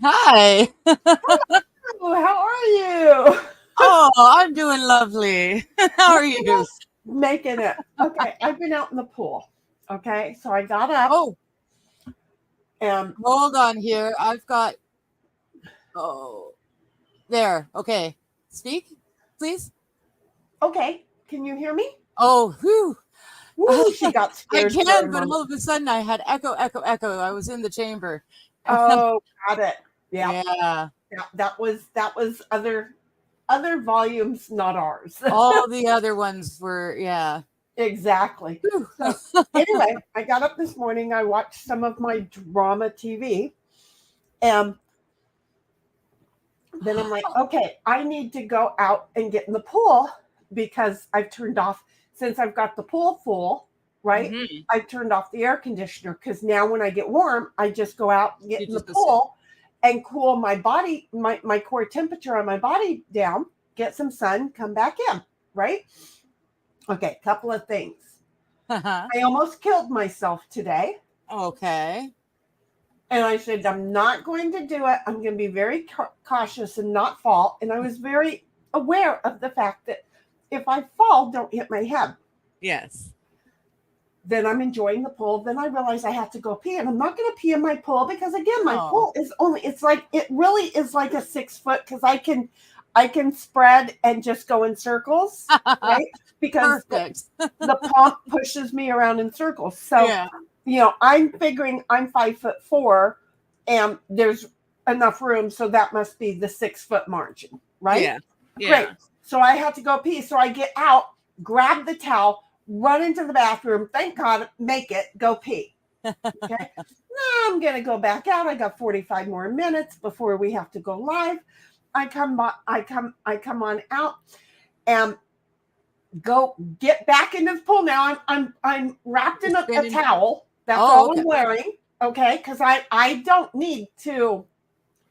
Hi. Oh, how are you? Oh, I'm doing lovely. How are you? Making it. Okay, I've been out in the pool. Okay, so I got up Oh, and hold on here. I've got. Oh, there. Okay. Speak, please. okay, can you hear me? Oh, whew. Woo, she got I scared for a can, but moment. all of a sudden I had echo, echo, echo. I was in the chamber. Oh, got it. Yeah, Yeah. that was other volumes, not ours. All the other ones were, yeah. Exactly. Whew. So anyway, I got up this morning. I watched some of my drama TV, and then I'm like, okay, I need to go out and get in the pool because I've turned off, since I've got the pool full, right? Hmm. I've turned off the air conditioner because now when I get warm, I just go out, get You in the just go sit. pool and cool my body, my core temperature on my body down, get some sun, come back in, right? Okay, couple of things. I almost killed myself today. Okay. And I said, I'm not going to do it. I'm going to be very cautious and not fall. And I was very aware of the fact that if I fall, don't hit my head. Yes. Then I'm enjoying the pool. Then I realize I have to go pee. And I'm not going to pee in my pool because again, my Oh. pool is only, it's like, it really is like a 6 foot because I can spread and just go in circles, right? Because Perfect. the pump pushes me around in circles. So Yeah. I'm figuring I'm 5'4" and there's enough room, so that must be the 6 foot margin, right? Yeah. Great. Yeah. So I have to go pee. So I get out, grab the towel, run into the bathroom. Thank God, make it, go pee. Okay. Now I'm gonna go back out. I got 45 more minutes before we have to go live. I come on out and go get back into the pool now. I'm wrapped in a Spinning. towel. That's Oh, all okay. I'm wearing. Okay, because I don't need to.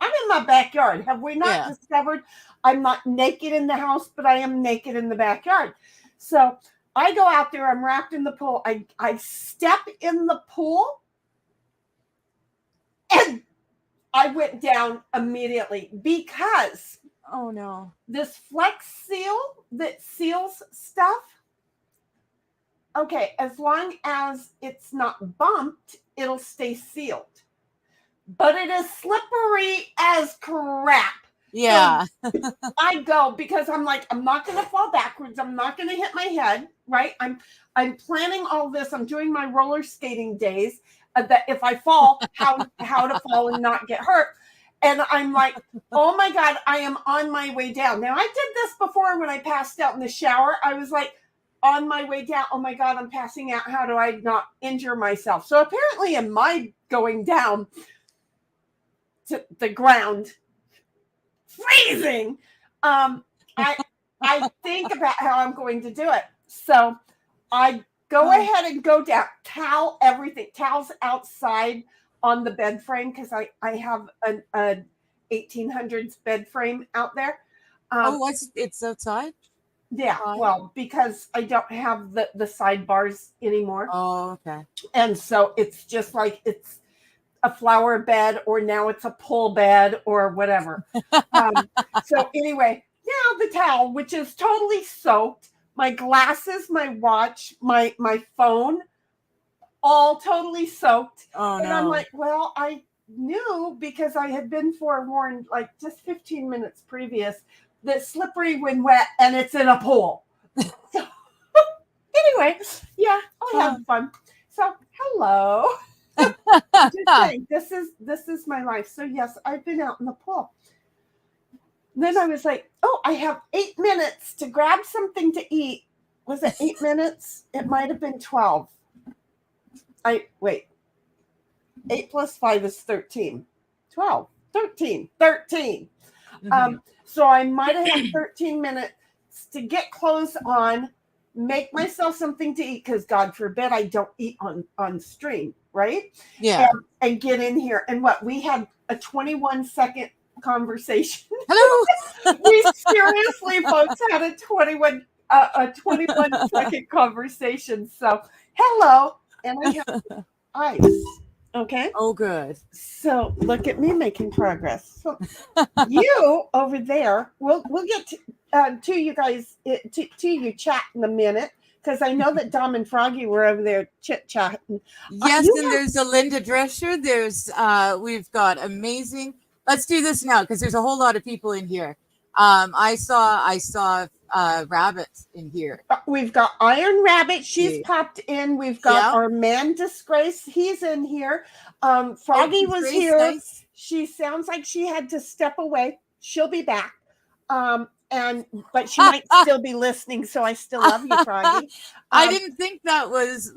I'm in my backyard. Have we not Yeah. discovered I'm not naked in the house, but I am naked in the backyard? So I go out there. I'm wrapped in the pool. I step in the pool and I went down immediately because Oh no. this Flex Seal that seals stuff. Okay, as long as it's not bumped, it'll stay sealed. But it is slippery as crap. So Yeah. I go because I'm like, I'm not gonna fall backwards. I'm not gonna hit my head, right? I'm planning all this. I'm doing my roller skating days that if I fall, how to fall and not get hurt. And I'm like, oh my God, I am on my way down. Now I did this before when I passed out in the shower. I was like, on my way down, oh my God, I'm passing out. How do I not injure myself? So apparently, in my going down to the ground, freezing, I I think about how I'm going to do it. So I go Oh, ahead and go down, towel everything, towels outside on the bed frame because I have an 1800s bed frame out there. Um, what's it's outside? yeah, Why? well, because I don't have the sidebars anymore. Oh, okay. And so it's just like it's a flower bed or now it's a pull bed or whatever. Um, so anyway, now the towel, which is totally soaked, my glasses, my watch, my phone, all totally soaked. Oh And I'm no. like, well, I knew because I had been forewarned like just 15 minutes previous that slippery when wet and it's in a pool. So anyway, yeah, I had Oh. fun. So hello. Just saying, this is my life. So yes, I've been out in the pool. Then I was like, oh, I have 8 minutes to grab something to eat. Was it 8 minutes? It might have been 12. I wait. 8 plus 5 is 13. 12. 13. 13. Mhm. So I might have had 13 minutes to get clothes on, make myself something to eat, because God forbid I don't eat on stream, right? And, Yeah. and get in here. And what we had a 21-second conversation. Hello. We seriously, folks, had a 21-second conversation. So hello, and I have ice. Okay. Oh, good. So look at me making progress. So you over there, we'll get to you guys to you chat in a minute because I know that Dom and Froggy were over there chit chatting. Yes, You and there's a Linda Drescher. There's we've got amazing. Let's do this now because there's a whole lot of people in here. I saw Rabbit in here. we've got Iron Rabbit. She's Yeah. popped in. We've got Yeah. our man Disgrace. He's in here. Froggy was Grace, here. nice. She sounds like she had to step away. She'll be back. But she might still be listening, so I still love you, Froggy. I didn't think that was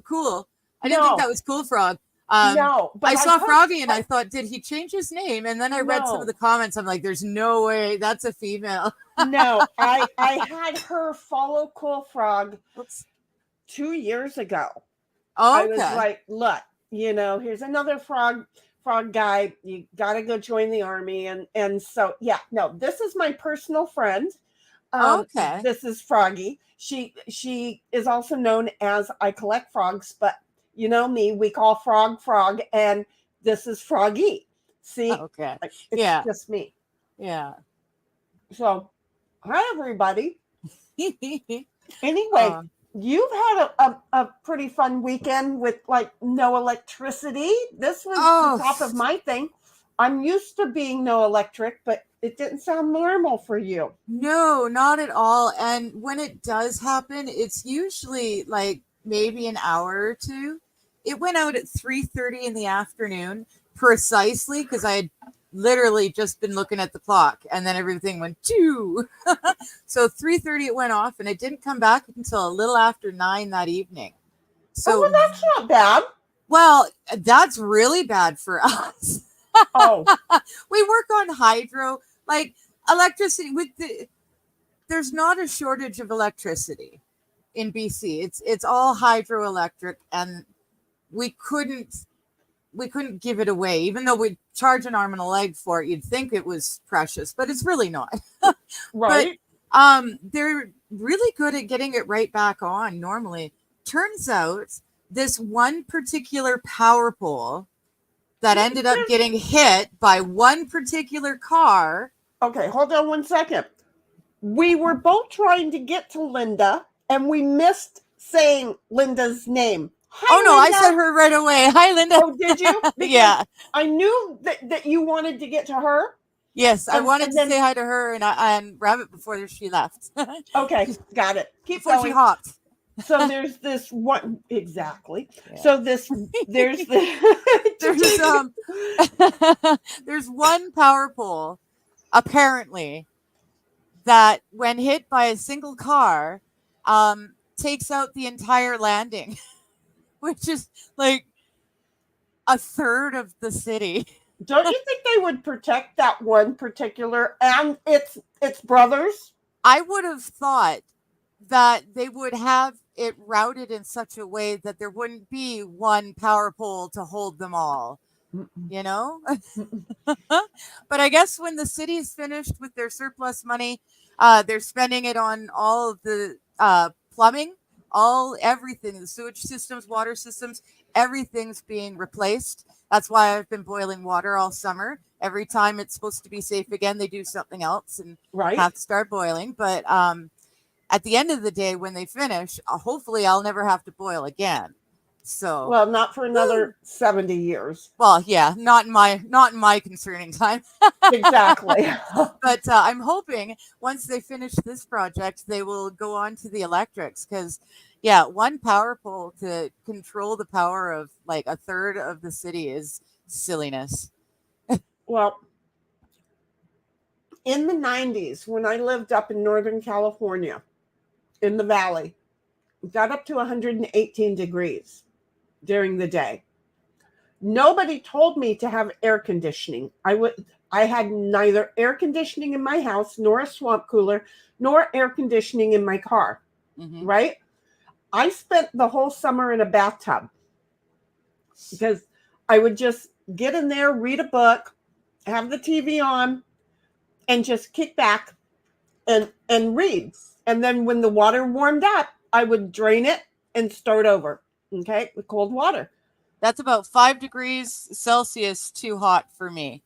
cool. I didn't think that was cool, Frog. No, but I saw Froggy and I thought, did he change his name? And then I read some of the comments. I'm like, there's no way that's a female. No, I had her follow Cool Frog 2 years ago. Oh, I was like, look, here's another frog guy. You got to go join the army. And so, yeah, no, this is my personal friend. Okay. This is Froggy. She is also known as I Collect Frogs, but you know me, we call Frog, and this is Froggy. See? Okay. It's just me. Yeah. So, hi, everybody. Anyway, you've had a pretty fun weekend with like no electricity. This was the top of my thing. I'm used to being no electric, but it didn't sound normal for you. No, not at all. And when it does happen, it's usually like maybe an hour or two. It went out at 3:30 in the afternoon precisely because I had literally just been looking at the clock and then everything went choo. So 3:30 it went off and it didn't come back until a little after 9 that evening. So well, that's not bad. Well, that's really bad for us. Oh. We work on hydro, like electricity there's not a shortage of electricity in BC. It's all hydroelectric and we couldn't give it away, even though we'd charge an arm and a leg for it. You'd think it was precious, but it's really not. Right. But they're really good at getting it right back on normally. Turns out this one particular power pole that ended up getting hit by one particular car. Okay, hold on 1 second. We were both trying to get to Linda and we missed saying Linda's name. Hi, Linda. I said her right away. Hi, Linda. Oh, did you? Yeah. I knew that you wanted to get to her. Yes, I wanted to say hi to her and Rabbit before she left. Okay, got it. Keep before going. She hopped. So there's this one exactly. Yeah. So there's there's one power pole apparently that when hit by a single car takes out the entire landing, which is like a third of the city. Don't you think they would protect that one particular and its brothers? I would have thought that they would have it routed in such a way that there wouldn't be one power pole to hold them all, you know? But I guess when the city is finished with their surplus money, they're spending it on all of the plumbing, everything, the sewage systems, water systems, everything's being replaced. That's why I've been boiling water all summer. Every time it's supposed to be safe again, they do something else and have to start boiling. But at the end of the day, when they finish, hopefully I'll never have to boil again. So well, not for another 70 years. Well, yeah, not in my concerning time. Exactly. But I'm hoping once they finish this project, they will go on to the electrics because, yeah, one power pole to control the power of like a third of the city is silliness. Well, in the 90s, when I lived up in Northern California, in the valley, it got up to 118 degrees during the day. Nobody told me to have air conditioning. I had neither air conditioning in my house, nor a swamp cooler, nor air conditioning in my car. Mm-hmm. Right? I spent the whole summer in a bathtub because I would just get in there, read a book, have the TV on, and just kick back and read. And then when the water warmed up, I would drain it and start over, okay, with cold water. That's about 5 degrees Celsius too hot for me.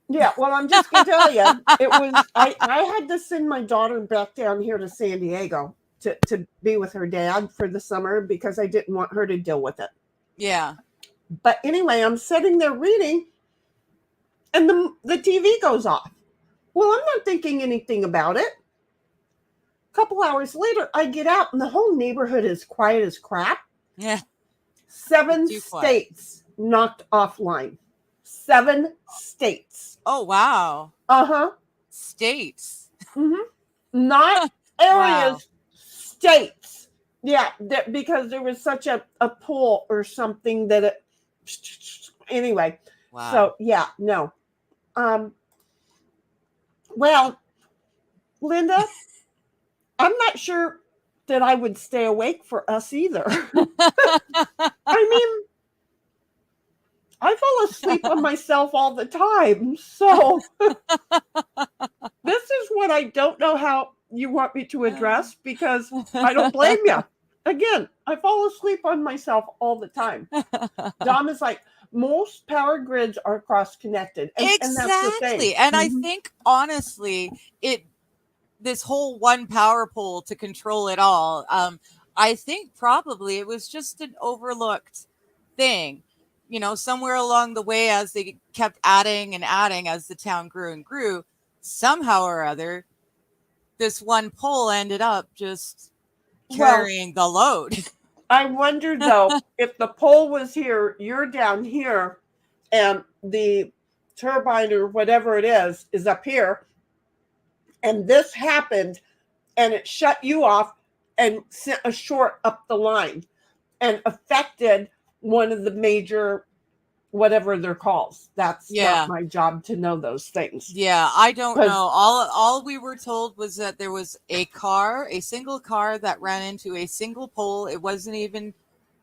Yeah, well, I'm just gonna tell you, it was I had to send my daughter back down here to San Diego to be with her dad for the summer because I didn't want her to deal with it. Yeah. But anyway, I'm sitting there reading, and the TV goes off. Well, I'm not thinking anything about it. A couple hours later, I get out, and the whole neighborhood is quiet as crap. Yeah. 7 Too quiet. states knocked offline. 7 states. Oh, wow. Uh-huh. States. Mm-hmm. Not areas, wow. States. Yeah, because there was such a pull or something that it. Anyway, wow. So yeah, no. Well, Linda, I'm not sure that I would stay awake for us either. I mean, I fall asleep on myself all the time. So this is what I don't know how you want me to address because I don't blame you. Again, I fall asleep on myself all the time. Dom is like, most power grids are cross-connected. Exactly. And that's the thing. And I think, honestly, this whole one power pole to control it all, I think probably it was just an overlooked thing. You know, somewhere along the way, as they kept adding and adding, as the town grew and grew, somehow or other, this one pole ended up just carrying the load. I wonder, though, if the pole was here, you're down here, and the turbine or whatever it is up here, and this happened, and it shut you off and sent a short up the line and affected one of the major whatever they're called. That's not my job to know those things. Yeah, I don't know. All we were told was that there was a single car that ran into a single pole. It wasn't even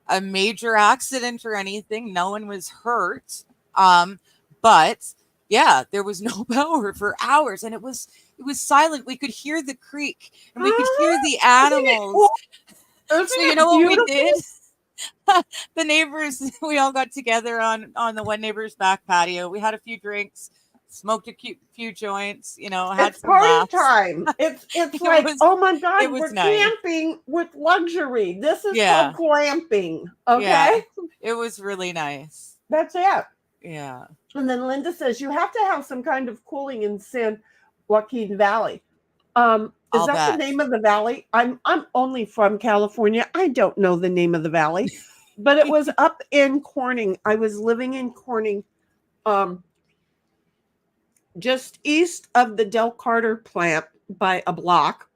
a major accident or anything. No one was hurt. But yeah, there was no power for hours, and it was silent. We could hear the creek, and we could hear the animals. So you know what we did? The neighbors, we all got together on the one neighbor's back patio. We had a few drinks, smoked a few joints, had some party laughs. Time. It's like, oh my God, we're camping with luxury. This is called glamping. Okay. Yeah, it was really nice. That's it. Yeah. And then Linda says you have to have some kind of cooling in San Joaquin Valley. Is that the name of the valley? I'm only from California. I don't know the name of the valley, but it was up in Corning. I was living in Corning, just east of the Del Carter plant by a block,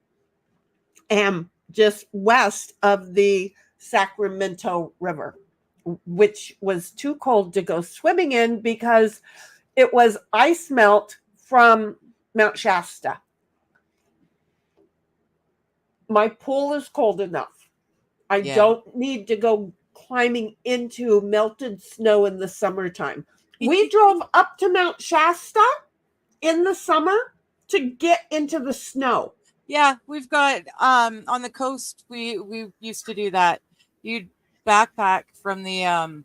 and just west of the Sacramento River, which was too cold to go swimming in because it was ice melt from Mount Shasta. My pool is cold enough. I don't need to go climbing into melted snow in the summertime. We drove up to Mount Shasta in the summer to get into the snow. Yeah, we've got on the coast. We used to do that. You'd backpack from the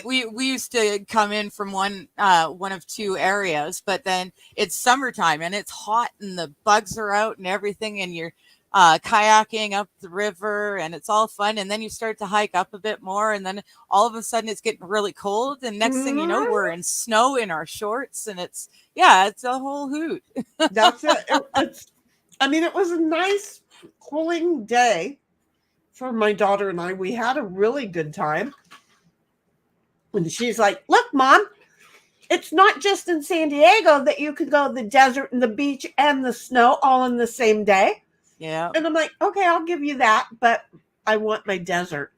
we used to come in from one of two areas, but then it's summertime and it's hot and the bugs are out and everything, and you're kayaking up the river and it's all fun, and then you start to hike up a bit more, and then all of a sudden it's getting really cold, and next thing you know, we're in snow in our shorts, and it's a whole hoot. That's it. It was a nice cooling day for my daughter and I. We had a really good time. And she's like, look, Mom, it's not just in San Diego that you could go to the desert and the beach and the snow all in the same day. Yeah. And I'm like, okay, I'll give you that, but I want my desert.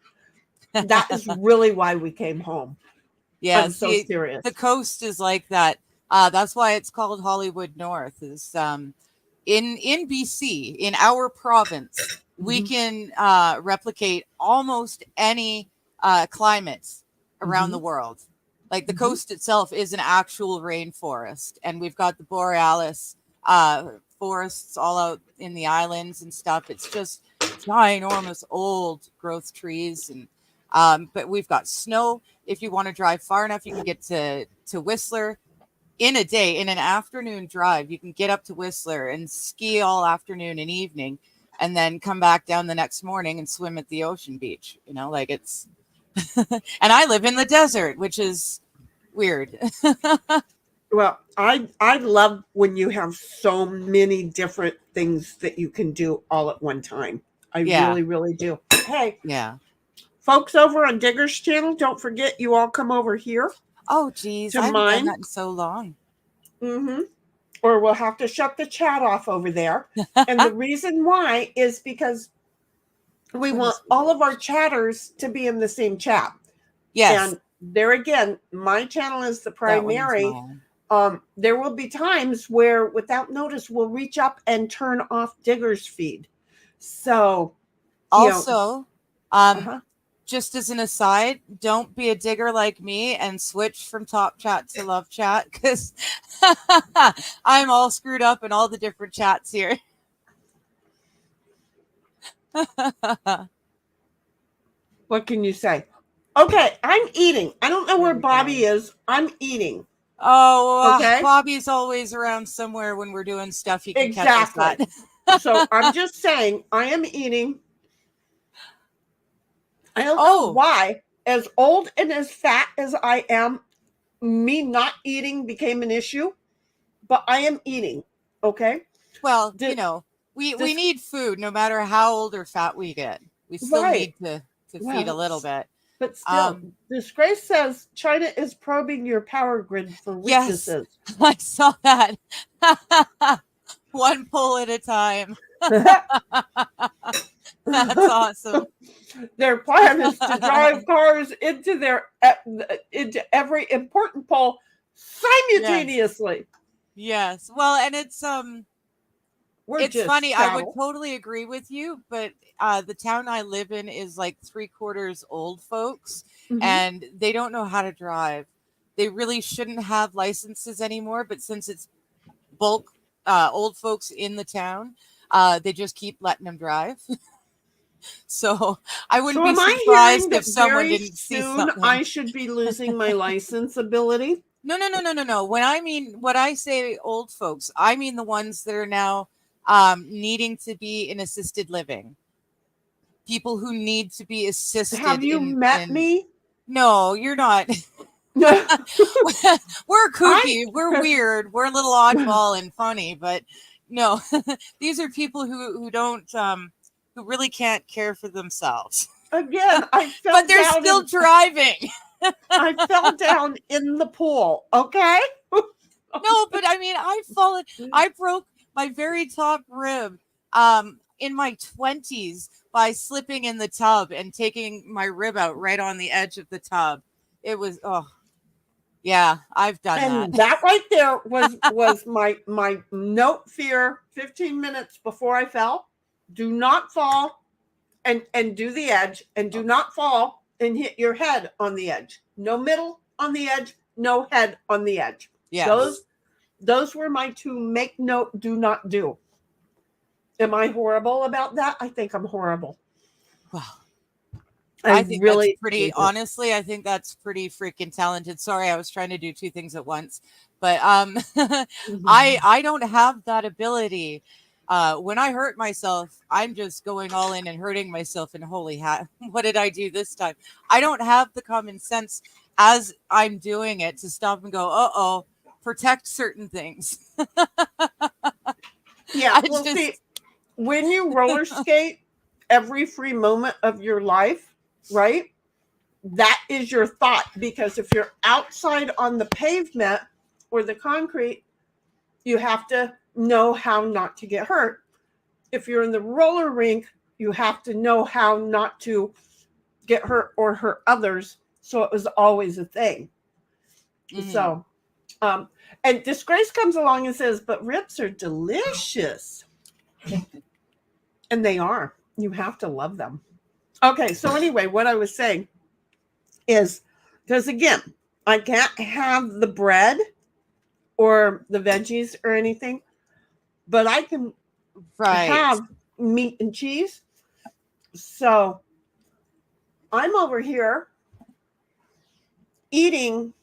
That is really why we came home. Yeah. I'm so serious. The coast is like that. That's why it's called Hollywood North. Is in BC, in our province, we can replicate almost any climate around the world. Like the coast itself is an actual rainforest, and we've got the borealis forests all out in the islands and stuff. It's just ginormous old growth trees, and But we've got snow. If you want to drive far enough, you can get to Whistler in a day, in an afternoon drive. You can get up to Whistler and ski all afternoon and evening, and then come back down the next morning and swim at the ocean beach. You know, like it's, and I live in the desert, which is weird. Well, I love when you have so many different things that you can do all at one time. I really, really do. Hey, Yeah. folks over on Digger's channel, don't forget you all come over here. Oh, geez. To I haven't done mine. that in so long. Mm-hmm. Or we'll have to shut the chat off over there. And the reason why is because we want all of our chatters to be in the same chat. Yes. And there again, my channel is the primary. There will be times where without notice we'll reach up and turn off Digger's feed. So also, just as an aside, don't be a digger like me and switch from top chat to love chat, because I'm all screwed up in all the different chats here. What can you say? Okay, I'm eating. I don't know where Bobby is. I'm eating. Oh, okay. Bobby's always around somewhere when we're doing stuff. He can catch us at. So I'm just saying, I am eating. I don't know why, as old and as fat as I am, me not eating became an issue, but I am eating. Okay. Well, you know, we need food no matter how old or fat we get. We still need to feed a little bit. But still, Disgrace says China is probing your power grid for weaknesses. Yes, I saw that. One pull at a time. That's awesome. Their plan is to drive cars into every important pole simultaneously. Yes. Well, and it's funny. I would totally agree with you, but the town I live in is like 3/4 old folks, and they don't know how to drive. They really shouldn't have licenses anymore, but since it's bulk old folks in the town, they just keep letting them drive. So I wouldn't be surprised if someone didn't see something. I should be losing my license ability. No. When I say old folks, I mean the ones that are now needing to be in assisted living. People who need to be assisted. Have you met me? No, you're not. We're kooky. We're weird. We're a little oddball and funny, but no, these are people who don't, who really can't care for themselves. Again, I fell but they're still driving. I fell down in the pool. Okay. No, but I mean, I broke my very top rib in my 20s by slipping in the tub and taking my rib out right on the edge of the tub. It was, yeah, I've done that. And that right there was my note fear 15 minutes before I fell. Do not fall and do the edge, and do not fall and hit your head on the edge. No middle on the edge, no head on the edge. Yeah. Those were my two make note, do not do. Am I horrible about that? I think I'm horrible. Well, I think really that's pretty, honestly, I think that's pretty freaking talented. Sorry, I was trying to do two things at once, but I don't have that ability. When I hurt myself, I'm just going all in and hurting myself, and holy hat, what did I do this time? I don't have the common sense as I'm doing it to stop and go, protect certain things. Yeah, see, when you roller skate every free moment of your life, right? That is your thought, because if you're outside on the pavement or the concrete, you have to know how not to get hurt. If you're in the roller rink, you have to know how not to get hurt or hurt others. So it was always a thing. So, and Disgrace comes along and says, but ribs are delicious. And they are. You have to love them. Okay, so anyway, what I was saying is, because again, I can't have the bread or the veggies or anything, but I can have meat and cheese. So I'm over here eating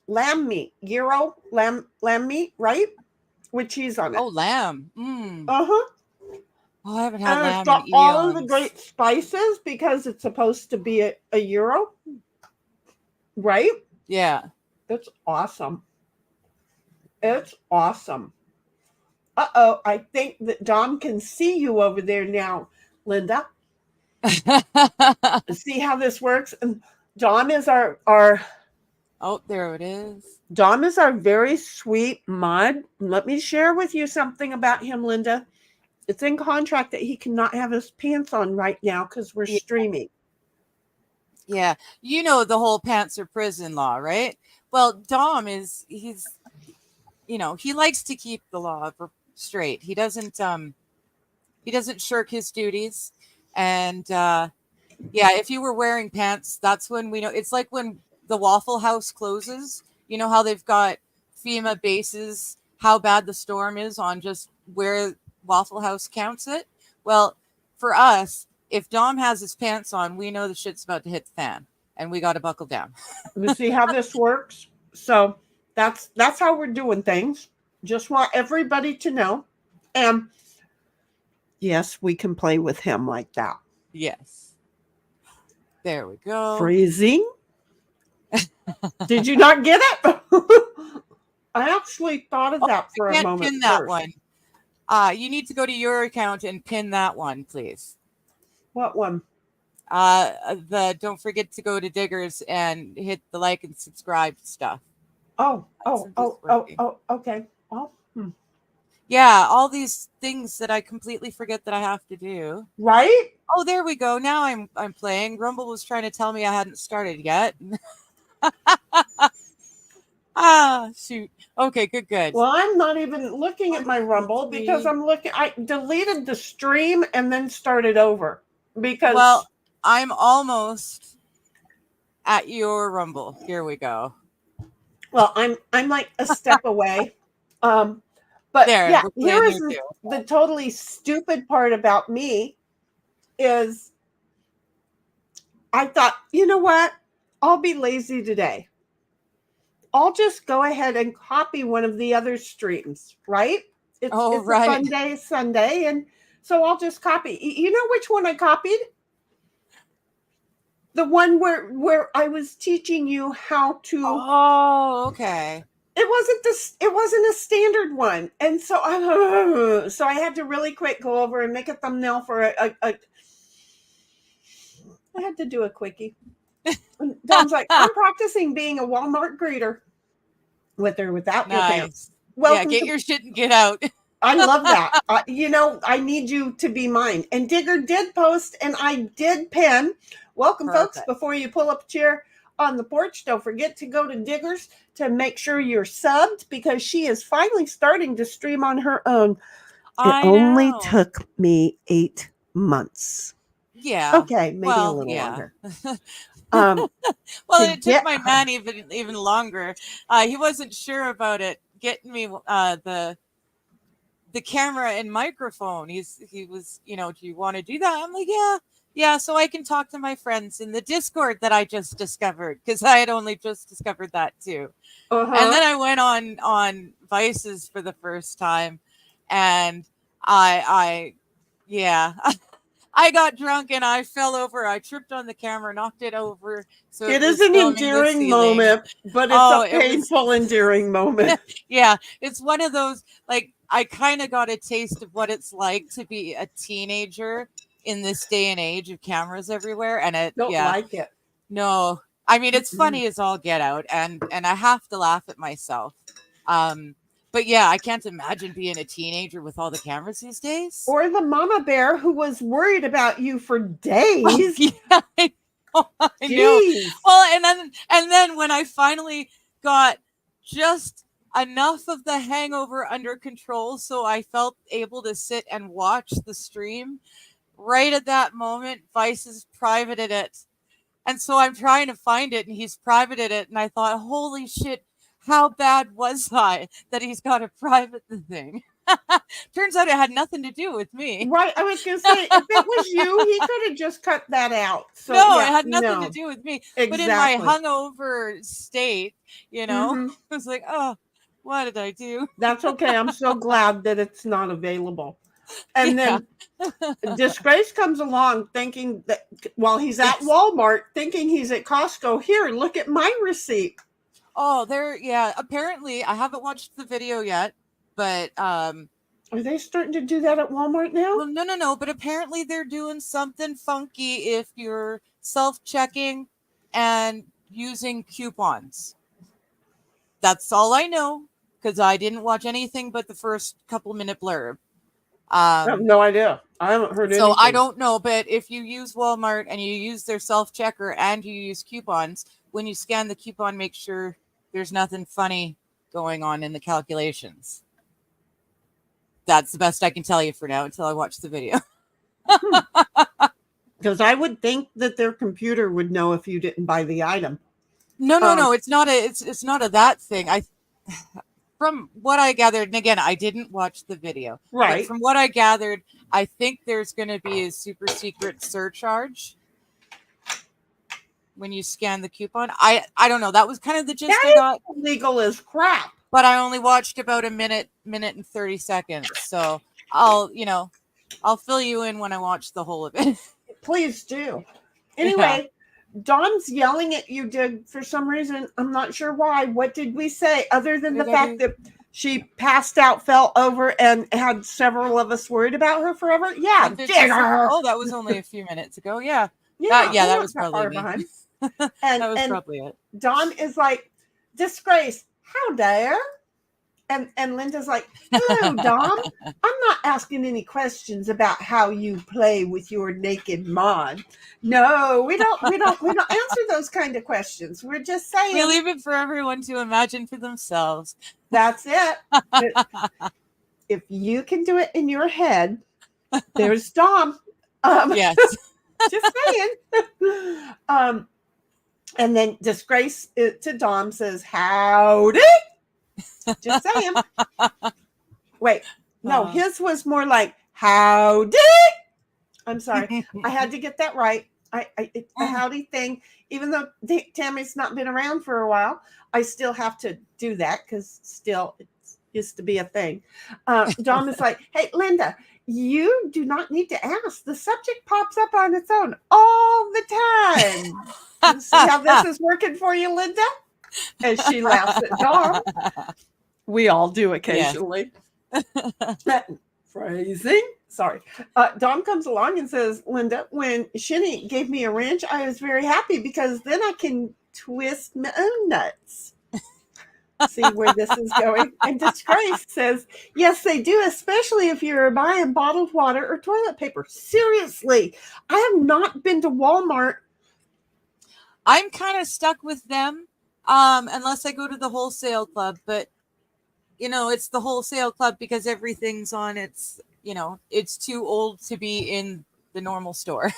lamb meat, gyro lamb meat, right? With cheese on it. Oh, lamb. Uh-huh. Oh, I haven't had And it's lamb in got all of the eons. great spices because it's supposed to be a gyro, right? Yeah. It's awesome. It's awesome. Uh-oh, I think that Dom can see you over there now, Linda. See how this works? And Dom is our Oh, there it is. Dom is our very sweet mud. Let me share with you something about him, Linda. It's in contract that he cannot have his pants on right now because we're streaming. Yeah. You know the whole pants or prison law, right? Well, Dom he's he likes to keep the law straight. He doesn't shirk his duties. And if you were wearing pants, that's when we know. It's like when the Waffle House closes, you know how they've got FEMA bases, how bad the storm is on just where Waffle House counts it. Well, for us, if Dom has his pants on, we know the shit's about to hit the fan and we got to buckle down. You see how this works? So that's how we're doing things. Just want everybody to know. And yes, we can play with him like that. Yes. There we go. Freezing. Did you not get it? I actually thought of that for a moment. Pin that one. You need to go to your account and pin that one, please. What one? Don't forget to go to Diggers and hit the like and subscribe stuff. Oh, okay. Oh, yeah, all these things that I completely forget that I have to do. Right? Oh, there we go. Now I'm playing. Rumble was trying to tell me I hadn't started yet. Shoot. Okay, good. Well, I'm not even looking at my Rumble because I deleted the stream and then started over because. Well, I'm almost at your Rumble. Here we go. Well, I'm like a step away. But there, yeah, here is the totally stupid part about me is I thought, you know what? I'll be lazy today. I'll just go ahead and copy one of the other streams, right? It's right. a Funday Sunday, and so I'll just copy. You know which one I copied? The one where I was teaching you how to. Oh, okay. It wasn't a standard one, and so I had to really quick go over and make a thumbnail for I had to do a quickie. Dom's like, I'm practicing being a Walmart greeter with or without your pants. Well, get your shit and get out. I love that. I need you to be mine. And Digger did post, and I did pin. Welcome, folks. Before you pull up a chair on the porch, don't forget to go to Diggers to make sure you're subbed because she is finally starting to stream on her own. It only took me 8 months. Yeah. Okay, maybe a little longer. Well, it took my man even longer. He wasn't sure about it getting me the camera and microphone. He was, do you want to do that? I'm like, yeah, so I can talk to my friends in the Discord that I just discovered because I had only just discovered that too. And then I went on Vices for the first time, and I got drunk and I fell over. I tripped on the camera, knocked it over. So it is an endearing moment, but it's a painful, endearing moment. Yeah, it's one of those, like, I kind of got a taste of what it's like to be a teenager in this day and age of cameras everywhere. And don't like it. No, I mean, it's funny as all get out, and I have to laugh at myself. But yeah, I can't imagine being a teenager with all the cameras these days. Or the mama bear who was worried about you for days. Oh, yeah, I know. Well, and then when I finally got just enough of the hangover under control, so I felt able to sit and watch the stream, right at that moment, Vice's privated it. And so I'm trying to find it, and he's privated it. And I thought, holy shit, how bad was I that he's got to private the thing? Turns out it had nothing to do with me. Right. I was going to say, if it was you, he could have just cut that out. So, No, yeah, it had nothing no. to do with me. Exactly. But in my hungover state, you know, Mhm. I was like, oh, what did I do? That's okay. I'm so glad that it's not available. And Yeah. then Disgrace comes along thinking that while he's at Walmart, thinking he's at Costco. Here, look at my receipt. Oh, yeah. Apparently, I haven't watched the video yet, but Are they starting to do that at Walmart now? well, no. But apparently, they're doing something funky if you're self-checking and using coupons. That's all I know because I didn't watch anything but the first couple minute blurb. I have no idea. I haven't heard anything. So I don't know, but if you use Walmart and you use their self-checker and you use coupons, when you scan the coupon, make sure there's nothing funny going on in the calculations. That's the best I can tell you for now until I watch the video. Because I would think that their computer would know if you didn't buy the item. No. It's not a that thing. From what I gathered, and again, I didn't watch the video. Right. But from what I gathered, I think there's going to be a super secret surcharge when you scan the coupon. I don't know. That was kind of the gist I got. Legal as crap. But I only watched about a minute and 30 seconds. So I'll fill you in when I watch the whole of it. Please do. Anyway, Dawn's yelling at you, Dig, for some reason. I'm not sure why. What did we say other than the fact that she passed out, fell over, and had several of us worried about her forever? Yeah, Digger. Oh, that was only a few minutes ago. Yeah. Yeah, that was probably me. And, that was probably it. Dawn is like, Disgrace, how dare? And Linda's like, hello, Dom. I'm not asking any questions about how you play with your naked mod. No, we don't answer those kind of questions. We're just saying we leave it for everyone to imagine for themselves. That's it. If you can do it in your head, there's Dom. Yes. Just saying. And then Disgrace to Dom says, howdy. Just saying. Wait, no, his was more like howdy. I'm sorry, I had to get that right. It's a howdy thing. Even though Tammy's not been around for a while, I still have to do that because still it used to be a thing. Dom is like, hey, Linda, you do not need to ask. The subject pops up on its own all the time. See how this is working for you, Linda? And she laughs at Dom. We all do occasionally. Yes. Phrasing. Sorry. Dom comes along and says, Linda, when Shinny gave me a wrench, I was very happy because then I can twist my own nuts. See where this is going. And Disgrace says, yes, they do, especially if you're buying bottled water or toilet paper. Seriously, I have not been to Walmart. I'm kind of stuck with them. Unless I go to the wholesale club, but it's the wholesale club because everything's on it's too old to be in the normal store.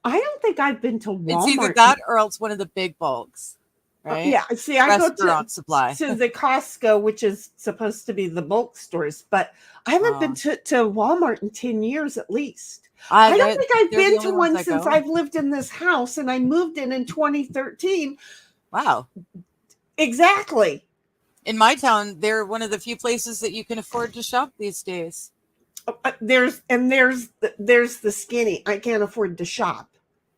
I don't think I've been to Walmart. It's either that or else one of the big bulks, right? Yeah. See, I go to supply to the Costco, which is supposed to be the bulk stores, but I haven't been to Walmart in 10 years at least. I don't think I've been to one since I've lived in this house, and I moved in 2013. Wow. Exactly. In my town, they're one of the few places that you can afford to shop these days. There's the skinny. I can't afford to shop.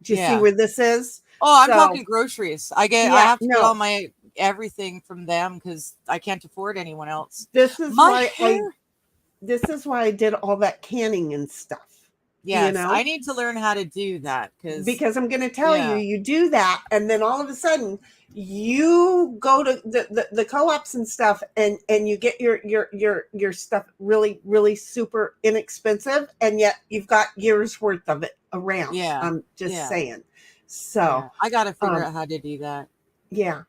Do you see where this is? Oh, I'm talking groceries. I have to get all my everything from them because I can't afford anyone else. This is why I did all that canning and stuff. Yes, I need to learn how to do that because I'm going to tell you do that, and then all of a sudden you go to the co-ops and stuff, and you get your stuff really, really super inexpensive, and yet you've got years worth of it around. Yeah, I'm just saying. So I got to figure out how to do that. Yeah.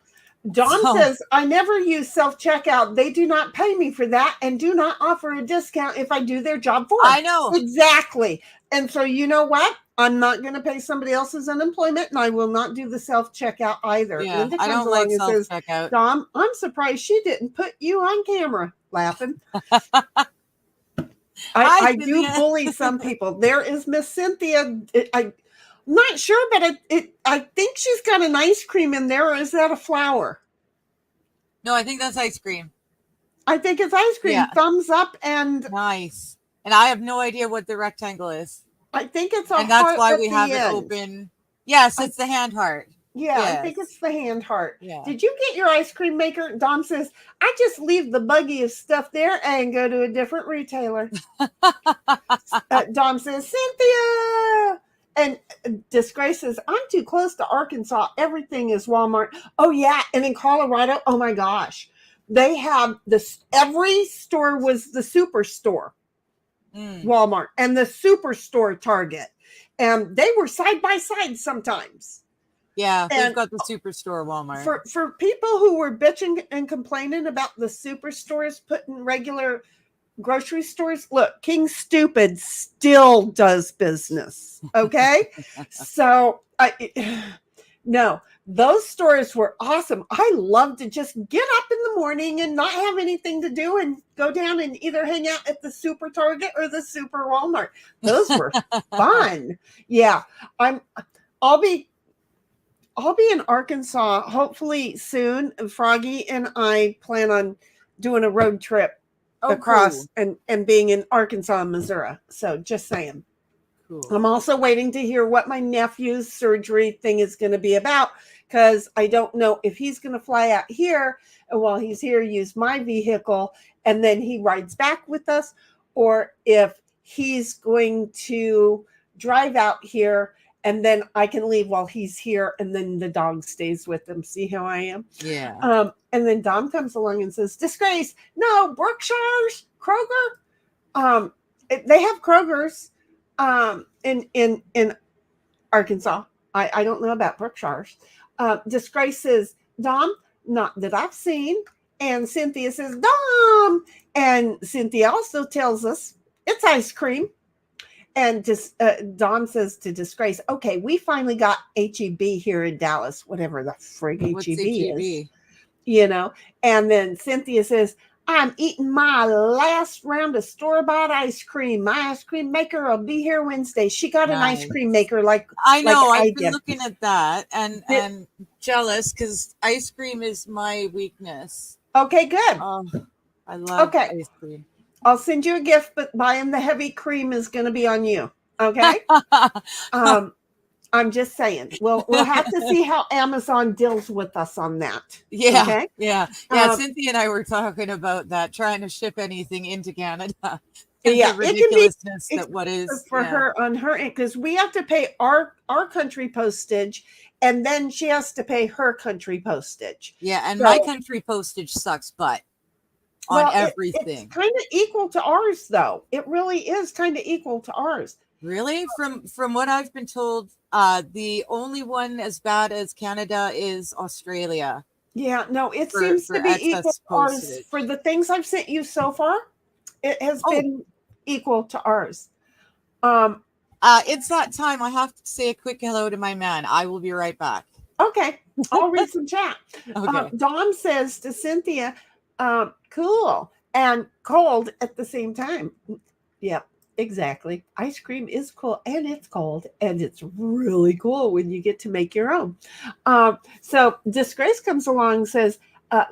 Dawn says, I never use self-checkout. They do not pay me for that and do not offer a discount if I do their job for them. I know. Exactly. And so you know what? I'm not going to pay somebody else's unemployment, and I will not do the self-checkout either. Yeah, I don't like self-checkout. Dom, I'm surprised she didn't put you on camera laughing. Hi, I do Cynthia. bully some people. There is Miss Cynthia. I'm not sure, but I think she's got an ice cream in there, or is that a flower? No, I think that's ice cream. I think it's ice cream. Yeah. Thumbs up, and Nice. And I have no idea what the rectangle is. I think it's a And that's heart why at we the have it end. open. Yes, it's the hand heart. Yeah, I think Yes. it's the hand heart. Yeah. Did you get your ice cream maker? Dom says, I just leave the buggy of stuff there and go to a different retailer. Dom says, Cynthia. And Disgrace says, I'm too close to Arkansas. Everything is Walmart. Oh, yeah. And in Colorado, oh my gosh, they have this. Every store was the superstore, Walmart, and the superstore Target. And they were side by side sometimes. Yeah, they've got the superstore Walmart. For people who were bitching and complaining about the superstores putting regular grocery stores, look, King Stupid still does business. Okay. So no, those stores were awesome. I love to just get up in the morning and not have anything to do and go down and either hang out at the super Target or the super Walmart. Those were fun. Yeah. I'll be in Arkansas hopefully soon. Froggy and I plan on doing a road trip across and being in Arkansas and Missouri. So just saying. Cool. I'm also waiting to hear what my nephew's surgery thing is going to be about, because I don't know if he's going to fly out here and while he's here use my vehicle and then he rides back with us, or if he's going to drive out here and then I can leave while he's here, and then the dog stays with him. See how I am? Yeah. And then Dom comes along and says, Disgrace, no, Berkshire's, Kroger. They have Kroger's in Arkansas. I don't know about Berkshire's. Disgrace says, Dom, not that I've seen. And Cynthia says, Dom. And Cynthia also tells us it's ice cream. And just Dom says to Disgrace, okay, we finally got H-E-B here in Dallas, whatever the frig H-E-B is, you know. And then Cynthia says, I'm eating my last round of store-bought ice cream. My ice cream maker will be here Wednesday. She got an ice cream maker like I know. like I've been looking at that and jealous because ice cream is my weakness. Okay, good. I love ice cream. I'll send you a gift, but buying the heavy cream is going to be on you. Okay. I'm just saying. We'll have to see how Amazon deals with us on that. Yeah. Okay? Yeah. Cynthia and I were talking about that, trying to ship anything into Canada. Yeah, the ridiculousness that what is for her on her end, because we have to pay our country postage, and then she has to pay her country postage. Yeah, and my country postage sucks butt. On everything. It's kind of equal to ours, though. It really is kind of equal to ours. Really? From what I've been told, the only one as bad as Canada is Australia. Yeah, no, it seems to be equal to ours. For the things I've sent you so far, it has been equal to ours. It's that time. I have to say a quick hello to my man. I will be right back. Okay. I'll read some chat. Okay. Dom says to Cynthia, cool and cold at the same time. Yep, exactly. Ice cream is cool and it's cold, and it's really cool when you get to make your own. So Disgrace comes along and says,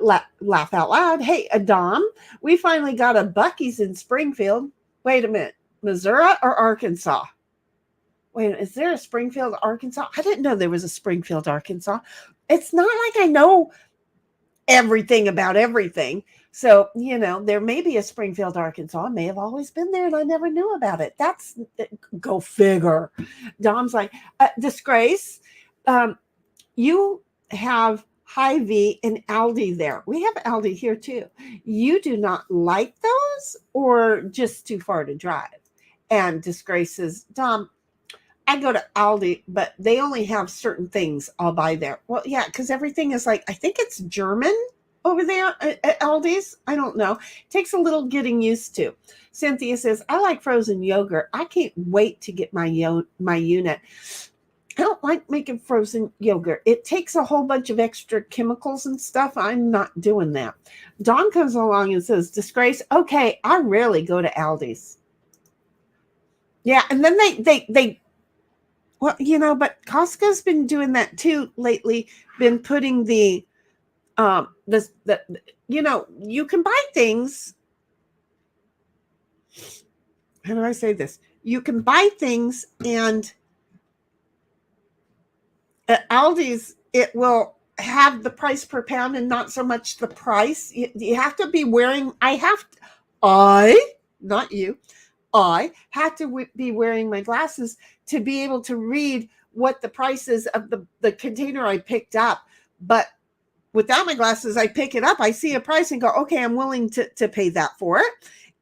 laugh out loud. Hey, Dom, we finally got a Buc-ee's in Springfield. Wait a minute, Missouri or Arkansas? Wait, is there a Springfield, Arkansas? I didn't know there was a Springfield, Arkansas. It's not like I know everything about everything. So, you know, there may be a Springfield, Arkansas. It may have always been there and I never knew about it. That's go figure. Dom's like, Disgrace, you have Hy-Vee and Aldi there. We have Aldi here too. You do not like those or just too far to drive? And Disgrace says, Dom, I go to Aldi, but they only have certain things I'll buy there. Well, yeah, because everything is like, I think it's German over there at Aldi's. I don't know. It takes a little getting used to. Cynthia says, I like frozen yogurt. I can't wait to get my unit. I don't like making frozen yogurt. It takes a whole bunch of extra chemicals and stuff. I'm not doing that. Dawn comes along and says, Disgrace, okay, I rarely go to Aldi's. Yeah, and then they well, but Costco's been doing that too lately. Been putting the you can buy things. How do I say this? You can buy things, and at Aldi's it will have the price per pound and not so much the price. You have to be wearing. Not you. I had to be wearing my glasses to be able to read what the price is of the container I picked up. But without my glasses, I pick it up, I see a price and go, okay, I'm willing to pay that for it.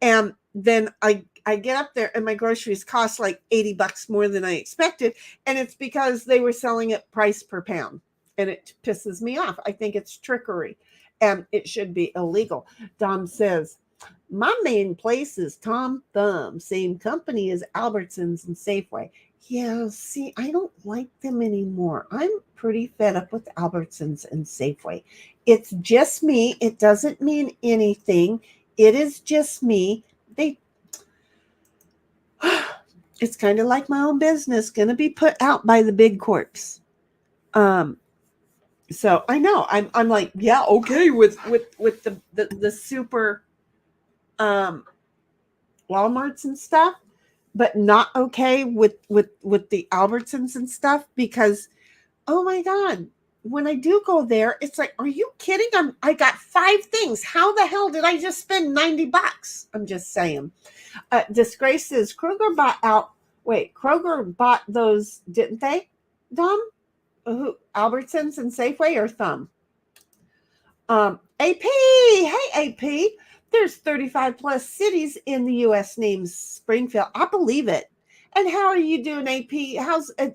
And then I get up there and my groceries cost like $80 more than I expected. And it's because they were selling it price per pound. And it pisses me off. I think it's trickery and it should be illegal. Dom says, my main place is Tom Thumb, same company as Albertsons and Safeway. Yeah, see, I don't like them anymore. I'm pretty fed up with Albertsons and Safeway. It's just me. It doesn't mean anything. It is just me. It's kind of like my own business, going to be put out by the big corps. So I know I'm like, yeah, okay with the super Walmarts and stuff, but not okay with the Albertsons and stuff, because oh my God, when I do go there, it's like, are you kidding? I got 5 things. How the hell did I just spend $90? I'm just saying. Disgrace says Kroger bought those, didn't they, Dom? Who, Albertsons and Safeway or Thumb? AP, hey AP, there's 35 plus cities in the U.S. named Springfield. I believe it. And how are you doing, AP?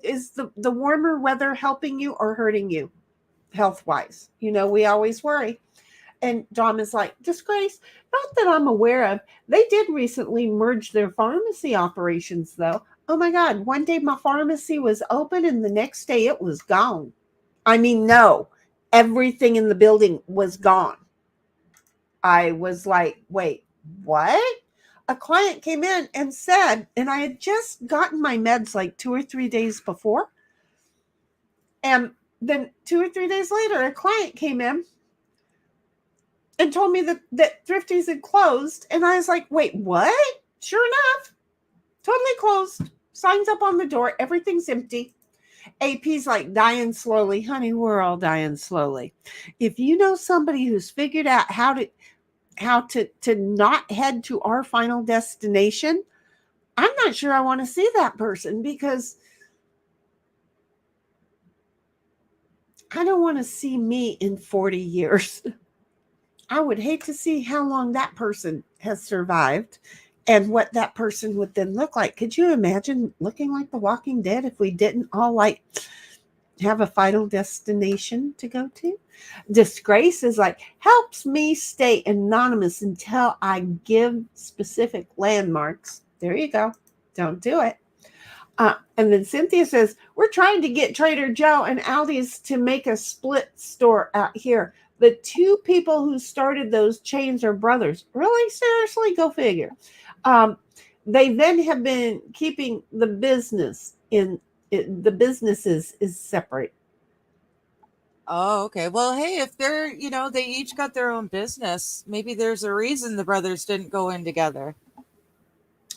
Is the warmer weather helping you or hurting you health-wise? We always worry. And Dom is like, Disgrace, not that I'm aware of. They did recently merge their pharmacy operations, though. Oh my God, one day my pharmacy was open and the next day it was gone. I mean, no, everything in the building was gone. I was like, wait, what? A client came in and said, and I had just gotten my meds like 2 or 3 days before. And then 2 or 3 days later, a client came in and told me that Thrifty's had closed. And I was like, wait, what? Sure enough, totally closed. Signs up on the door. Everything's empty. AP's like, dying slowly. Honey, we're all dying slowly. If you know somebody who's figured out how to not head to our final destination, I'm not sure I want to see that person, because I don't want to see me in 40 years. I would hate to see how long that person has survived and what that person would then look like. Could you imagine looking like The Walking Dead if we didn't all like have a final destination to go to? Disgrace is like, helps me stay anonymous until I give specific landmarks. There you go. Don't do it. And then Cynthia says, we're trying to get Trader Joe and Aldi's to make a split store out here. The 2 people who started those chains are brothers. Really? Seriously? Go figure. They then have been keeping the businesses is separate. Oh, okay. Well, hey, if they're, they each got their own business, maybe there's a reason the brothers didn't go in together.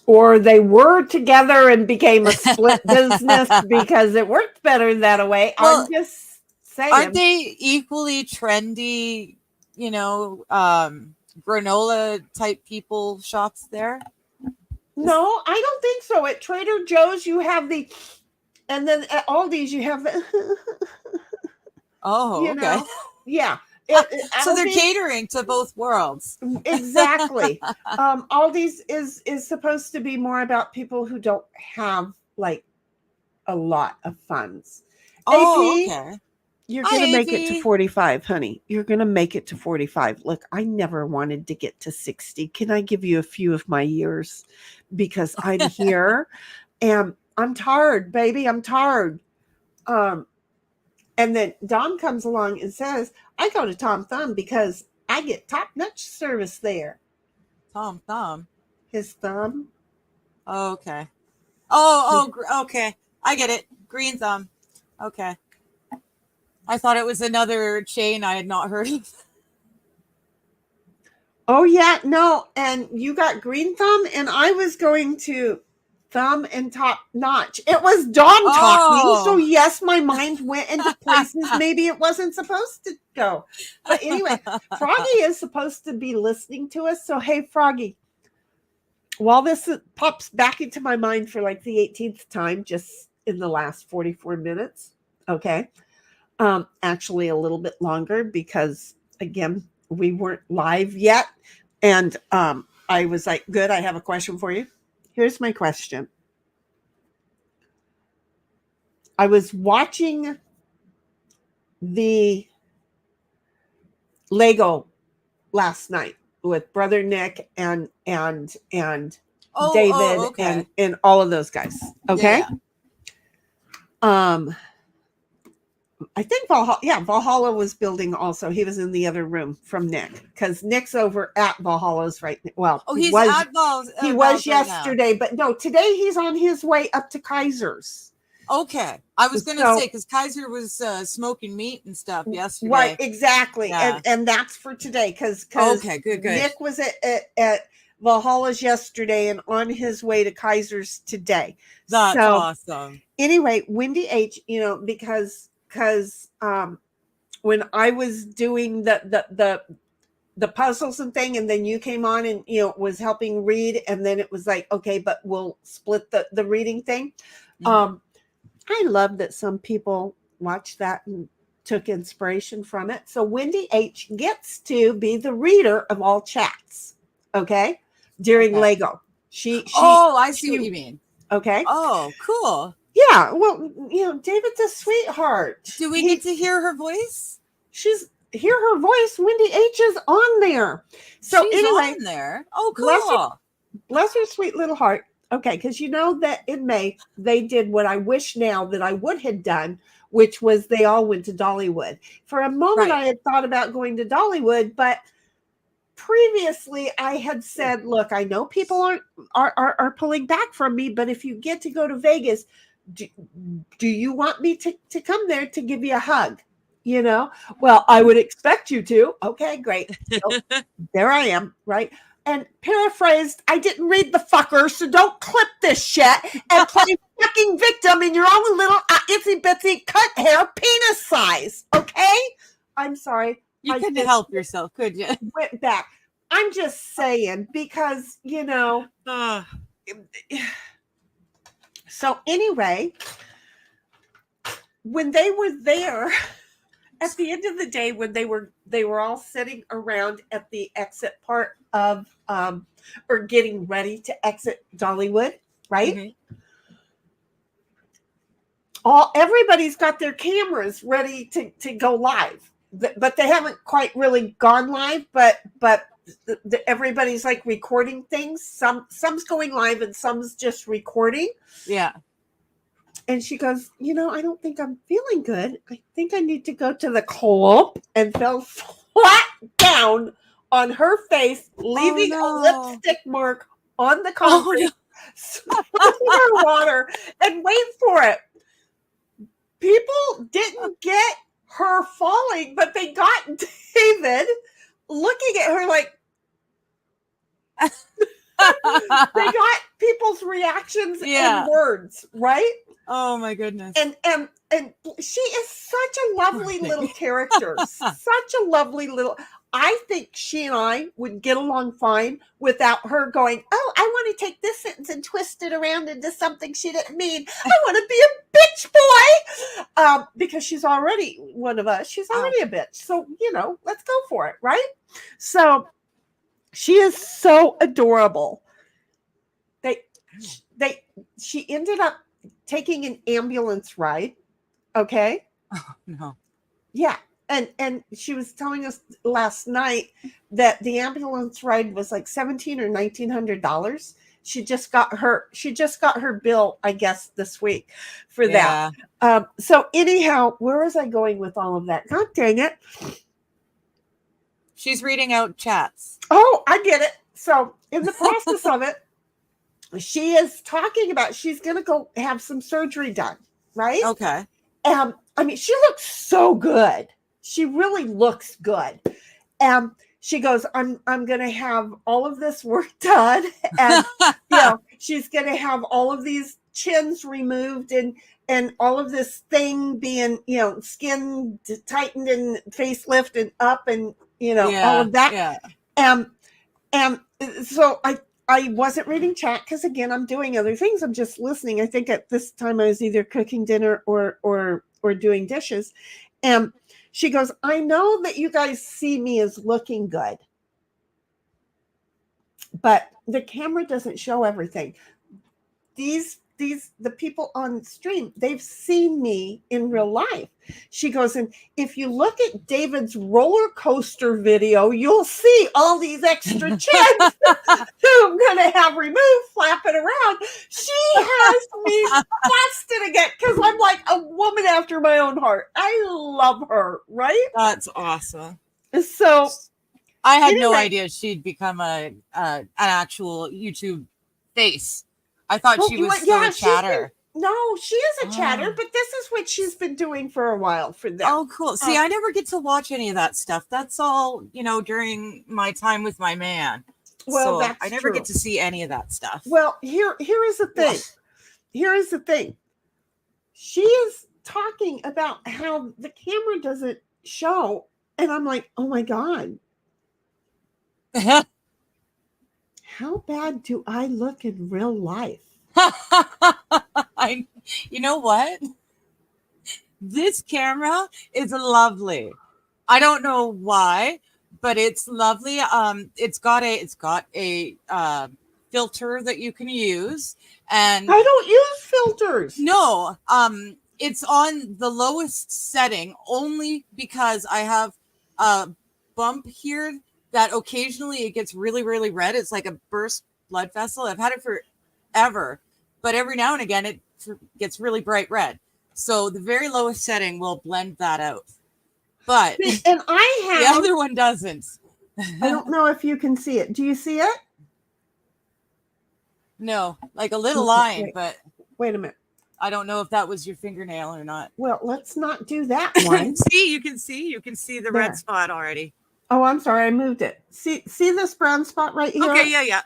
Or they were together and became a split business because it worked better that way. Well, I'm just saying. Aren't they equally trendy, granola type people shops there? No, I don't think so. At Trader Joe's, you have and then at Aldi's, you have oh, okay. Yeah. So they're catering to both worlds. Exactly. Aldi's is supposed to be more about people who don't have like a lot of funds. Oh, AP, okay. You're going to make it to 45, honey. You're going to make it to 45. Look, I never wanted to get to 60. Can I give you a few of my years? Because I'm here and I'm tired, baby. I'm tired. And then Dom comes along and says, I go to Tom Thumb because I get top-notch service there. Tom Thumb? His thumb. Oh, okay. Okay. I get it. Green Thumb. Okay. I thought it was another chain I had not heard of. Oh yeah, no, and you got Green Thumb, and I was going to Thumb and Top Notch. It was Dawn talking, so yes, my mind went into places maybe it wasn't supposed to go. But anyway, Froggy is supposed to be listening to us, so hey, Froggy, while this pops back into my mind for like the 18th time, just in the last 44 minutes, okay, actually a little bit longer because again, we weren't live yet. And I was like, good, I have a question for you. Here's my question. I was watching the Lego last night with Brother Nick and David okay. and all of those guys. Okay. Yeah. I think Valhalla was building also. He was in the other room from Nick because Nick's over at Valhalla's right now. Well, he's at Val's. He was yesterday, but no, today he's on his way up to Kaiser's. Okay. I was going to say, because Kaiser was smoking meat and stuff yesterday. Right, exactly. Yeah. And that's for today because okay, good. Nick was at Valhalla's yesterday and on his way to Kaiser's today. That's awesome. Anyway, Wendy H, because when I was doing the puzzles and thing, and then you came on and was helping read, and then it was like, okay, but we'll split the reading thing. Mm-hmm. I love that some people watched that and took inspiration from it. So Wendy H gets to be the reader of all chats, okay, during Lego. I see what you mean. Okay. Oh, cool. Yeah, well, David's a sweetheart. Do we get to hear her voice? Hear her voice. Wendy H is on there. So she's anyway, on there. Oh, cool. Bless her sweet little heart. Okay, because that in May they did what I wish now that I would have done, which was they all went to Dollywood. For a moment, I had thought about going to Dollywood, but previously I had said, look, I know people are pulling back from me, but if you get to go to Vegas, do you want me to come there to give you a hug? Well, I would expect you to. Okay, great. So, there I am, right? And paraphrased, I didn't read the fucker, so don't clip this shit and play fucking victim in your own little itsy bitsy cut hair penis size. Okay? I'm sorry. You couldn't help yourself, could you? Went back. I'm just saying because, So anyway, when they were there, at the end of the day, when they were all sitting around at the exit part of or getting ready to exit Dollywood, right? Mm-hmm. Everybody's got their cameras ready to go live, but they haven't quite really gone live. But everybody's like recording things. Some's going live and some's just recording. Yeah. And she goes, I don't think I'm feeling good. I think I need to go to the club, and fell flat down on her face, leaving a lipstick mark on the concrete, splashing her water, and wait for it. People didn't get her falling, but they got David looking at her like, they got people's reactions and words, right? Oh my goodness. And she is such a lovely little character. Such a lovely little. I think she and I would get along fine without her going, oh, I want to take this sentence and twist it around into something she didn't mean. I want to be a bitch boy. Because she's already one of us. She's already a bitch. So, let's go for it, right? So she is so adorable. She ended up taking an ambulance ride. Okay. Oh, no. Yeah. And she was telling us last night that the ambulance ride was like $1,700 or $1,900. She just got her bill, I guess, this week for that. So anyhow, where was I going with all of that? God dang it. She's reading out chats. Oh, I get it. So in the process of it, she is talking about she's going to go have some surgery done, right? Okay. I mean, she looks so good. She really looks good. She goes, I'm going to have all of this work done, and she's going to have all of these chins removed, and all of this thing being, skin tightened and facelift and up, and all of that. Yeah. And so I wasn't reading chat because, again, I'm doing other things. I'm just listening. I think at this time I was either cooking dinner or doing dishes. And she goes, I know that you guys see me as looking good, but the camera doesn't show everything. The people on stream, they've seen me in real life. She goes, and if you look at David's roller coaster video, you'll see all these extra chins I'm going to have removed, flapping around. She has me busted again because I'm like a woman after my own heart. I love her, right? That's awesome. So I had no idea she'd become an actual YouTube face. I thought she was still a chatter. She is a chatter, but this is what she's been doing for a while for them. Oh, cool. See, I never get to watch any of that stuff. That's all, during my time with my man. Well, so I never get to see any of that stuff. Well, here is the thing. Here is the thing. She is talking about how the camera doesn't show, and I'm like, oh my God. How bad do I look in real life? You know what? This camera is lovely. I don't know why, but it's lovely. It's got a filter that you can use, and I don't use filters. No, it's on the lowest setting only because I have a bump here that occasionally it gets really, really red. It's like a burst blood vessel. I've had it forever, but every now and again it gets really bright red. So the very lowest setting will blend that out. But and I have the other one doesn't. I don't know if you can see it. Do you see it? No, like a little line, but wait a minute. I don't know if that was your fingernail or not. Well, let's not do that one. You can see the red spot already. Oh, I'm sorry. I moved it. See this brown spot right here? Okay, yeah.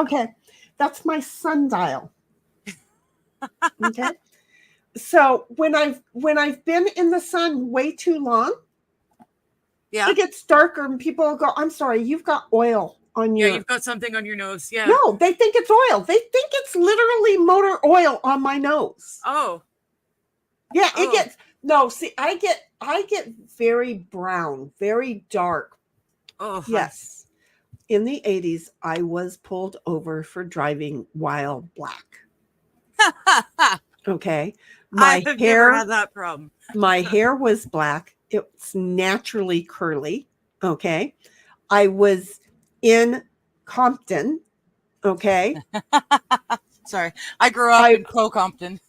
Okay. That's my sundial. Okay. So when I've been in the sun way too long, it gets darker and people will go, I'm sorry, you've got oil on your... Yeah, you've got something on your nose. Yeah. No, they think it's oil. They think it's literally motor oil on my nose. Oh. Yeah, it gets... No, see, I get very brown, very dark. Oh, yes. In the 80s, I was pulled over for driving while black. Okay. I have never had that problem. My hair was black. It's naturally curly. Okay. I was in Compton. Okay. Sorry. I grew up in Compton.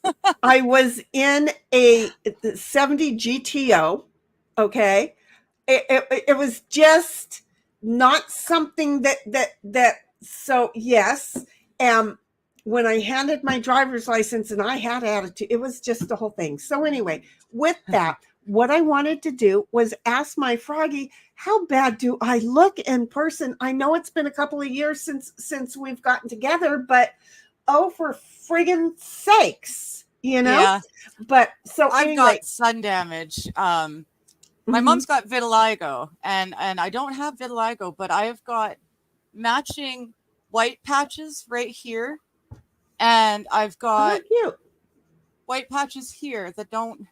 I was in a 70 GTO. Okay. It was just not something that so yes. When I handed my driver's license and I had attitude, it was just the whole thing. So anyway, with that, what I wanted to do was ask my Froggy, how bad do I look in person? I know it's been a couple of years since we've gotten together, but oh, for friggin' sakes, Yeah. But so I've got sun damage. My mom's got vitiligo, and I don't have vitiligo, but I've got matching white patches right here, and I've got white patches here that don't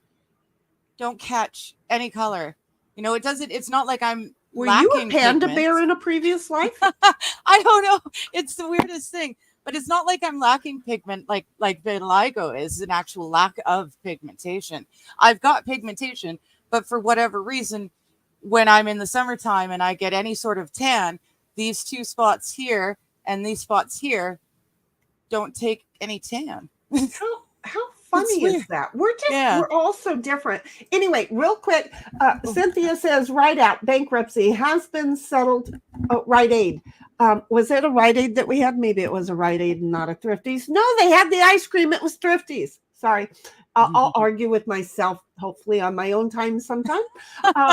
catch any color. It doesn't. It's not like I'm. Were you a panda bear in a previous life? I don't know. It's the weirdest thing, but it's not like I'm lacking pigment like vitiligo is an actual lack of pigmentation. I've got pigmentation. But for whatever reason, when I'm in the summertime and I get any sort of tan, these two spots here and these spots here don't take any tan. How funny is that? We're all so different. Anyway, real quick, Cynthia says Rite Out bankruptcy has been settled. Oh, Rite Aid. Was it a Rite Aid that we had? Maybe it was a Rite Aid and not a Thrifties. No, they had the ice cream. It was Thrifties. Sorry. I'll argue with myself, hopefully on my own time sometime.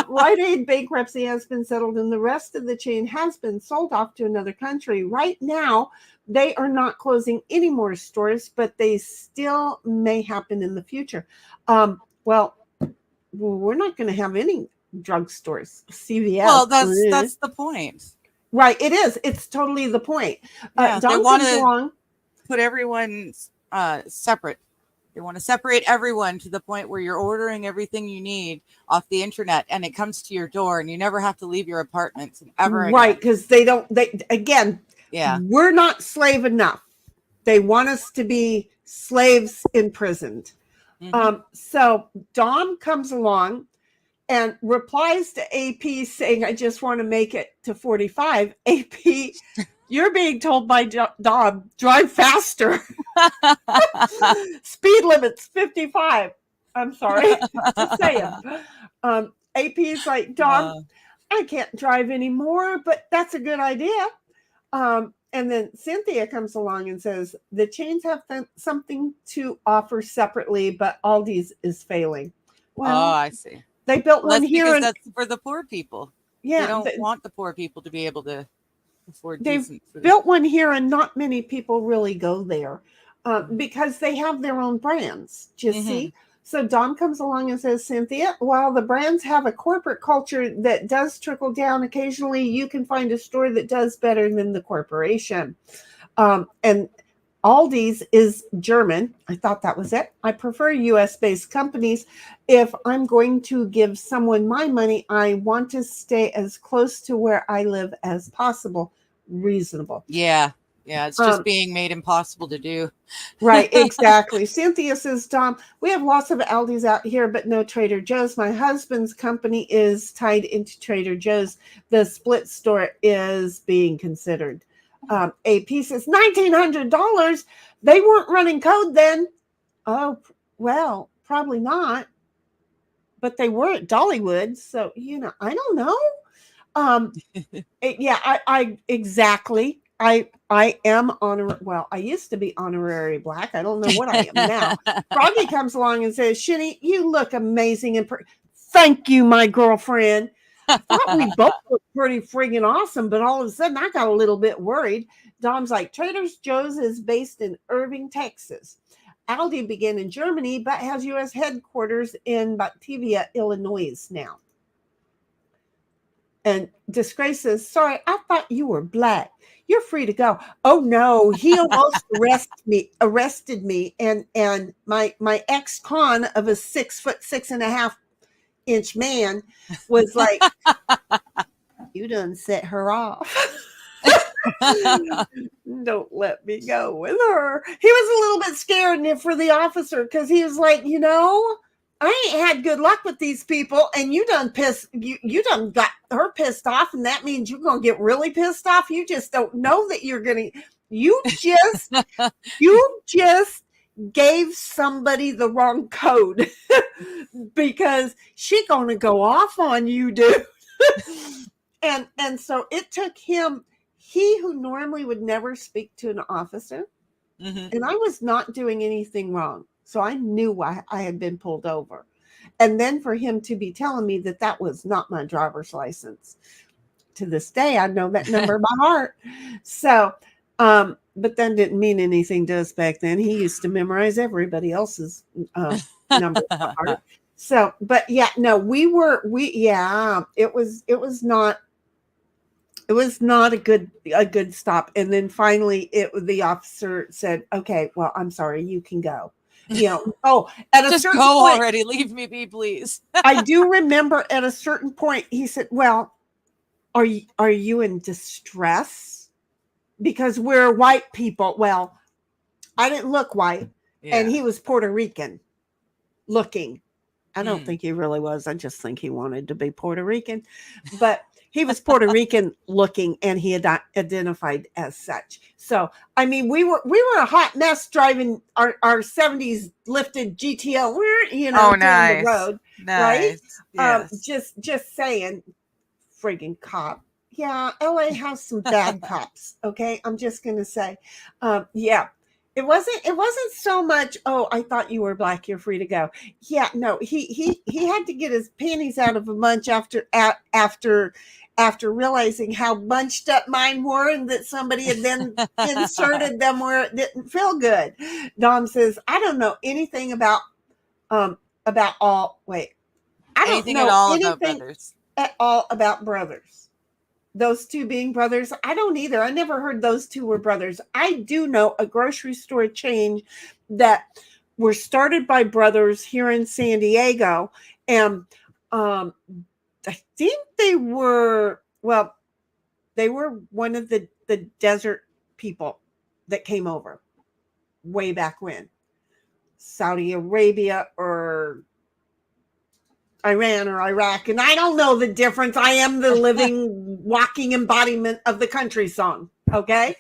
Rite Aid bankruptcy has been settled and the rest of the chain has been sold off to another country. Right now, they are not closing any more stores, but they still may happen in the future. Well, we're not going to have any drugstores. CVS. Well, that's the point. Right. It is. It's totally the point. They want to put everyone separate. They want to separate everyone to the point where you're ordering everything you need off the internet and it comes to your door and you never have to leave your apartment ever again. Right, because we're not slave enough. They want us to be slaves imprisoned. So Dom comes along and replies to AP saying, I just want to make it to 45. AP, you're being told by Dom, drive faster. Speed limit's 55. I'm sorry. Just saying. AP's like, Dom, I can't drive anymore, but that's a good idea. And then Cynthia comes along and says, the chains have something to offer separately, but Aldi's is failing. Well, I see. They built one here. Because that's for the poor people. Yeah. They don't want the poor people to be able to afford decent food. Built one here and not many people really go there because they have their own brands. Do you see? So Dom comes along and says, Cynthia, while the brands have a corporate culture that does trickle down occasionally, you can find a store that does better than the corporation. And Aldi's is German. I thought that was it. I prefer US-based companies. If I'm going to give someone my money, I want to stay as close to where I live as possible. Reasonable. Yeah. It's just being made impossible to do. Right, exactly. Cynthia says, Dom, we have lots of Aldi's out here, but no Trader Joe's. My husband's company is tied into Trader Joe's. The split store is being considered. AP says $1,900. They weren't running code then. Oh, well, probably not. But they were at Dollywood. So, I don't know. I exactly. I am I used to be honorary black. I don't know what I am now. Froggy comes along and says, Shinny, you look amazing. Thank you, my girlfriend. I thought we both looked pretty friggin' awesome, but all of a sudden I got a little bit worried. Dom's like, Trader Joe's is based in Irving, Texas. Aldi began in Germany, but has U.S. headquarters in Batavia, Illinois now. And Disgrace says, sorry, I thought you were black. You're free to go. Oh no, he almost arrested me. And my ex-con of a 6'6.5" man was like, you done set her off. Don't let me go with her. He was a little bit scared for the officer because he was like, I ain't had good luck with these people, and you done got her pissed off, and that means you're gonna get really pissed off. You just don't know that you're gonna. You just gave somebody the wrong code because she gonna go off on you, dude. and so it took him. He who normally would never speak to an officer, and I was not doing anything wrong. So I knew why I had been pulled over. And then for him to be telling me that was not my driver's license. To this day, I know that number by heart. So, but that didn't mean anything to us back then. He used to memorize everybody else's number by heart. So, but yeah, no, it was not a good stop. And then finally the officer said, okay, well, I'm sorry, you can go. At a just certain go point, already. Leave me be, please. I do remember at a certain point he said, well, are you in distress? Because we're white people. Well, I didn't look white, and he was Puerto Rican looking. I don't think he really was. I just think he wanted to be Puerto Rican. But He was Puerto Rican looking, and he identified as such. So, I mean, we were a hot mess driving our 70s lifted GTO, Oh, down the nice. road, right? Yes. Just saying, friggin' cop. Yeah, LA has some bad cops. Okay, I'm just gonna say, yeah. It wasn't so much, oh, I thought you were black, you're free to go. Yeah, no, he had to get his panties out of a bunch after realizing how bunched up mine were, and that somebody had then inserted them where it didn't feel good. Dom says, I don't know anything about all wait. I don't Anything know at all about anything brothers. at all about brothers. Those two being brothers, I don't either. I never heard those two were brothers. I do know a grocery store chain that were started by brothers here in San Diego, and I think they were one of the desert people that came over way back when, Saudi Arabia or Iran or Iraq, and I don't know the difference. I am the living, walking embodiment of the country song. Okay,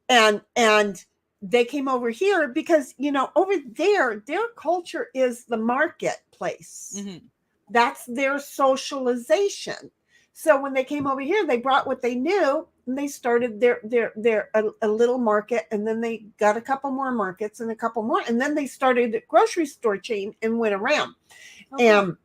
and they came over here because over there, their culture is the marketplace. Mm-hmm. That's their socialization. So when they came over here, they brought what they knew, and they started a little market, and then they got a couple more markets and a couple more, and then they started a grocery store chain and went around. Okay. And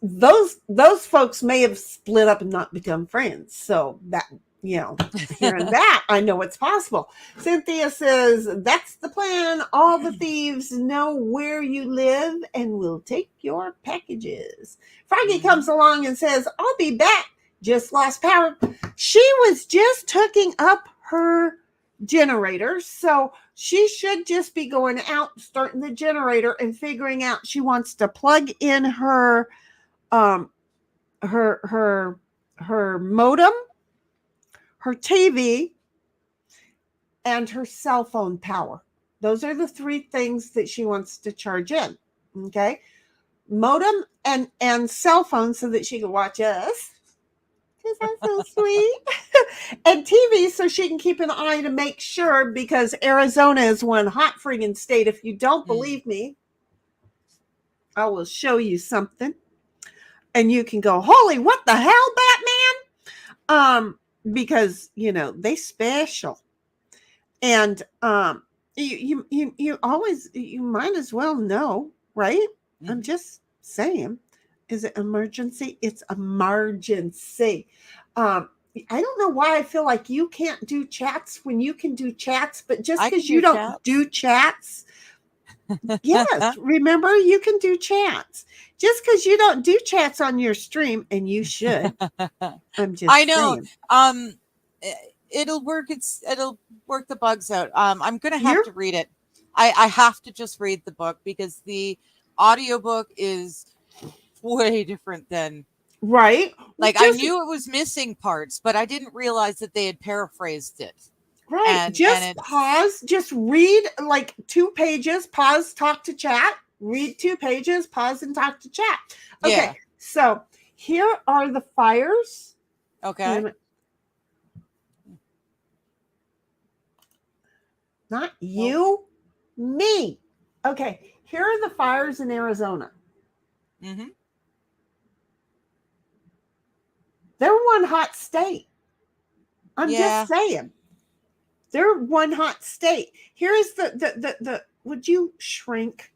those folks may have split up and not become friends. So that, hearing that, I know it's possible. Cynthia says, that's the plan. All the thieves know where you live and will take your packages. Froggy comes along and says, I'll be back. Just lost power. She was just hooking up her generator, so she should just be going out, starting the generator, and figuring out she wants to plug in her her modem, her TV, and her cell phone power. Those are the three things that she wants to charge in. Okay, modem and cell phone, so that she can watch us, because that's so sweet. And TV, so she can keep an eye to make sure, because Arizona is one hot friggin' state. If you don't believe me, I will show you something, and you can go, holy, what the hell, Batman? Because they special, and you always, you might as well know, right? I'm just saying, is it emergency? It's emergency. I don't know why I feel like you can't do chats when you can do chats, but just because you don't do chats, yes, remember, you can do chats. Just because you don't do chats on your stream, and you should. I'm just I know. saying. It'll work. It'll work the bugs out. I'm gonna have to read it. I have to just read the book, because the audiobook is way different than right. Like, I knew it was missing parts, but I didn't realize that they had paraphrased it. Right. Just pause. Just read like 2 pages. Pause. Talk to chat. Read 2 pages. Pause and talk to chat. Okay. Yeah. So here are the fires. Okay. Not you, me. Okay. Here are the fires in Arizona. Mm-hmm. They're one hot state. I'm just saying. They're one hot state. Here's the would you shrink?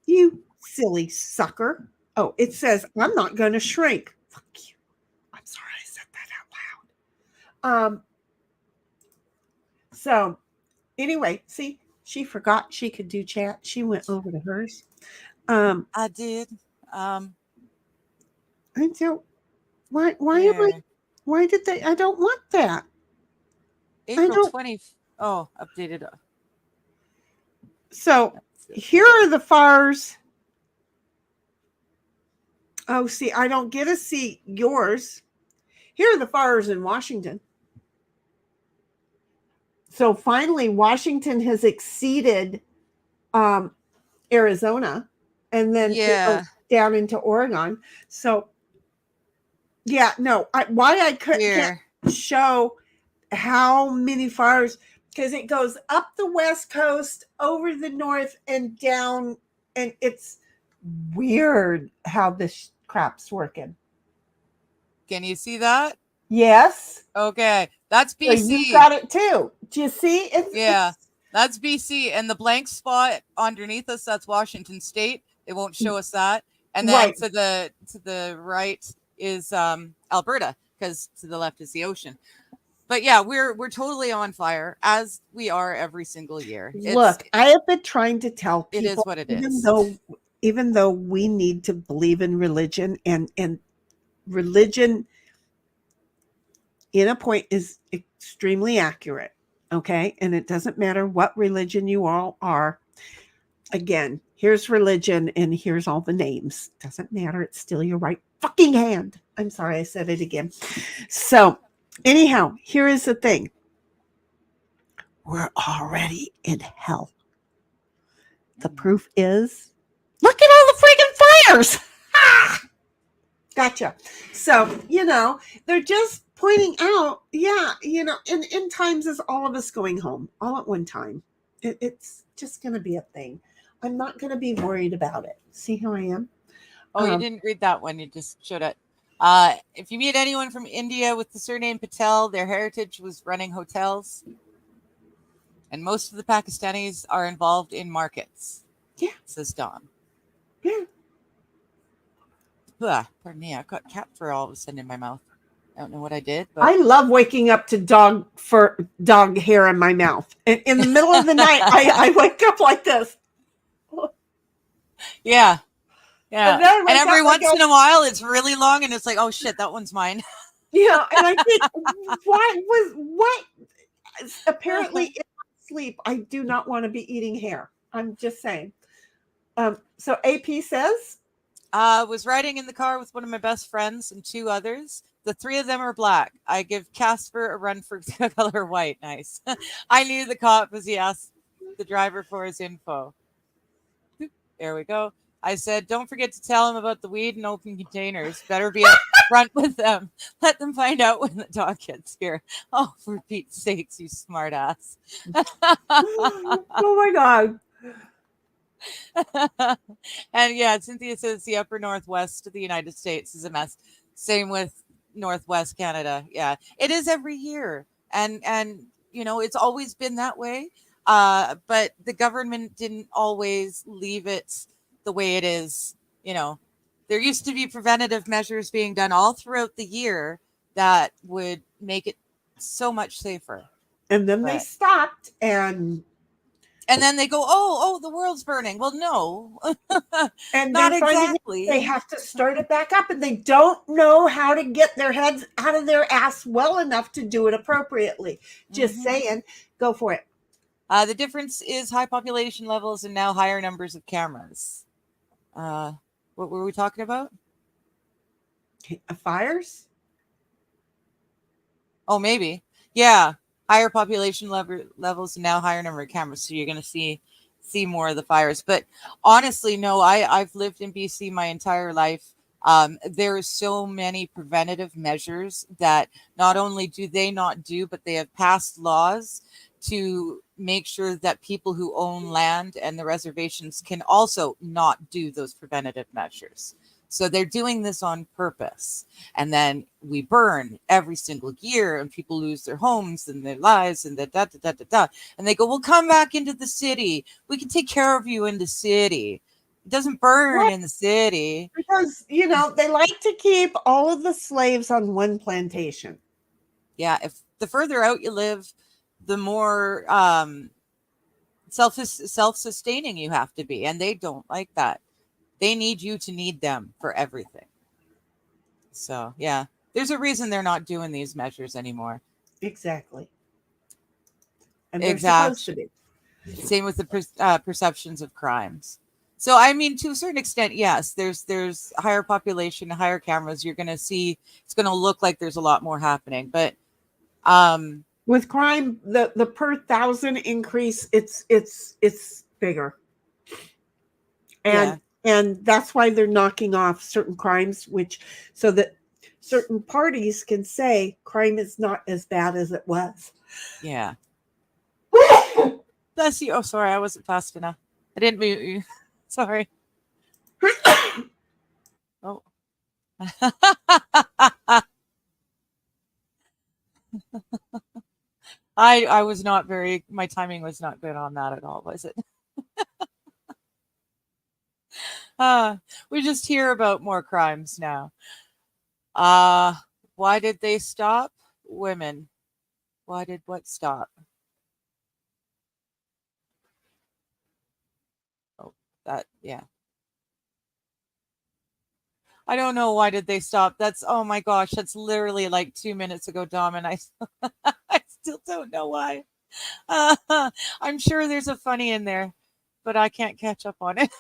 You silly sucker. Oh, it says, I'm not going to shrink. Fuck you. I'm sorry I said that out loud. So anyway, see, she forgot she could do chat. She went over to hers. I did. I don't. Why did they? I don't want that. April 20th. Oh, updated. So here are the fires. Oh, see, I don't get to see yours. Here are the fires in Washington. So finally, Washington has exceeded Arizona. And then down into Oregon. So yeah, no, why I can't Here. show how many fires, because it goes up the west coast, over the north, and down, and it's weird how this crap's working. Can you see that? Yes. Okay. That's So you've BC. got it too. Do you see? Yeah. That's BC. And the blank spot underneath us, that's Washington State. It won't show us that. And then Right. to the right is Alberta, because to the left is the ocean. But yeah, we're totally on fire, as we are every single year. Look, I have been trying to tell people, it is what it is. Even though we need to believe in religion, and religion in a point is extremely accurate. Okay. And it doesn't matter what religion you all are. Again, here's religion and here's all the names. Doesn't matter. It's still your right fucking hand. I'm sorry, I said it again. So anyhow, here is the thing. We're already in hell. The proof is, look at all the freaking fires. Ah! Gotcha. So, they're just pointing out, and end times is all of us going home all at one time. It's just going to be a thing. I'm not going to be worried about it. See how I am? Oh, you didn't read that one. You just showed it. If you meet anyone from India with the surname Patel, their heritage was running hotels. And most of the Pakistanis are involved in markets. Yeah. Says Dawn. Yeah. Ugh, pardon me. I got cat fur all of a sudden in my mouth. I don't know what I did. But I love waking up to dog hair in my mouth. And in the middle of the night, I wake up like this. Yeah. Yeah. And every once in a while, it's really long and it's like, oh shit, that one's mine. Yeah. And I think, what? Apparently, in sleep, I do not want to be eating hair. I'm just saying. So AP says, was riding in the car with one of my best friends and two others. The three of them are black. I give Casper a run for color white. Nice. I knew the cop as he asked the driver for his info. There we go. I said, don't forget to tell him about the weed and open containers. Better be up front with them. Let them find out when the dog gets here. Oh, for Pete's sakes, you smart ass. Oh my God. And yeah, Cynthia says the upper northwest of the United States is a mess. Same with Northwest Canada. Yeah, it is every year. And it's always been that way. But the government didn't always leave it the way it is. There used to be preventative measures being done all throughout the year that would make it so much safer. And then they stopped, and then they go, oh, the world's burning. Well, no, and not exactly. They have to start it back up, and they don't know how to get their heads out of their ass well enough to do it appropriately. Just saying, go for it. The difference is high population levels and now higher numbers of cameras. What were we talking about? Fires? Oh, maybe. Yeah. Higher population levels and now higher number of cameras. So you're going to see more of the fires. But honestly, no, I've lived in BC my entire life. There are so many preventative measures that not only do they not do, but they have passed laws to make sure that people who own land and the reservations can also not do those preventative measures. So they're doing this on purpose. And then we burn every single year and people lose their homes and their lives and and they go, well, come back into the city. We can take care of you in the city. It doesn't burn in the city. Because, they like to keep all of the slaves on one plantation. Yeah. If the further out you live, the more self-sustaining you have to be. And they don't like that. They need you to need them for everything. So, yeah, there's a reason they're not doing these measures anymore. Exactly. And they're supposed to be. Same with the perceptions of crimes. So, I mean, to a certain extent, yes, there's higher population, higher cameras. You're going to see, it's going to look like there's a lot more happening. But with crime, the per 1,000 increase, it's bigger. And And that's why they're knocking off certain crimes, so that certain parties can say crime is not as bad as it was. Yeah. Bless you. Oh, sorry, I wasn't fast enough. I didn't mute you. Sorry. Oh. I was not very, my timing was not good on that at all, was it? We just hear about more crimes now. Why did they stop? Women. Why did what stop? Oh, that, yeah. I don't know why did they stop. That's, oh my gosh, that's literally like 2 minutes ago, Dom, and I still don't know why. I'm sure there's a funny in there, but I can't catch up on it.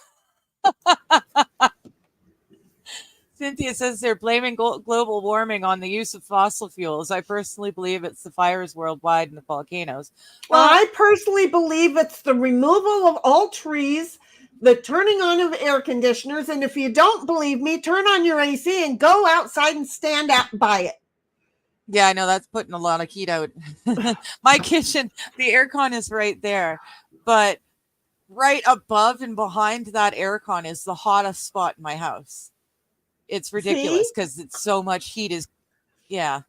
Cynthia says they're blaming global warming on the use of fossil fuels. I personally believe it's the fires worldwide and the volcanoes. Well, I personally believe it's the removal of all trees, the turning on of air conditioners, and if you don't believe me, turn on your AC and go outside and stand out by it. Yeah, I know that's putting a lot of heat out. My kitchen, the aircon is right there, but right above and behind that aircon is the hottest spot in my house. It's ridiculous because it's so much heat is, yeah.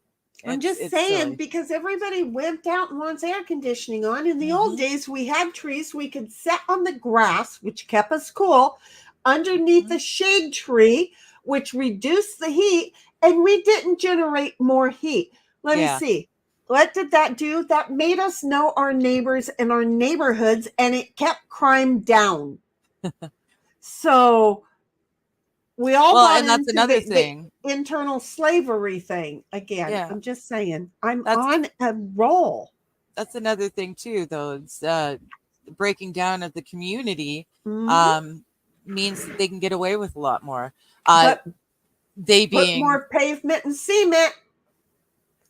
I'm just saying, silly. Because everybody went out and wants air conditioning on. In the old days, we had trees. We could sit on the grass, which kept us cool, underneath a shade tree, which reduced the heat, and we didn't generate more heat. Let me see. What did that do? That made us know our neighbors and our neighborhoods, and it kept crime down. So we all bought and that's into another thing. The internal slavery thing again. Yeah. I'm just saying, I'm on a roll. That's another thing too, though. It's breaking down of the community means that they can get away with a lot more. But they put more pavement and cement.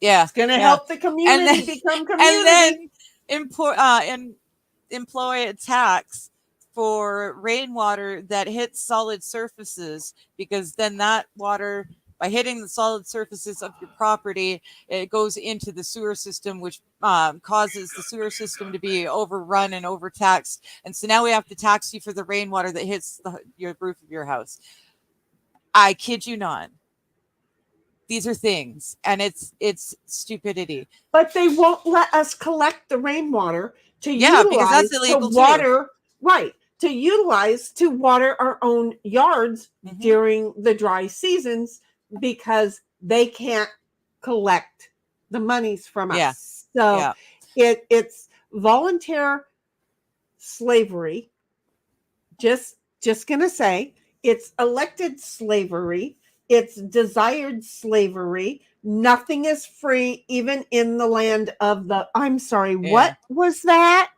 Yeah, it's going to help the community become community. And then employ a tax for rainwater that hits solid surfaces, because then that water, by hitting the solid surfaces of your property, it goes into the sewer system, which causes the sewer system to be overrun and overtaxed. And so now we have to tax you for the rainwater that hits your roof of your house. I kid you not. These are things, and it's stupidity. But they won't let us collect the rainwater to utilize because that's illegal to water, right? To utilize to water our own yards during the dry seasons, because they can't collect the monies from us. So it's voluntary slavery. Just gonna say it's elected slavery. It's desired slavery. Nothing is free, even in the land of the. I'm sorry. Yeah. What was that?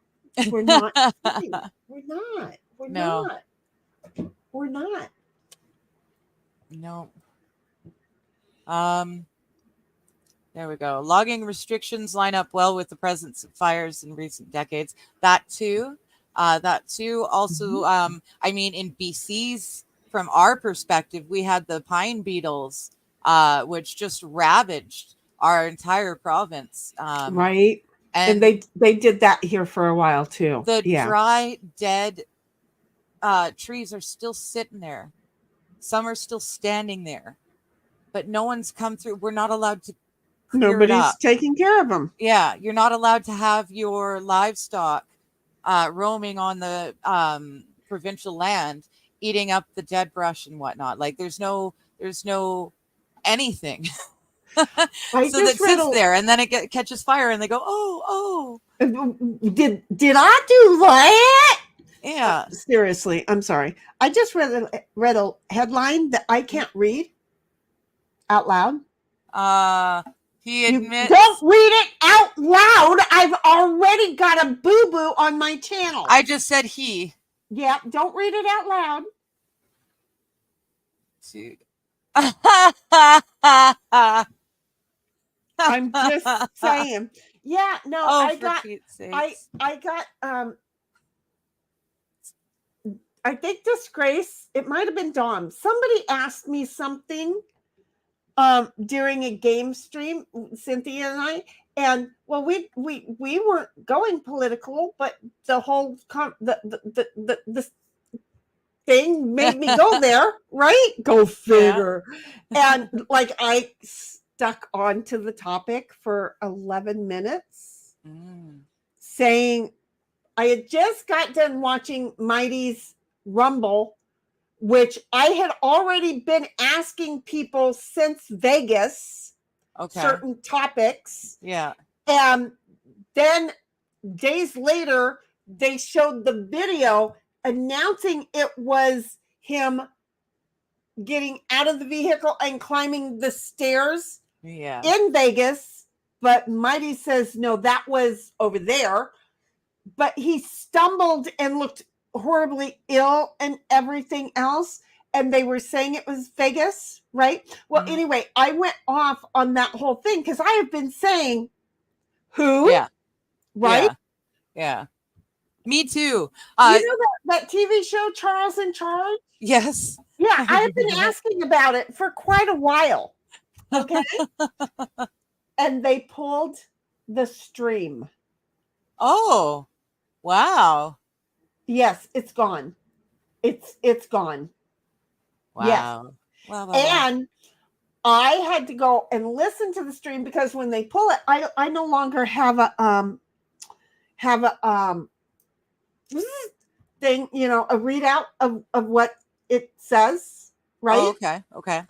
We're not. We're not. We're not. We're not. No. There we go. Logging restrictions line up well with the presence of fires in recent decades. That too. Also, I mean, in BC's, from our perspective, we had the pine beetles, which just ravaged our entire province. Right. And they did that here for a while too. The dry, dead trees are still sitting there. Some are still standing there, but no one's come through. We're not allowed to clear Nobody's it up. Taking care of them. Yeah. You're not allowed to have your livestock roaming on the provincial land, eating up the dead brush and whatnot. Like there's no anything. So that sits there, and then it catches fire, and they go, oh. Did I do that? Yeah. Seriously, I'm sorry. I just read a headline that I can't read out loud. He admits. Don't read it out loud. I've already got a boo-boo on my channel. I just said he. Yeah, don't read it out loud. I'm just saying. Yeah, no, I got I think Disgrace, it might have been Dom. Somebody asked me something during a game stream, Cynthia and I, and well, we weren't going political, but the whole the thing made me go there, right? Go figure. Yeah. And like I stuck on to the topic for 11 minutes, saying I had just got done watching Mighty's Rumble, which I had already been asking people since Vegas, certain topics. Yeah. And then days later, they showed the video announcing it was him getting out of the vehicle and climbing the stairs in Vegas. But Mighty says, no, that was over there. But he stumbled and looked horribly ill and everything else. And they were saying it was Vegas, right? Well, anyway, I went off on that whole thing because I have been saying who, right? Yeah. Me too. You know that TV show, Charles in Charge? Yes. Yeah, I have been asking about it for quite a while. Okay. And they pulled the stream. Oh, wow. Yes, it's gone. It's gone. Wow. Yes. Wow. And I had to go and listen to the stream because when they pull it, I no longer have a thing, you know, a readout of what it says, right? Oh, okay.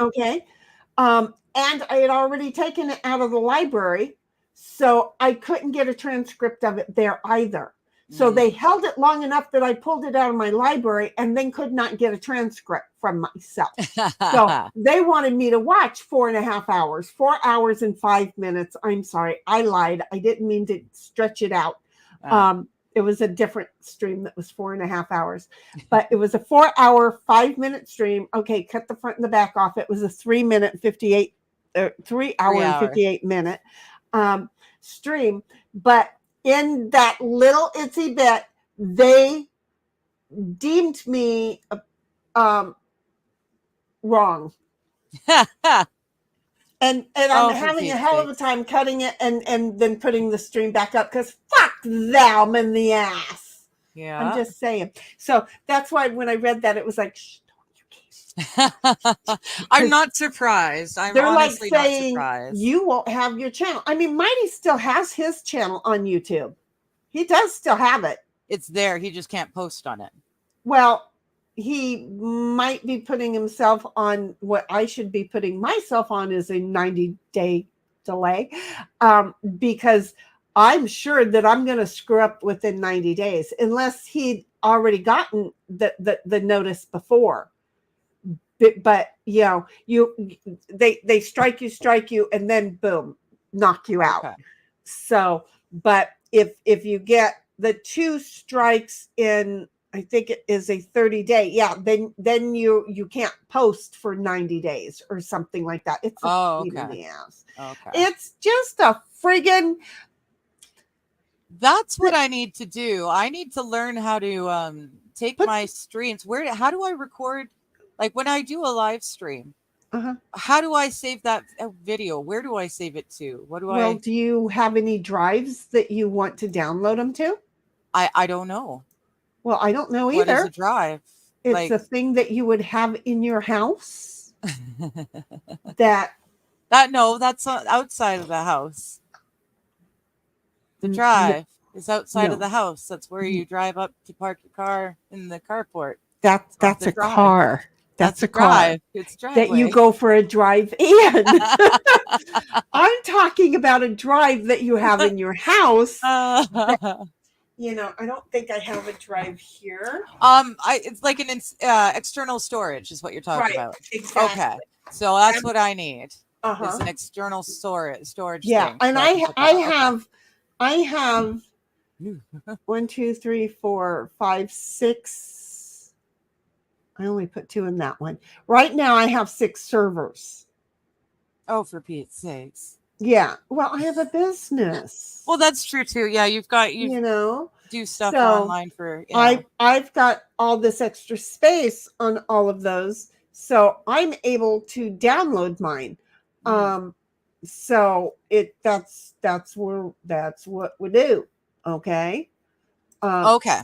And I had already taken it out of the library, so I couldn't get a transcript of it there either. So they held it long enough that I pulled it out of my library and then could not get a transcript from myself. So they wanted me to watch 4.5 hours, 4 hours and 5 minutes. I'm sorry, I lied. I didn't mean to stretch it out. It was a different stream that was 4.5 hours, but it was a 4-hour, 5-minute stream. Okay, cut the front and the back off. It was a 3 hour and 58 minute stream. But in that little itsy bit, they deemed me wrong. And I'm having a hell of a time cutting it and then putting the stream back up because fuck them in the ass. Yeah. I'm just saying. So that's why when I read that, it was like, shh, I'm not surprised. They're honestly like saying, not surprised. You won't have your channel. I mean, Mighty still has his channel on YouTube. He does still have it. It's there. He just can't post on it. Well, he might be putting himself on what I should be putting myself on is a 90-day delay, because I'm sure that I'm going to screw up within 90 days unless he'd already gotten the notice before. But you know, they strike you, and then boom, knock you out. Okay. So, but if you get the 2 strikes in, I think it is a 30-day. Yeah, then you can't post for 90 days or something like that. It's a pain in the ass. Okay. It's just a friggin'. That's what I need to do. I need to learn how to take my streams. How do I record? Like when I do a live stream, how do I save that video? Where do I save it to? Well, do you have any drives that you want to download them to? I don't know. Well, I don't know either. What is a drive? It's a thing that you would have in your house. that's outside of the house. The drive is outside of the house. That's where you drive up to park your car in the carport. That's a car. That's a car. It's a driveway. That you go for a drive in. I'm talking about a drive that you have in your house. You know, I don't think I have a drive here. It's like an external storage is what you're talking about. Exactly. Okay, so that's what I need. It's an external storage. Yeah, thing, and I have 1, 2, 3, 4, 5, 6. I only put 2 in that one. Right now, I have 6 servers. Oh, for Pete's sakes. Yeah. Well, I have a business. Well, that's true too. Yeah, you know. do stuff So online for, yeah. I've got all this extra space on all of those, so I'm able to download mine. So that's what we do. Okay. Okay.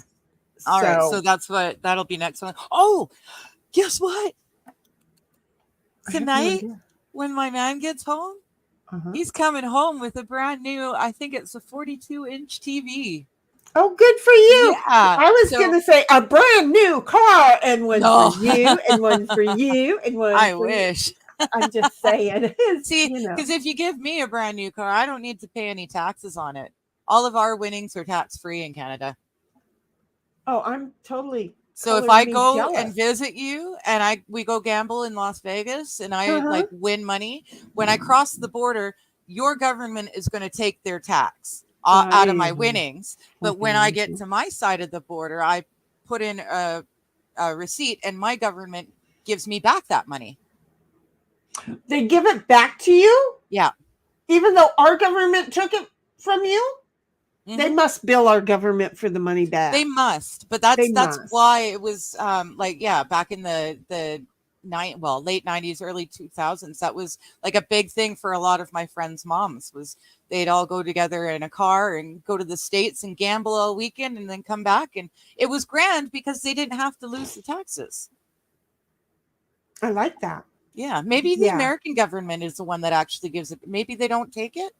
All right. So So that'll be next one. Oh, guess what? I have no Tonight, idea. when my man gets home, he's coming home with a brand new, I think it's a 42-inch TV. Oh, good for you. Yeah. I was going So to say a brand new car, and one no, for you, and one for you, and one I for you. wish. I'm just saying. See, You know. because if you give me a brand new car, I don't need to pay any taxes on it. All of our winnings are tax free in Canada. Oh, I'm totally. So if coloring I me go jealous. and visit you and we go gamble in Las Vegas and I like win money, when I cross the border, your government is going to take their tax out of my winnings. But when I get to my side of the border, I put in a receipt and my government gives me back that money. They give it back to you? Yeah. Even though our government took it from you? They must bill our government for the money back. They must, but that's why it was back in the late 90s, early 2000s. That was like a big thing for a lot of my friends' moms. Was they'd all go together in a car and go to the States and gamble all weekend and then come back, and it was grand because they didn't have to lose the taxes. I like that. Yeah, maybe the American government is the one that actually gives it. Maybe they don't take it.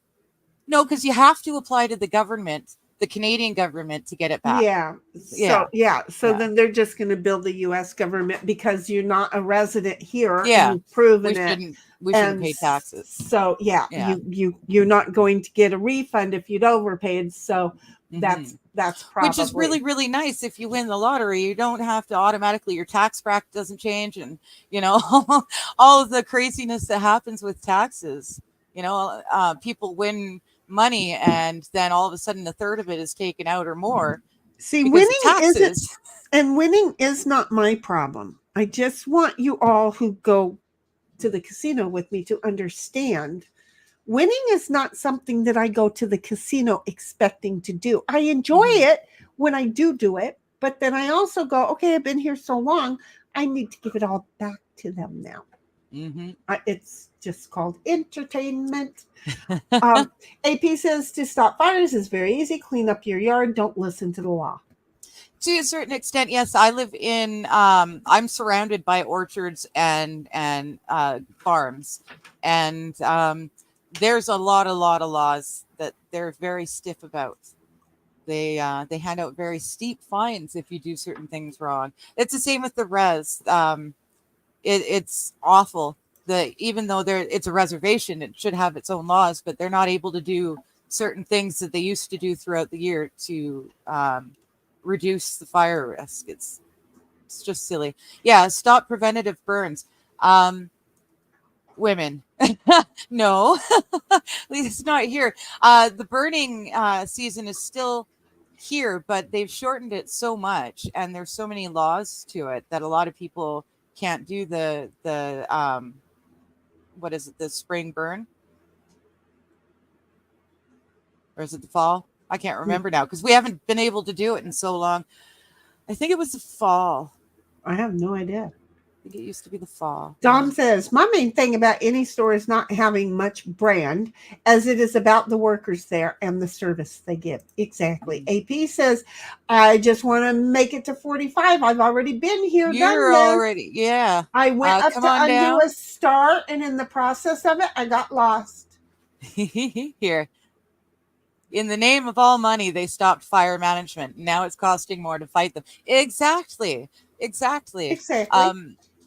No, because you have to apply to the government, the Canadian government, to get it back. So then they're just going to bill the U.S. government because you're not a resident here. Yeah, and you've proven we shouldn't pay taxes. So you're not going to get a refund if you'd overpaid. So that's probably, which is really, really nice. If you win the lottery, you don't have to automatically, your tax bracket doesn't change, and all of the craziness that happens with taxes. People win money and then all of a sudden a third of it is taken out or more. See, winning is not my problem. I just want you all who go to the casino with me to understand winning is not something that I go to the casino expecting to do. I enjoy it when I do it, but then I also go, okay, I've been here so long, I need to give it all back to them now. It's just called entertainment. AP says to stop fires is very easy. Clean up your yard. Don't listen to the law. To a certain extent, yes. I live in. I'm surrounded by orchards and farms, and there's a lot of laws that they're very stiff about. They hand out very steep fines if you do certain things wrong. It's the same with the res. It's awful. Even though it's a reservation, it should have its own laws, but they're not able to do certain things that they used to do throughout the year to reduce the fire risk. It's just silly. Yeah, stop preventative burns. Women, no, it's not here. The burning season is still here, but they've shortened it so much, and there's so many laws to it that a lot of people can't do the what is it, the spring burn, or is it the fall? I can't remember now because we haven't been able to do it in so long. I think it was the fall. I have no idea. I think it used to be the fall. Dom says, my main thing about any store is not having much brand, as it is about the workers there and the service they give. Exactly. AP says, I just want to make it to 45. I've already been here. You're already, yeah. I went up to undo a star, and in the process of it, I got lost. Here. In the name of all money, they stopped fire management. Now it's costing more to fight them. Exactly.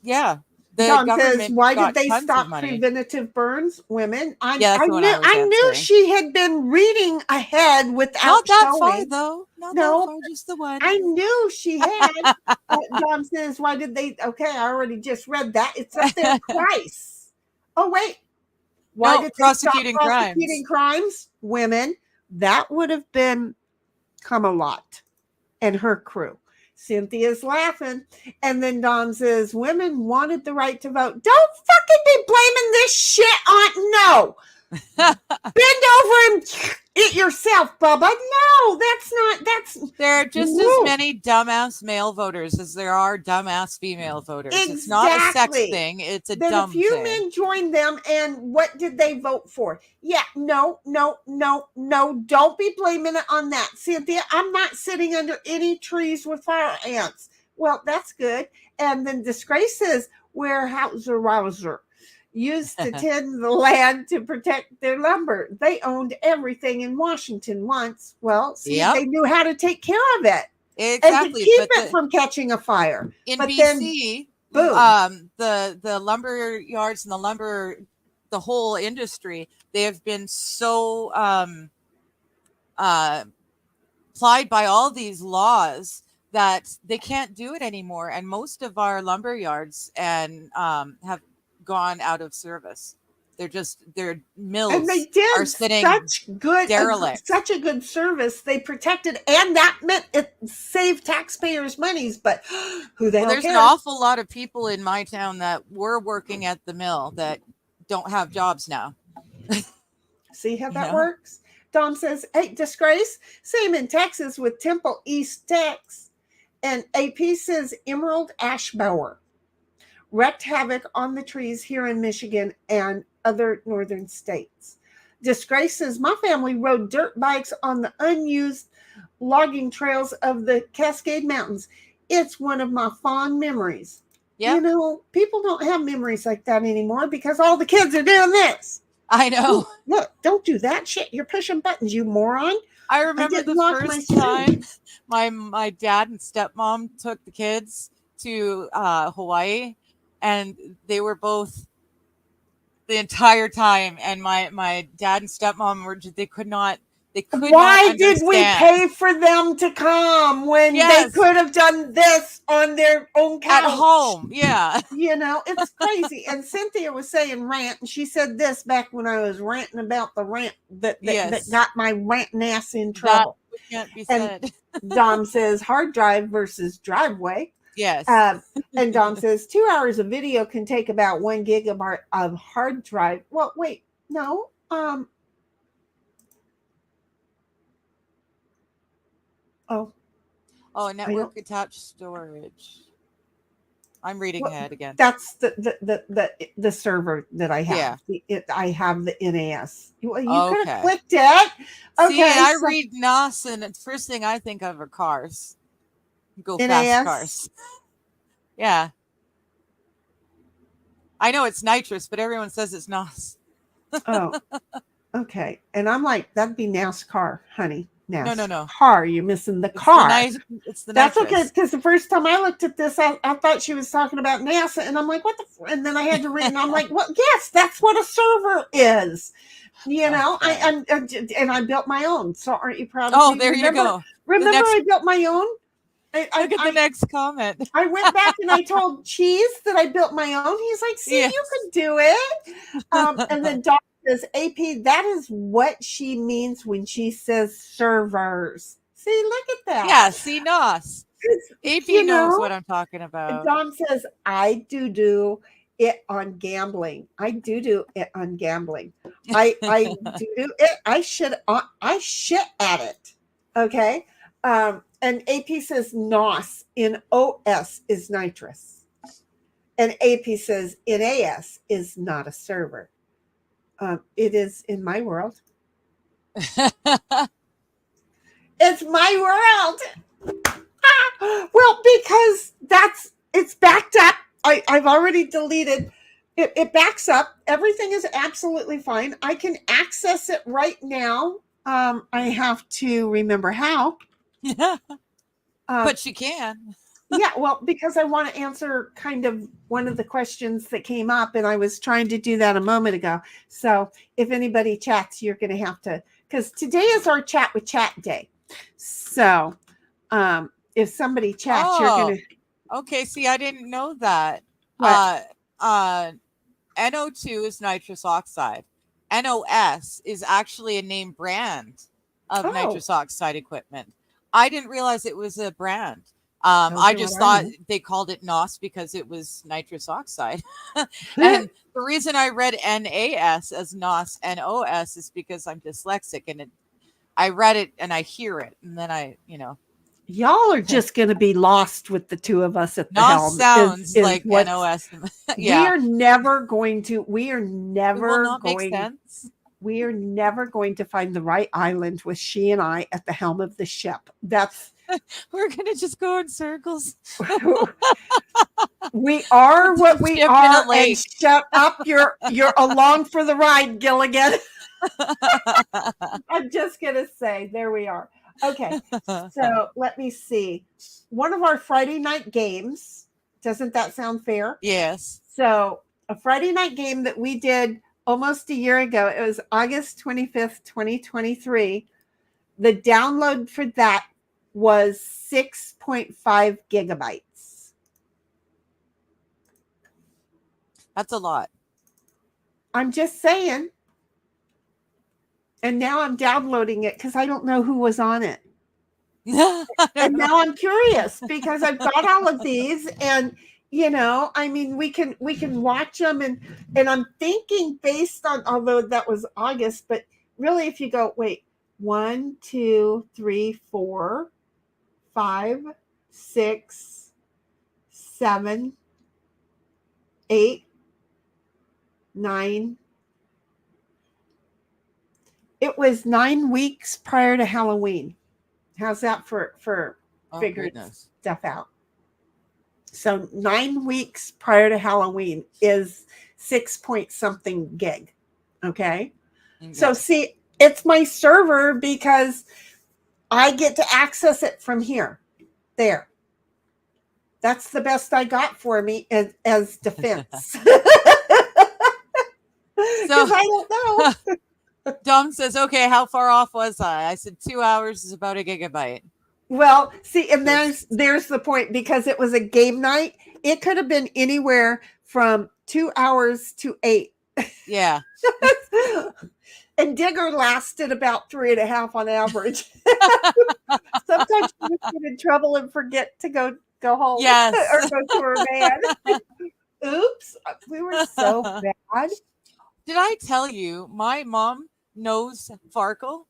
Yeah. Don says, why did they stop preventative burns? Women. I knew she had been reading ahead without not that showing. Far though. Not that far, just the one. I knew she had. Don says, why did they? Okay, I already just read that. It's up there twice. Oh wait. Why did they stop prosecuting crimes? Women. That would have been Camelot and her crew. Cynthia's laughing. And then Don says, women wanted the right to vote. Don't fucking be blaming this shit on. No. Bend over and it yourself, Bubba. No, that's There are just no. as many dumbass male voters as there are dumbass female voters. Exactly. It's not a sex thing. It's a then dumb a few thing. men joined them, and what did they vote for? Yeah, no. Don't be blaming it on that, Cynthia. I'm not sitting under any trees with fire ants. Well, that's good. And then Disgrace says, Weyerhaeuser used to tend the land to protect their lumber. They owned everything in Washington once. Well, see, they knew how to take care of it. Exactly. And to keep it from catching a fire. In but BC, then, boom. The lumber yards and the whole industry, they have been so plied by all these laws that they can't do it anymore. And most of our lumber yards have gone out of service. Their mills and they did are sitting such a good service. They protected, and that meant it saved taxpayers' monies. But who the hell there's cares? an awful lot of people in my town that were working at the mill that don't have jobs now. See how that works? Dom says, hey, Disgrace, same in Texas with Temple East Tex. And AP says Emerald Ash Bower wreaked havoc on the trees here in Michigan and other northern states. Disgrace says, my family rode dirt bikes on the unused logging trails of the Cascade Mountains. It's one of my fond memories. Yep. You know, people don't have memories like that anymore because all the kids are doing this. I know. Ooh, look, don't do that shit. You're pushing buttons, you moron. I remember the first time my dad and stepmom took the kids to Hawaii, and they were both the entire time. And my dad and stepmom they could not Why did we pay for them to come when they could have done this on their own couch? At home, yeah. You know, it's crazy. And Cynthia was saying rant, and she said this back when I was ranting about the rant that got my ranting ass in trouble. That can't be said. Dom says hard drive versus driveway. Yes. And Dom says 2 hours of video can take about 1 gigabyte of hard drive. Well, wait, no. Network attached storage. I'm reading ahead again. That's the server that I have. Yeah. I have the NAS. You could have clicked it. Okay. See, I read NAS, and the first thing I think of are cars. Go NAS? fast cars. Yeah. I know it's nitrous, but everyone says it's NAS. Oh, okay. And I'm like, that'd be NASCAR, honey. No. Car, you're missing the car. It's the That's nitrous. okay, because the first time I looked at this, I thought she was talking about NASA, and I'm like, what the? And then I had to read, and I'm like, well, yes, that's what a server is. You know, I built my own. So aren't you proud of me? There you go. Remember, I built my own. Look at the next comment. I went back and I told Cheese that I built my own. He's like, see, you can do it. And then Doc says, AP, that is what she means when she says servers. See, look at that. Yeah, see, NOS. AP knows what I'm talking about. Dom says, I do it on gambling. I do it on gambling. I do it. I shit at it. Okay. And AP says NOS in OS is nitrous. And AP says NAS is not a server. It is in my world. It's my world. Well, because it's backed up. I've already deleted. It backs up. Everything is absolutely fine. I can access it right now. I have to remember how. But you can. Yeah, well, because I want to answer kind of one of the questions that came up, and I was trying to do that a moment ago. So if anybody chats, you're going to have to, because today is our chat with chat day. So if somebody chats, you're going to. Okay, see, I didn't know that. NO2 is nitrous oxide. NOS is actually a name brand of nitrous oxide equipment. I didn't realize it was a brand. I just thought they called it NOS because it was nitrous oxide. And the reason I read NAS as NOS and OS is because I'm dyslexic, and I read it and I hear it, and then I, Y'all are just going to be lost with the two of us at the NOS helm. sounds Is like what NOS. we Yeah, are never going to. it will not make sense. We are never going to find the right island with she and I at the helm of the ship. That's We're gonna just go in circles. we are what we Ship in a are, and lake. shut up. You're along for the ride, Gilligan. I'm just gonna say, there we are. Okay, so let me see. One of our Friday night games. Doesn't that sound fair? Yes. So a Friday night game that we did almost a year ago. It was August 25th, 2023. The download for that was 6.5 gigabytes. That's a lot. I'm just saying. And now I'm downloading it because I don't know who was on it. And now I'm curious because I've got all of these, and I mean, we can watch them, and I'm thinking based on, although that was August, but really, if you go, wait, 1, 2, 3, 4, 5, 6, 7, 8, 9. It was 9 weeks prior to Halloween. How's that for figuring stuff out? So 9 weeks prior to Halloween is 6 point something gig. Okay. So see, it's my server because I get to access it from here. There. That's the best I got for me as defense. So I don't know. Dom says, okay, how far off was I? I said 2 hours is about a gigabyte. Well, see, and there's the point, because it was a game night. It could have been anywhere from 2 hours to 8. Yeah. And Digger lasted about 3.5 on average. Sometimes you just get in trouble and forget to go home. Yes. Or go to her van. Oops, we were so bad. Did I tell you my mom knows Farkle?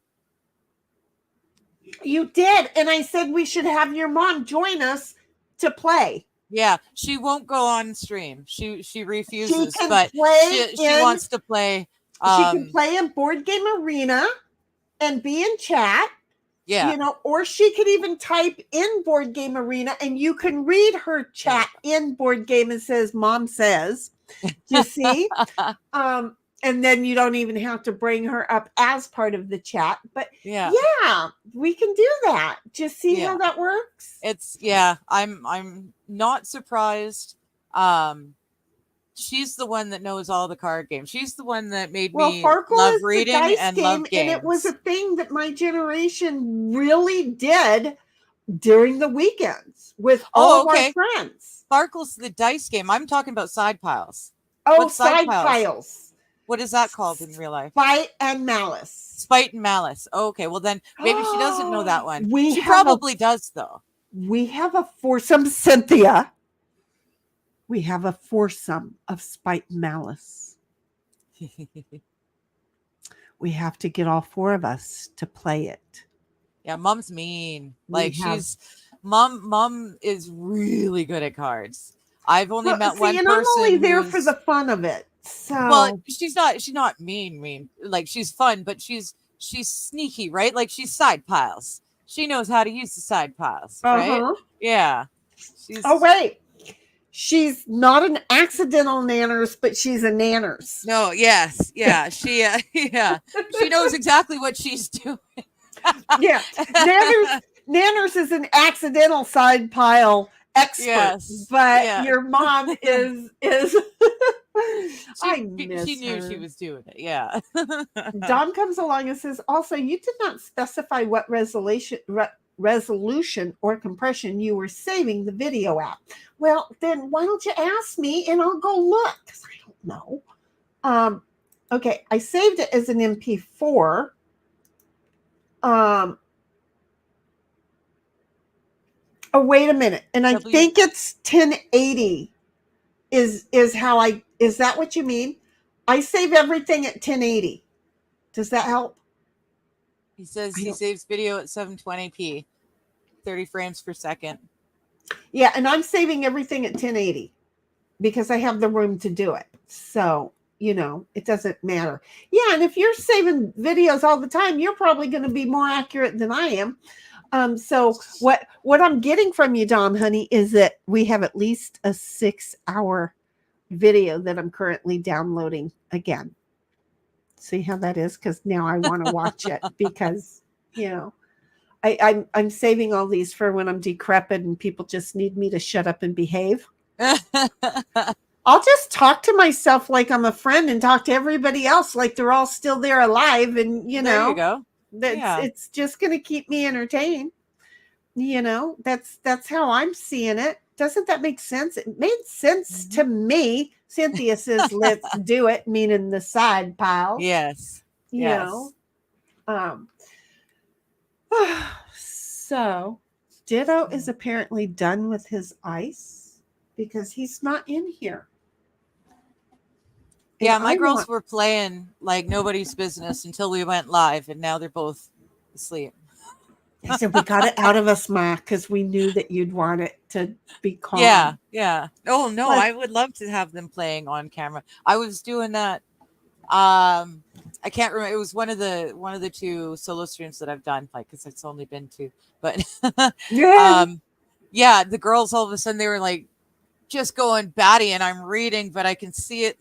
You did, and I said we should have your mom join us to play. Yeah, she won't go on stream. She refuses, she but she wants to play. She can play in Board Game Arena and be in chat. Yeah. Or she could even type in Board Game Arena and you can read her chat in Board Game and says, Mom says. You see? And then you don't even have to bring her up as part of the chat. But yeah, we can do that. Just see how that works. I'm not surprised. She's the one that knows all the card games. She's the one that made me love reading and love games. And it was a thing that my generation really did during the weekends with all of our friends. Farkle's the dice game. I'm talking about side piles. Oh, side piles. What is that called in real life? Spite and Malice. Spite and Malice. Okay, well then maybe she doesn't know that one. She probably does though. We have a foursome, Cynthia. We have a foursome of Spite and Malice. We have to get all 4 of us to play it. Yeah, Mom's mean. Mom is really good at cards. I've only met one person. I'm only there for the fun of it. So well, she's not mean. Like she's fun, but she's sneaky, right? Like she's side piles. She knows how to use the side piles, right? Yeah. Wait. She's not an accidental nanners, but she's a nanners. No, yes. Yeah. She She knows exactly what she's doing. Yeah. Nanners is an accidental side pile expert. Yes. But your mom is she knew she was doing it. Yeah. Dom comes along and says, also, you did not specify what resolution or compression you were saving the video at. Well, then why don't you ask me and I'll go look, because I don't know. Okay, I saved it as an MP4. Oh, wait a minute. And I think it's 1080 is that what you mean? I save everything at 1080. Does that help? He says he saves video at 720p, 30 frames per second. Yeah, and I'm saving everything at 1080 because I have the room to do it. So, it doesn't matter. Yeah, and if you're saving videos all the time, you're probably going to be more accurate than I am. So what I'm getting from you, Dom, honey, is that we have at least a 6-hour video that I'm currently downloading again. See how that is? Because now I want to watch it because, I'm saving all these for when I'm decrepit and people just need me to shut up and behave. I'll just talk to myself like I'm a friend and talk to everybody else like they're all still there alive. And, there you go. It's just going to keep me entertained. That's how I'm seeing it. Doesn't that make sense? It made sense to me. Cynthia says, let's do it, meaning the side pile. Yes. So Ditto is apparently done with his ice because he's not in here. Yeah, my girls were playing like nobody's business until we went live, and now they're both asleep. I said, we got it out of us, Ma, because we knew that you'd want it to be calm. Yeah. Oh, no, I would love to have them playing on camera. I was doing that. I can't remember. It was one of the 2 solo streams that I've done, like, because it's only been 2. But, yeah, the girls, all of a sudden, they were, like, just going batty, and I'm reading, but I can see it.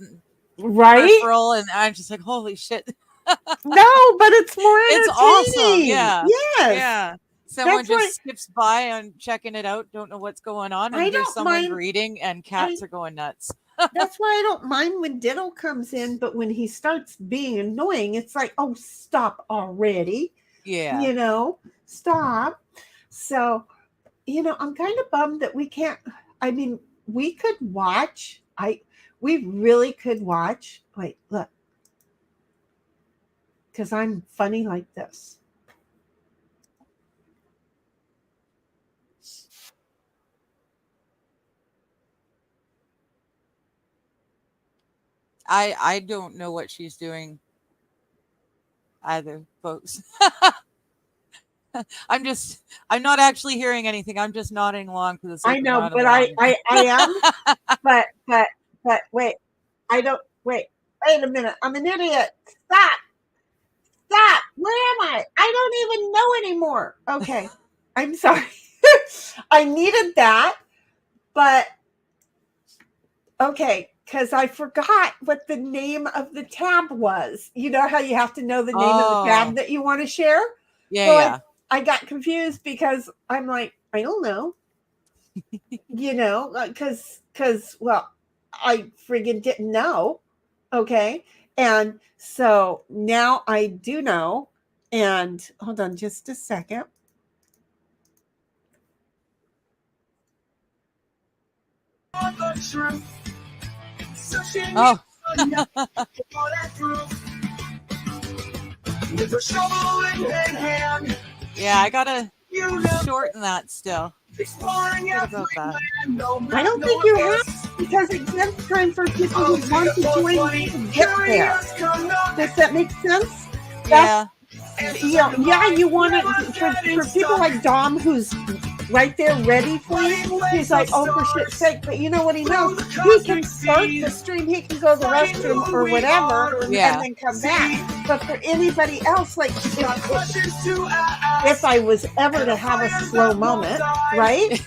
Right? Referral, and I'm just like, holy shit. No, but it's more entertaining. It's awesome. Yeah. Yes. Yeah. Someone just skips by and checking it out, don't know what's going on, and there's someone reading, and cats are going nuts. That's why I don't mind when Ditto comes in, but when he starts being annoying, it's like, oh, stop already. Yeah. Stop. So, I'm kind of bummed that we can't. I mean, we could watch. We really could watch. Wait, look. Because I'm funny like this. I don't know what she's doing either, folks. I'm not actually hearing anything. I'm just nodding along to the sake I know, of but nodding I am. but wait. I don't wait a minute. I'm an idiot. Stop. Where am I? I don't even know anymore. Okay. I'm sorry. I needed that, but okay, because I forgot what the name of the tab was. You know how you have to know the name of the tab that you want to share? Yeah. I got confused because I'm like, I don't know. Because I friggin' didn't know. Okay. And so now I do know. And hold on just a second. Oh. Yeah, I gotta shorten that still. I don't think you have, because it gives time for people who want to join me to get there. Does that make sense? Yeah. You want it for people like Dom, who's right there ready for you. He's like, oh, for shit's sake. But you know what he knows? He can start the stream. He can go to the restroom or whatever and then come back. But for anybody else, like if I was ever to have a slow moment, right,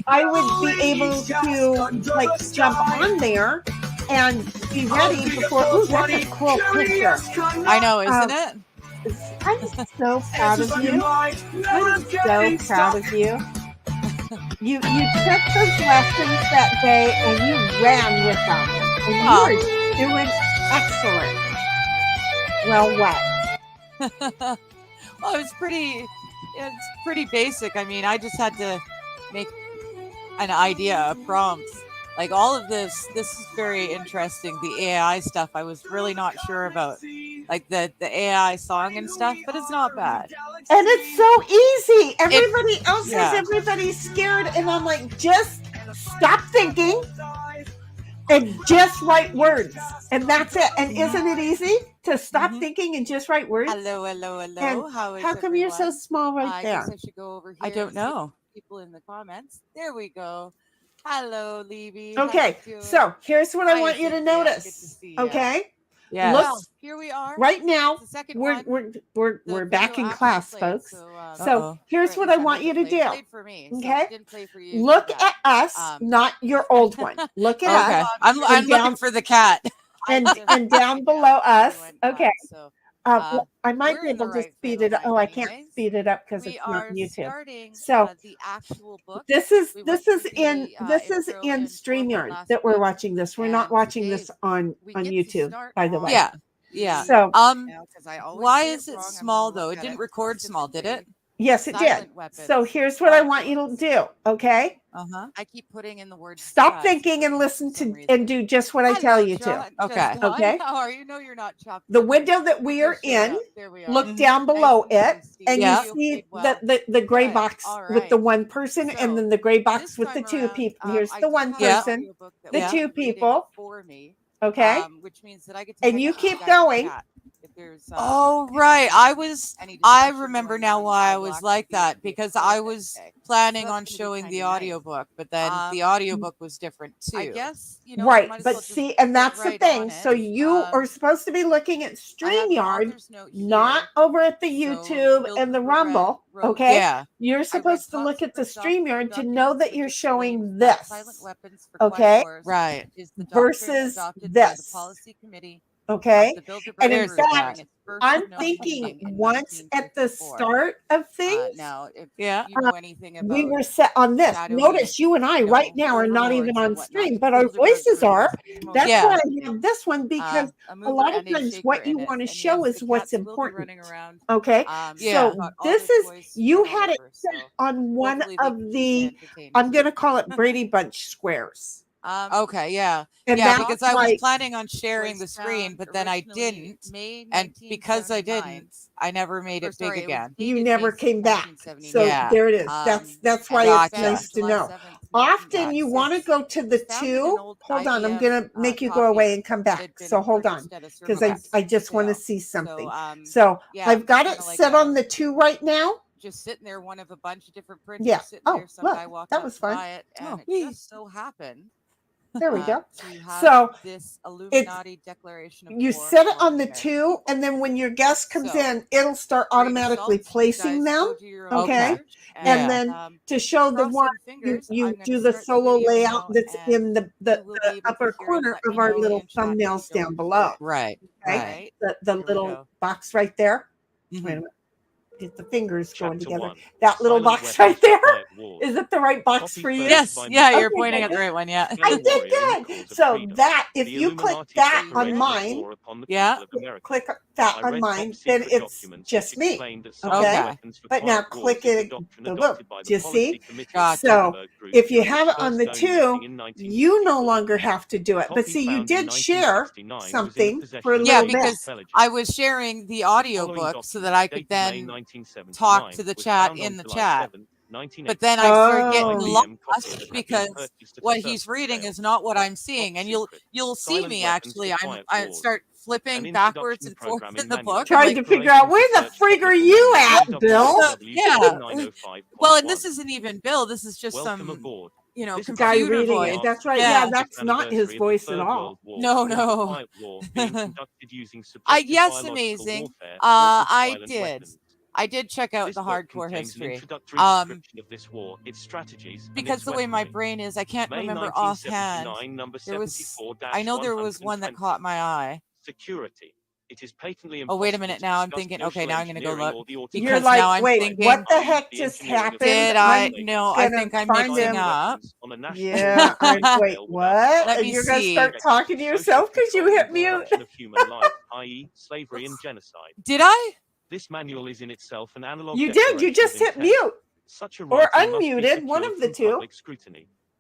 I would be able to like jump on there and be ready before. Ooh, that's a cool picture. I know, isn't it? I'm so proud of you. I'm so proud of you. You took those lessons that day and you ran with them. And you are doing excellent. Well, what? Well, it's pretty basic. I mean, I just had to make an idea, a prompt. Like all of this is very interesting. The AI stuff, I was really not sure about. Like the AI song and stuff, but it's not bad. And it's so easy. Everybody else says everybody's scared. And I'm like, just stop thinking. and just write words, and that's it. And isn't it easy to stop thinking and just write words? Hello. And How is how come you're so everyone? small right I there? guess I should go over here. I don't and see know. people in the comments. There we go. Hello, Levy. Okay, so here's what I want you to notice. Okay, Yes. look, Well, here we are. right now It's the second we're one. we're back in video class, actually played, folks. so So here's what I want you to do. Played for me, so Okay? it didn't play for you. Look Too at bad. us, not your old one. Look at Okay. us I'm and down- looking for the cat. and down below us. Okay. So I might we're be in the able to right speed frame it up. of Oh, mind I can't anyways. speed it up because we it's not are YouTube. starting So the actual book. this is We this went is through in the, this is intro in and format StreamYard last that we're week, watching this. We're not and watching today this on we get to YouTube, start by the way. Yeah. Yeah. So now, 'cause I always Why say is it wrong. I'm small gonna though? look It at didn't it record small, did it? yes, it did. Silent weapons. So here's what I want you to do. Okay, Uh-huh. I keep putting in the word stop Scott thinking and listen for some to reason. and do just what I tell Hello, you to. John. Okay. Just John, Okay. how are you? No, you're not chopped. The window that we are Just showed in, up. There we are. look down below Nice it, to and Yeah. you You see played well. the gray Good. box All with the right. one person, So, and then the gray box This with the time two around, people. Here's I the do one have an person, audiobook that the will two be reading people. for me, Okay, which means that I get to and type you up with keep guys in going. chat if there's, Oh, right. I any discussion remember going now on, why I will was actually like be that, the because I content was today. planning So on that's gonna be showing the kinda nice. audiobook, but then the Um, audiobook was different I too. guess, you know, Right, might as but well just see, and get that's right the on thing. So it. you are supposed to be looking at I have the StreamYard, author's note not here. over at the So YouTube Bill and the Cooper Rumble. wrote, Okay, Yeah. you're I read supposed to top look at the secret StreamYard to know documents that which you're showing explain that silent this. weapons for Quiet Okay, Wars Right. is the doctrine versus adopted by the this. policy committee Okay, of the Bilderberg and in There's Group the during fact, its first I'm known thinking meeting in once at the 1954. start of things, Now, if Yeah. you know anything we about were set on this. shadowy, Notice you and I you right know, now are not even overlords on and whatnot, stream, the but our Bilderberg voices Group are. is most That's Yeah. why I definitely have this one, because a a mover lot of and a times shaker what in you it. want to And show yes, is the what's cats will be important. running around. Okay, Yeah. so Got all this their is, toys you spread all had it over, set so on one hopefully they of can keep me the, entertained. I'm going to call it Brady Bunch squares. Okay, yeah. And Yeah, that's because I was like, planning on sharing the was screen, found but then I originally didn't. May And because I 1979. didn't, I never made Or it sorry, big it was again. you dated never May came back. 1979. So Yeah. there it is. That's And why it was it's found nice to July know. 7th, Often you want to 1986. go to It the was found in an two. old Hold on, I'm IBM, going to make you go copier away and come that back. had been So hold on, purchased at a because surplus I just want to sale. see something. So, So yeah, I've it was got kind it of like set on a the two right now. just sitting there, one of a bunch of different printers Yeah. sitting Oh, there. Some look, guy walked that up was to fun. buy it, and Oh, it yay. just so happened There we go. to have So this it's, Illuminati Declaration of you War set it for on the American two, people. and then when your guest comes So, in, it'll start grain of automatically salt, you placing guys them. go do your own Okay. Okay. research, And Yeah. then to show the one, crossing fingers, you I'm going do to the start the solo video layout now, that's and in the you will be able to upper hear and corner let of me our know little in chat as thumbnails we go down below. through. Right. Okay. Right. The Here we little go. box right there. Mhm. Wait a minute. Get the fingers going Chapter together. 1. That little Silent box Weapons right for there. Quiet Wars. Is it the right box Copy for you? first Yes. by Yeah, Mr. you're Okay, pointing good. at the right one. Yeah. I fellow did warrior in the good. cause of So freedom. that, if The you click Illuminati that on declaration of mine, war upon the Yeah. people of America. click that I on read mine, top then secret it's documents just which me. explained that silent Okay. weapons for But now quiet click wars is it. the doctrine Look, adopted by do the you policy see? committee of Gotcha. the So Bilderberg Group if you during have its it on first the known two, meeting in you no 1954. longer have to do The it. But copy see, you found in did share 1969 was in the something possession for a of Yeah, little James bit. because Intelligence. I was sharing the The following audiobook so that document, I could dated May then 1979, talk to the was chat found on in the July chat. 7, But then I start getting Oh. IBM copy lost that had been because purchased at a what he's surplus reading sale. is not what I'm Top seeing, and secret. you'll see Silent me Weapons actually. for Quiet I Wars. start An flipping backwards introduction and forth programming in the manual. book. I'm Trying like, to figure out where the frig are you at, Bill? So, yeah. W905.1. Well, and this isn't even Bill. This is just Welcome some, aboard. computer This Guy reading voice. it. That's right. Yeah. Yeah, that's not his voice at all. No, Was the no. Quiet War being conducted using Yes, subjective amazing. warfare, or with I silent did. weapons. I did check out This the book hardcore contains an history. introductory description of this war, its strategies, and Because its the way my weaponry. brain is, I can't May remember offhand. 1979, number There was, 74 I know there was one that caught my eye. Security. It is patently Oh, wait a impossible minute. to Now I'm discuss thinking, social okay, now I'm going to go engineering look. or the Because You're automatic like, now I'm wait, thinking, what the i.e. heck the just engineering of happened? did I'm I? No, I gonna think I'm find mixing him. up. on a national Yeah, wait, what? Let And me you're gonna see. start talking to yourself because you hit mute. destruction of human life, i.e. slavery and genocide. Did I? This manual is in itself an analog You did. You declaration just of hit intent. mute Such a or writing must be unmuted, one secured of the from two. public scrutiny.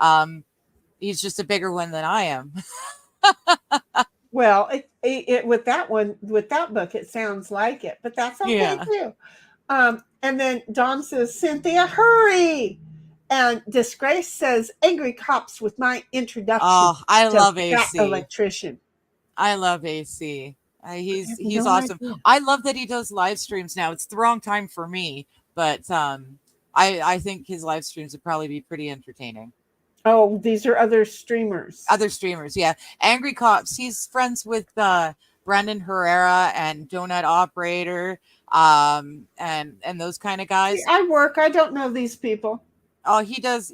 So he's just a bigger one than I am. Well, with that book, it sounds like it, but that's okay Yeah. too. And then Dawn says, Cynthia, hurry. And Disgrace says, angry cops with my introduction Oh, I to love that AC. electrician. I love AC. He's no awesome. idea. I love that he does live streams now. It's the wrong time for me, but I think his live streams would probably be pretty entertaining. Oh, these are other streamers. Other streamers, yeah. Angry Cops. He's friends with Brandon Herrera and Donut Operator. and those kind of guys. I work. I don't know these people. Oh, he does.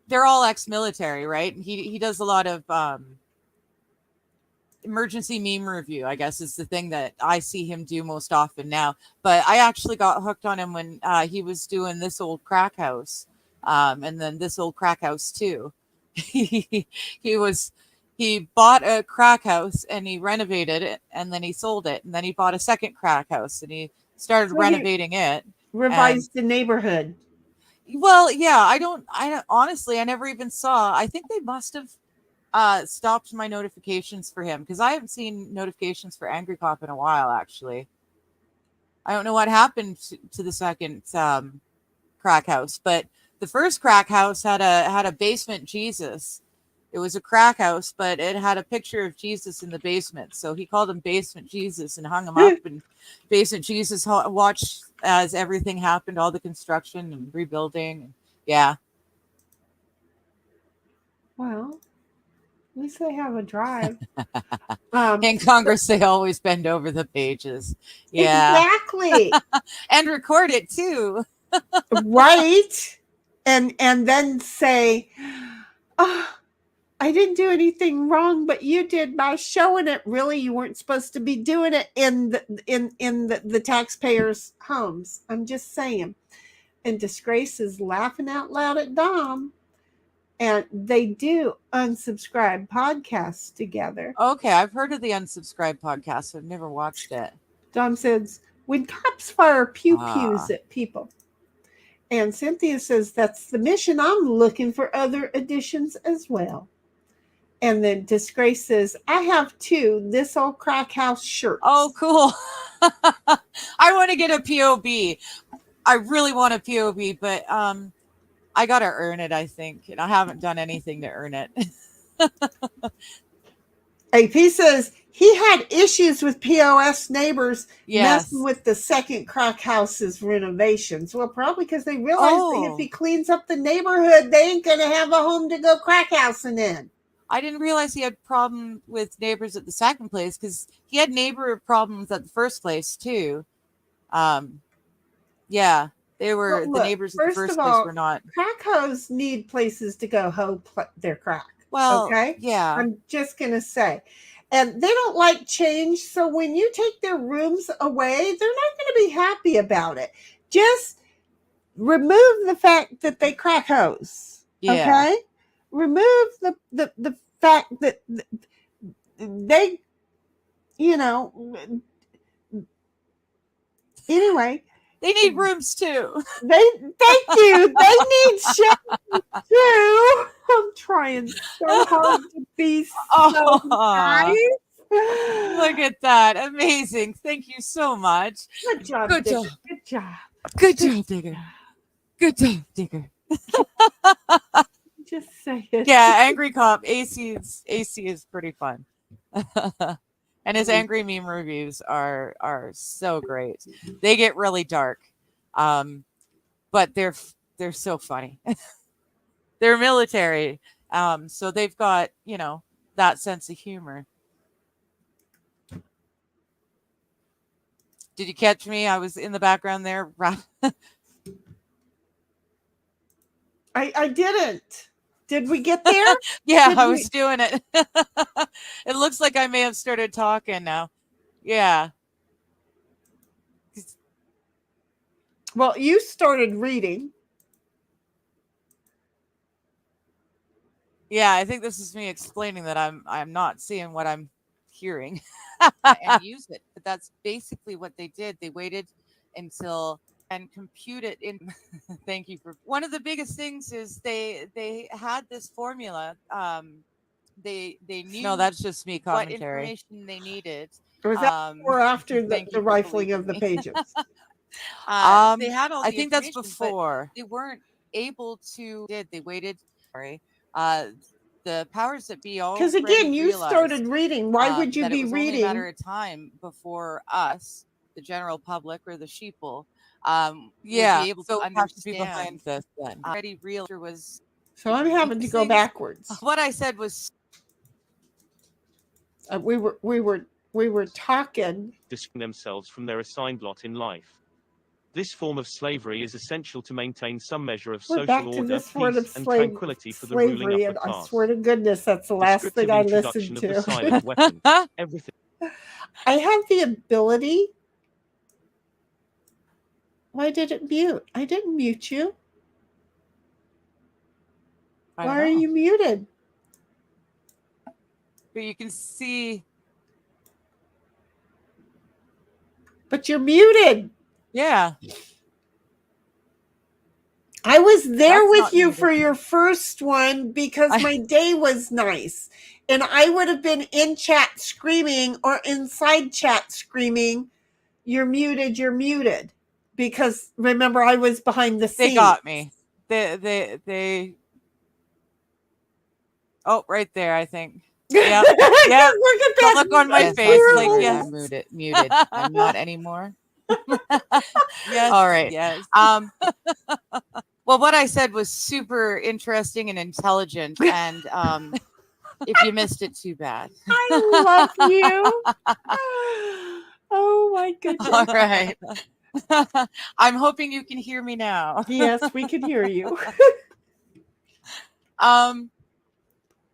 They're all ex-military, right? He does a lot of emergency meme review, I guess, is the thing that I see him do most often now. But I actually got hooked on him when he was doing This Old Crack House, and then This Old Crack House 2. he bought a crack house and he renovated it, and then he sold it, and then he bought a second crack house and he started renovating it. Revised the neighborhood. Well, yeah, I don't honestly, I never even saw. I think they must have stopped my notifications for him, because I haven't seen notifications for Angry Cop in a while, actually. I don't know what happened to the second crack house, but the first crack house had a basement Jesus. It was a crack house, but it had a picture of Jesus in the basement. So he called him Basement Jesus and hung him up. And Basement Jesus watched as everything happened, all the construction and rebuilding. Yeah. Well, at least they have a drive. In Congress, they always bend over the pages. Yeah. Exactly. And record it too. Right. And then say, oh, I didn't do anything wrong, but you did by showing it. Really, you weren't supposed to be doing it in the taxpayers' homes. I'm just saying. And Disgrace is laughing out loud at Dom. And they do unsubscribe podcasts together. Okay, I've heard of the Unsubscribe podcast. I've never watched it. Dom says, when cops fire pew-pews at people. And Cynthia says, that's the mission. I'm looking for other additions as well. And then Disgrace says, I have 2 This Old Crack House shirts. Oh, cool. I want to get a POB. I really want a POB, but I got to earn it, I think. And I haven't done anything to earn it. AP says, he had issues with POS neighbors messing with the second crack house's renovations. Well, probably because they realized that if he cleans up the neighborhood, they ain't going to have a home to go crack housing in. I didn't realize he had problem with neighbors at the second place, because he had neighbor problems at the first place too. Yeah, they were the neighbors at the first place were not. Crack hoes need places to go hoe their crack. Well, okay, yeah. I'm just gonna say, and they don't like change. So when you take their rooms away, they're not going to be happy about it. Just remove the fact that they crack hoes. Yeah. Okay. Remove the fact that they, anyway, they need rooms too. Thank you. They need shelter too. I'm trying so hard to be so nice. Look at that. Amazing. Thank you so much. Good job. Good Digger. job. Good job. Good job, Digger. Good job, Digger. Just say it. Yeah, Angry Cop. AC is pretty fun. And his angry meme reviews are so great. They get really dark. But they're so funny. They're military. So they've got, that sense of humor. Did you catch me? I was in the background there. I didn't. Did we get there? Yeah, I was doing it. It looks like I may have started talking now. Yeah. Well, you started reading. Yeah, I think this is me explaining that I'm not seeing what I'm hearing and use it. But that's basically what they did. They waited until and compute it in. Thank you for one of the biggest things is they had this formula. They knew. No, that's just me commentary. What information they needed. Or was that before or after the rifling of the pages? They had all. I think that's before. They weren't able to. They waited. Sorry. The powers that be all because again you started reading. Why would you be reading? Only a matter of time before us, the general public or the sheeple, be able to understand behind this. Then already real was. So I'm having to go backwards. What I said was we were we were talking. Distinguishing themselves from their assigned lot in life. This form of slavery is essential to maintain some measure of We're back social to order, this word peace, of and tranquility for the ruling slavery, and upper I class. swear to goodness, that's the last Descriptive thing I introduction listened of the to. silent weapon. Everything. I have the ability. Why did it mute? I didn't mute you. I Why don't are know. you muted? But you can see. But you're muted. Yeah. I was there That's with not you muted. for your first one because my day was nice. And I would have been in chat screaming or inside chat screaming, you're muted. Because remember, I was behind the scenes. They got me. They. Oh, right there, I think. Yeah. Yeah. Look at The that. look on my Yes, face, I like, see where yes. I'm muted. I'm not anymore. Yes. All right. Yes. Well, what I said was super interesting and intelligent, and if you missed it, too bad. I love you. Oh my goodness. All right. I'm hoping you can hear me now. Yes, we can hear you.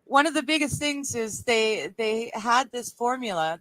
One of the biggest things is they had this formula.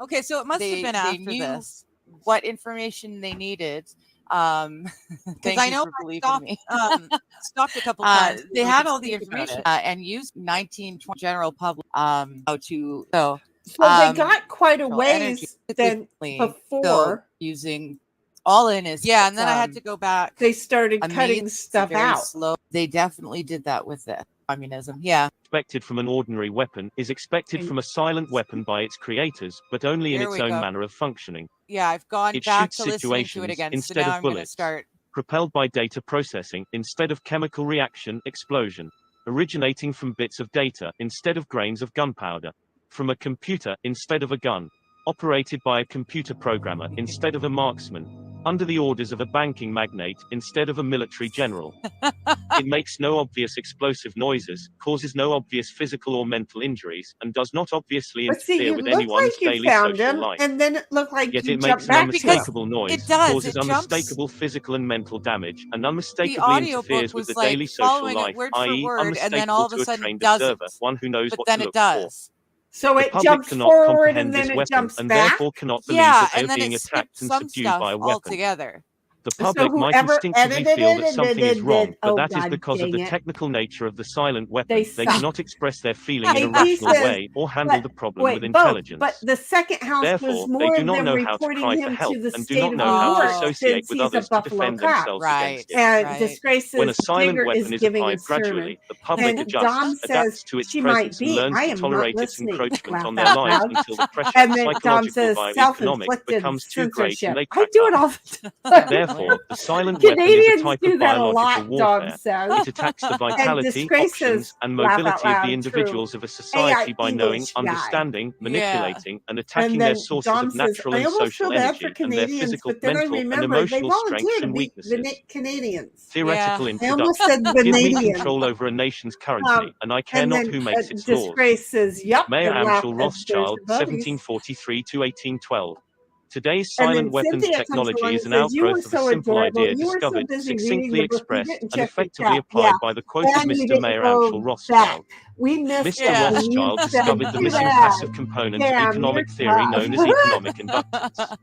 Okay, so it must have been after knew this. what information they needed. Because I know I stopped a couple times. They so had I all could the think about information it. and used 1920 general public how to so Well, they got quite a control energy ways than efficiently. before. So using all in is Yeah, and then I had to go back. They started cutting amazing, stuff very out. slow. They definitely did that with the communism. Yeah. Expected from an ordinary weapon is expected from a silent weapon by its creators, but only in There its we own go. manner of functioning. Yeah, I've gone It back shoots to listening to it situations again. So instead now of I'm going to bullets. start. Propelled by data processing instead of chemical reaction explosion. Originating from bits of data instead of grains of gunpowder. From a computer instead of a gun. Operated by a computer programmer instead of a marksman. Under the orders of a banking magnate instead of a military general. It makes no obvious explosive noises, causes no obvious physical or mental injuries, and does not obviously But see, interfere you with looked anyone's like you daily found social him, life. and then it looked like Yet you it jumped makes an back to him. unmistakable noise, It does, causes it jumps. unmistakable physical and mental damage, and The unmistakably audiobook interferes with was the daily like social following life, it word for i.e., word, and then all unmistakable of a to a sudden it trained doesn't. observer, one who knows But what then to it look for. does. So The it public jumps cannot forward comprehend and then this it weapon, jumps and back. therefore cannot believe Yeah, that they and are then being it attacked skipped and some subdued stuff by a weapon. altogether. The So public might whoever instinctively edited feel it that and something is did wrong, it, but oh that is God because of dang the it. technical nature of the silent weapon. They They suck. cannot express their feeling in a He rational says, way or handle the problem with wait, both. But intelligence. the second house was Therefore, they more do of not them know how to reporting cry for him help to the and do state not of know New how to York associate since with he's a others to Buffalo defend cop. themselves Right. against it. And Right. Disgrace's When a silent Digger weapon is is giving applied his sermon. gradually, the public And adjusts, Dom says adapts to its she might presence, and be. learns I to am not tolerate its listening. encroachment Laugh on their out lives loud. until the pressure And of then Dom psychological says via economic self-inflicted becomes too great censorship. and they I crack do it up. all the time. Therefore, the silent weapon is a Canadians type do of that a biological lot, Dom warfare. says. It attacks the And vitality, Disgrace's options, and laugh out mobility of the loud, individuals true of a society by AI knowing, English guy. understanding, Yeah. manipulating, and And attacking their then sources Dom of says, natural I and almost social feel bad for energy and their Canadians, physical, but then I mental, and remember they emotional strengths volunteer to and be weaknesses. Canadians. Theoretical Yeah. I almost introduction. said Give me Vanadian. control over a nation's currency, and I care And not then who makes its laws. Disgrace says, yup, Mayor and laugh Amschel as there's Rothschild, the buddies. 1743 to 1812. Today's And silent then weapons Cynthia comes technology along is and an says, you were outgrowth of a so simple adorable. idea You were so discovered, busy reading succinctly the book, you expressed, didn't and check your effectively chat. applied Yeah. by the quoted And you Mr. didn't Mayor go Amschel back. Rothschild. We missed Mr. it when you Rothschild said, discovered the too missing bad. passive component of Damn, economic you're theory tough. known as economic inductance.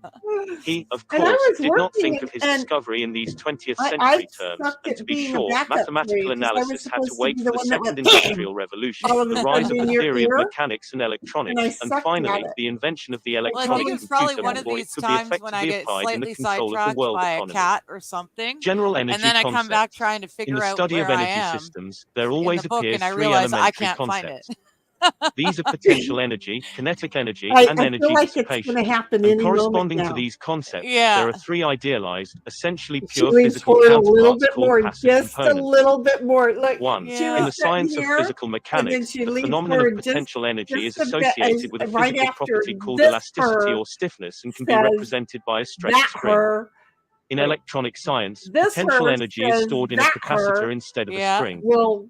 He, of And I course, was did not working think of his and discovery in these 20th I century terms, sucked and at to be being a sure, backup for mathematical you because I was analysis had to supposed to wait be for the the one that Second went Industrial Revolution, all of a the rise sudden of in the your theory of ear, mechanics and and I electronics, and sucked at finally, it. the invention of the Well, I electronic think it's probably computer one of before it these could be times when I effectively get applied in the slightly control of the sidetracked world by a economy. cat or something, General and energy then I come back concepts. trying to In figure the out study of where I energy am systems, there in always the book, appears and I three realize I elementary can't find concepts. it. These are potential energy, kinetic energy, I and feel energy like it's dissipation. going to happen And any moment corresponding to now. these concepts, Yeah. there are three idealized, essentially She pure leans physical forward a little counterparts bit called more, passive just a components. little bit more. Look, 1. she Yeah. In the was sitting science of here, physical and then mechanics, she the leaned phenomenon of forward potential energy is just a bit, associated with a right physical after property called this elasticity her or stiffness and can be says represented by a stretched that spring. her. In Wait. electronic science, This potential her energy is says stored in a that capacitor her instead of a Yeah. spring. will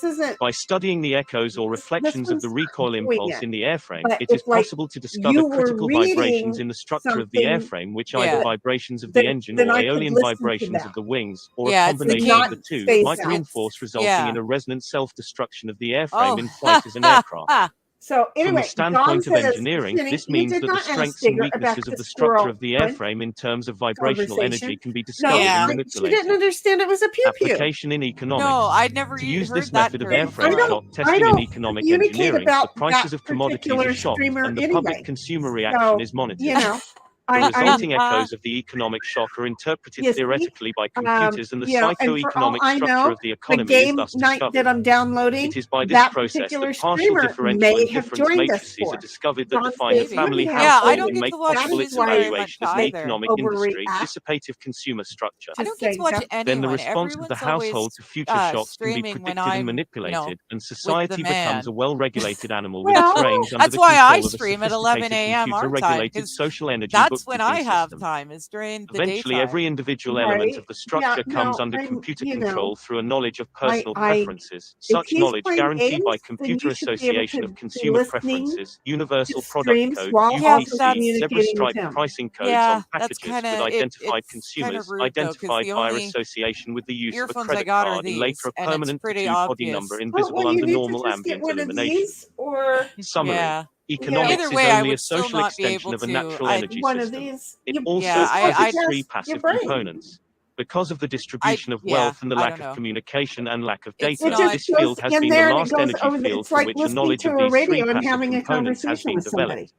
this isn't. By studying the echoes or reflections of the recoil doing impulse it. in the airframe, But it is if, like, possible to discover you were critical vibrations reading in the structure of the something- airframe, which Yeah. either vibrations of the Then- engine then or I could aeolian listen to vibrations that. of the wings, or Yeah, a it's the combination not of the two, space might out. reinforce, resulting Yeah. in a resonant self-destruction of the airframe Oh, in flight as an aircraft. So anyway, From the standpoint John of says, engineering, Jenny, this you means did that the not ask strengths and Digger a weaknesses back of to the structure of the squirrel airframe in terms of vibrational conversation. energy can be No, discovered Yeah. and she manipulated. didn't understand it was a pew pew. Application in economics. No, I'd never To use heard this that method of term airframe before. clock I testing in don't economic communicate engineering, the about prices that of commodities particular are shocked streamer and the anyway. public consumer reaction So, is monitored. you know, The resulting echoes of the economic shock are interpreted theoretically by computers, and the psycho-economic structure of the economy is thus discovered. That I'm downloading, it is by this process that partial differential and difference matrices are discovered that define the family household and make possible its evaluation as an economic industry, dissipative consumer structure. I don't get to watch Then the anyone. response of the household to future shocks can be predicted and manipulated, and society becomes a well-regulated animal with its reins under the control of a sophisticated computer-regulated social energy That's when I have time, is during the Eventually, daytime. every individual element of the structure comes under computer control through a knowledge of personal preferences. Such knowledge guaranteed by computer association of consumer preferences, universal product code, UPC, zebra stripe pricing codes on packages with identified consumers, identified via association with the use of a credit card, and later a permanent tattoo body number invisible under normal ambient illumination. Summary. Economics is only a social extension of a natural energy system. It also has its three passive components. Because of the distribution of wealth and the lack of communication and lack of data, this field has been the last energy field for which a knowledge of these three passive components has been developed.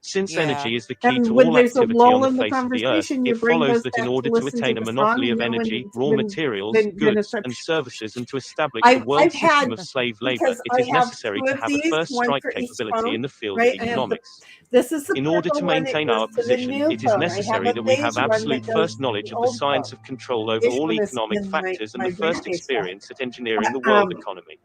Since energy is the key to all activity on the face of the earth, it follows that in order to attain a monopoly of energy, raw materials, goods, and services, and to establish a world system of slave labor, it is necessary to have a first strike capability in the field of economics. In order to maintain our position, it is necessary that we have absolute first knowledge of the science of control over all economic factors and the first experience at engineering the world economy.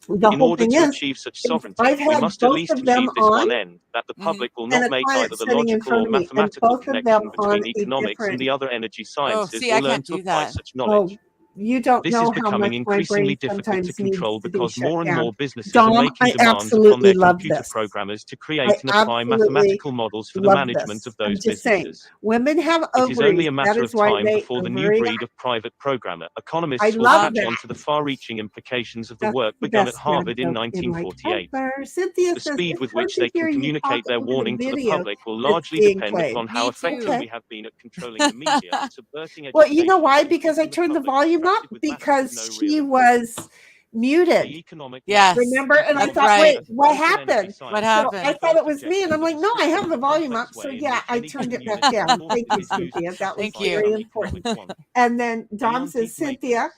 In order to achieve such sovereignty, we must at least achieve this one end, that the public will not make either the logical or mathematical connection between economics and the other energy sciences or learn to apply such knowledge. This is becoming increasingly difficult to control because more and more businesses are making demands upon their computer programmers to create and apply mathematical models for the management of those businesses. It is only a matter of time before the new breed of private programmer, economists, will catch on to the far-reaching implications of the work begun at Harvard in 1948. The speed with which they can communicate their warning to the public will largely depend upon how effective we have been at controlling the media and subverting education. Well, you know why? Because I turned the volume up because she was muted. Yes. Remember? And I thought, wait, what happened? What happened? So I thought it was me, and I'm like, no, I have the volume up. So yeah, I turned it back down. Thank you, Cynthia. That was very important. And then Dom says, Cynthia,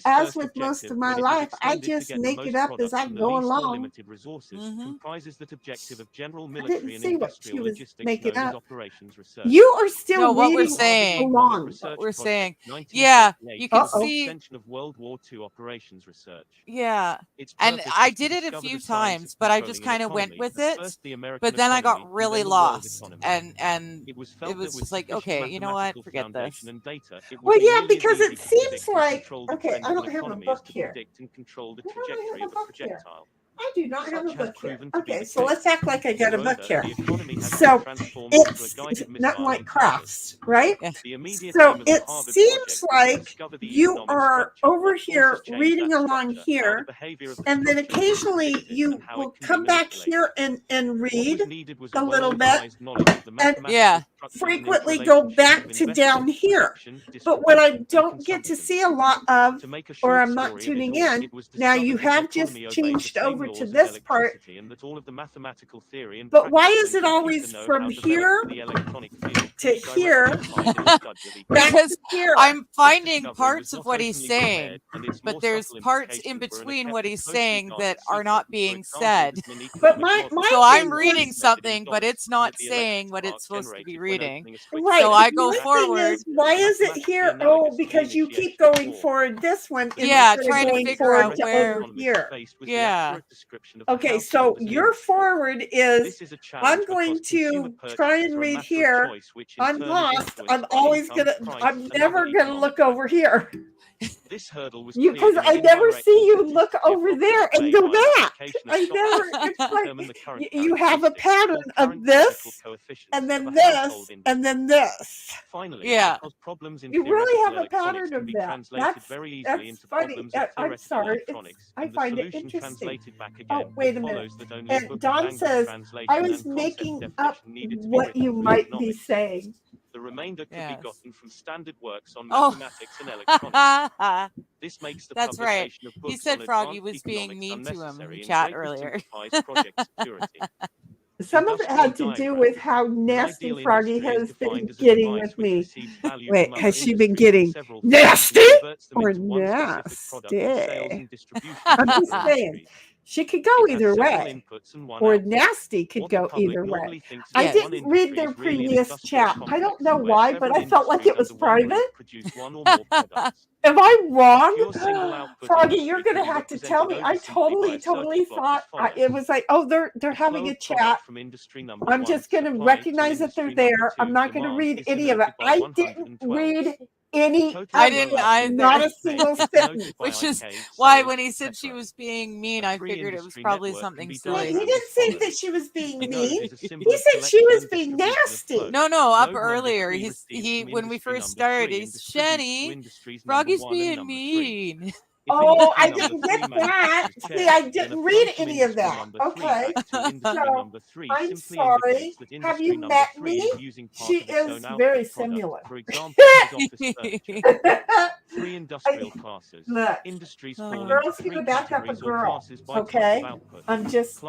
as with most of my life, I just make it up as I go along. Comprises that objective of general I military didn't and see what she industrial was logistics making known as up. operations research. You are still No, what we're reading saying. along. What we're saying. Yeah, you can see. Extension of World War II operations research. Yeah. Its And purpose I was to did it a discover few the science times, of but I controlling just an kind of went economy, with at it. first the American But then I got economy, really then the world lost, economy. and It was it felt was that with just like, sufficient okay, you know what? mathematical Forget this. foundation and data, it would Well, be yeah, nearly as because easy it to seems predict and like, control the okay, trends I of don't an have a economy book as to here. predict and control the I don't trajectory have of a a book here. projectile. I do not have a Such has book here. proven to be Okay, the so case. let's act like I got a book Moreover, here. the economy has So been transformed into a it's guided not missile like in Harvard. crafts, right? Yeah. The immediate So aim of the it Harvard seems project was to like discover the you economic are structure, over what here forces change reading that along structure, how the here, behavior of the and then structure can be occasionally predicted, you and how will it can be come back manipulated. here and What read was needed was a little bit, well-organized knowledge of the and mathematical Yeah. structures and frequently go interrelationships back of to down investment, here. production, But what I distribution, and don't get to consumption. see a lot of, To make a or short I'm not story of it tuning all, in, it was now discovered you that the have just economy obeyed the changed same over laws to as this part. electricity, and that all of the mathematical theory and But why practice is in it computer always know-how from developed here for the electronic field to could be directly here applied in the study of economics. back Because to here? I'm finding discovery parts was of not what he's openly saying, declared, and its but more there's subtle parts in implications were between kept what a he's closely saying guarded that are secret. not For being example, said. within an But economic model, So my I'm thing reading is, something, but dollars, it's not that the saying electric what spark it's supposed to be generated when reading. opening a switch right. So I go My thing forward. is, why is it here? Mathematically Oh, analogous to the because you keep initiation of going war. forward this one Yeah, instead trying of to going figure out forward to where. over here. Faced was the Yeah. accurate description of the Okay, household so as an your industry. forward is, This is a challenge I'm because going consumer to purchases try and are a read matter of here. choice, which in I'm turn is lost. influenced I'm by always income, gonna, price, I'm and never other gonna economic look over factors. here. This hurdle was You, cleared because in an I never indirect see and you look statistically over appropriate there and way go by an back. application of I shock never, factors it's to like determine the current you have a characteristics pattern or of current this, technical coefficients and of then a this, household and industry. then this. Finally, Yeah. because problems in You really theoretical have a electronics pattern can of be that. translated very easily That's into funny. problems of I'm theoretical sorry. electronics, I and the find it solution interesting. translated back again, Oh, wait it a minute. follows that only a And book of Don language says, translation I and was process making up definition needed to be what written you for might be economics. saying. The remainder could Yes. be gotten from standard works on Oh. mathematics and electronics. This makes the That's right. publication of He books said on Froggy advanced was being economics mean to him in unnecessary and chat greatly earlier. simplifies project security. Some of it had to do with how nasty Froggy has been getting with me. Wait, has she been getting nasty or nasty? I'm just saying. She could go either way, or nasty could go either way. I didn't read their previous chat. I don't know why, but I felt like it was private. Am I wrong? Froggy, you're going to have to tell me. I totally thought it was like, oh, they're having a chat. I'm just going to recognize that they're there. I'm not going to read any of it. I didn't read any. I didn't either. Not a single sentence. Which is why when he said she was being mean, I figured it was probably something silly. He didn't say that she was being mean. He said she was being nasty. No, up earlier. He when we first started, he's Shenny, Froggy's being mean. Oh, I didn't get that. See, I didn't read any of that. Okay. So, I'm sorry. Have you met me? She is very similar. For example, three industrial classes. Look, Industries girls give a back up a girl. Okay. I'm just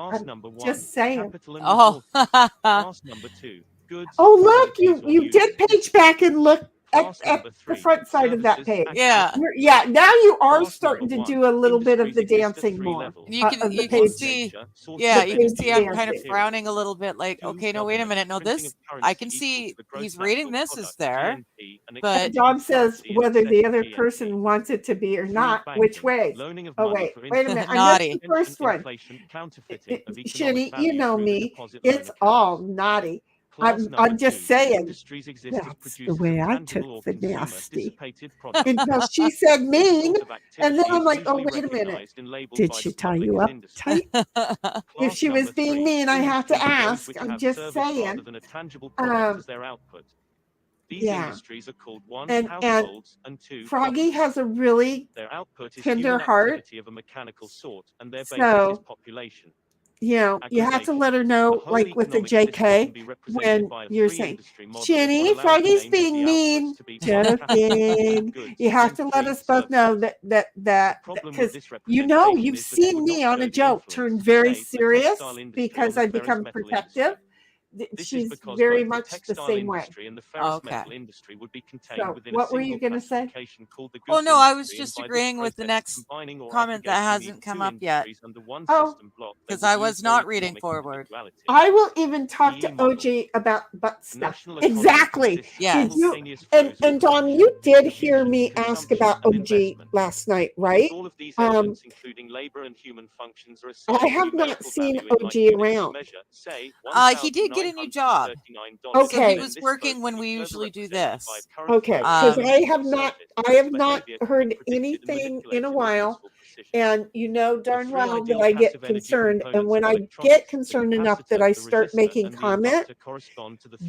saying. Oh. Class number 2. Goods. Oh, look, you did page back and look at the front side of that page. Yeah. Now you are starting to do a little bit of the dancing more. You can see. Yeah, you can see I'm kind of frowning a little bit. Like, okay, no, wait a minute. No, this I can see. He's reading this is there, but John says whether the other person wants it to be or not. Which way? Oh wait a minute. I missed the first one. Shinny, you know me. It's all naughty. I'm just saying, that's the way I took the nasty. Until she said mean, and then I'm like, oh, wait a minute. Did she tie you up tight? If she was being mean, I have to ask. I'm just saying. These industries are called households, and 2 Froggy has a really tender heart. Of a mechanical sort, and their basis is population. You know, you have to let her know, like with the JK, when you're saying, Jenny, Froggy's being mean. Joking. You have to let us both know that because you've seen me on a joke turn very serious because I become protective. She's very much the same way. Okay. So what were you going to say? Well, no, I was just agreeing with the next comment that hasn't come up yet. Oh, because I was not reading forward. I will even talk to OG about butt stuff. Exactly. Yes. And Dawn, you did hear me ask about OG last night, right? I have not seen OG around. He did get a new job. Okay. So he was working when we usually do this. Okay, because I have not heard anything in a while, and you know darn well that I get concerned, and when I get concerned enough that I start making comment,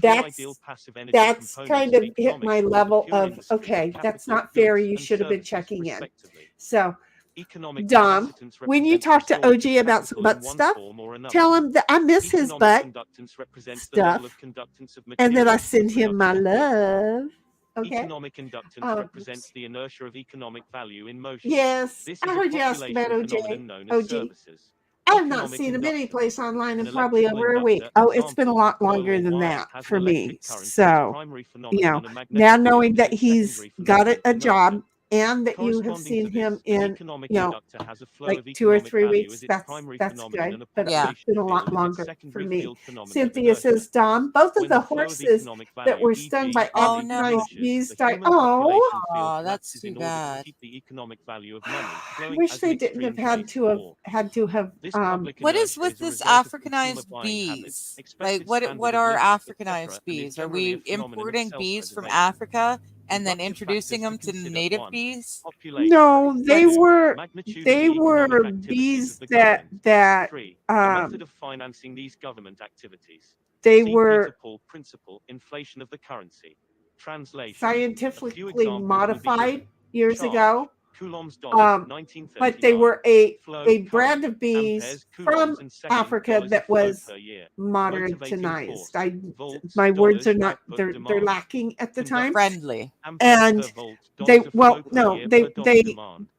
that's kind of hit my level of, okay, that's not fair, you should have been checking in. So Dom, when you talk to OG about some butt stuff, tell him that I miss his butt stuff and that I send him my love. Okay. Economic inductance represents the inertia of economic value in motion. Yes, I heard you ask about OG. I have not seen him any place online in probably over a week. Oh, it's been a lot longer than that for me. So, now knowing that he's got a job, and that you have seen him in, like 2 or 3 weeks, that's good. But it's been a lot longer for me. Cynthia says, Dom, both of the horses that were stung by Africanized bees died. Oh, that's too bad. I wish they didn't have had to have. What is with this Africanized bees? Like, what are Africanized bees? Are we importing bees from Africa and then introducing them to native bees? No, they were bees that method of financing these government activities. They were principle inflation of the currency. Translation scientifically modified years ago. But but they were a brand of bees from Africa that was modernized. My words are not, they're lacking at the time. Friendly. And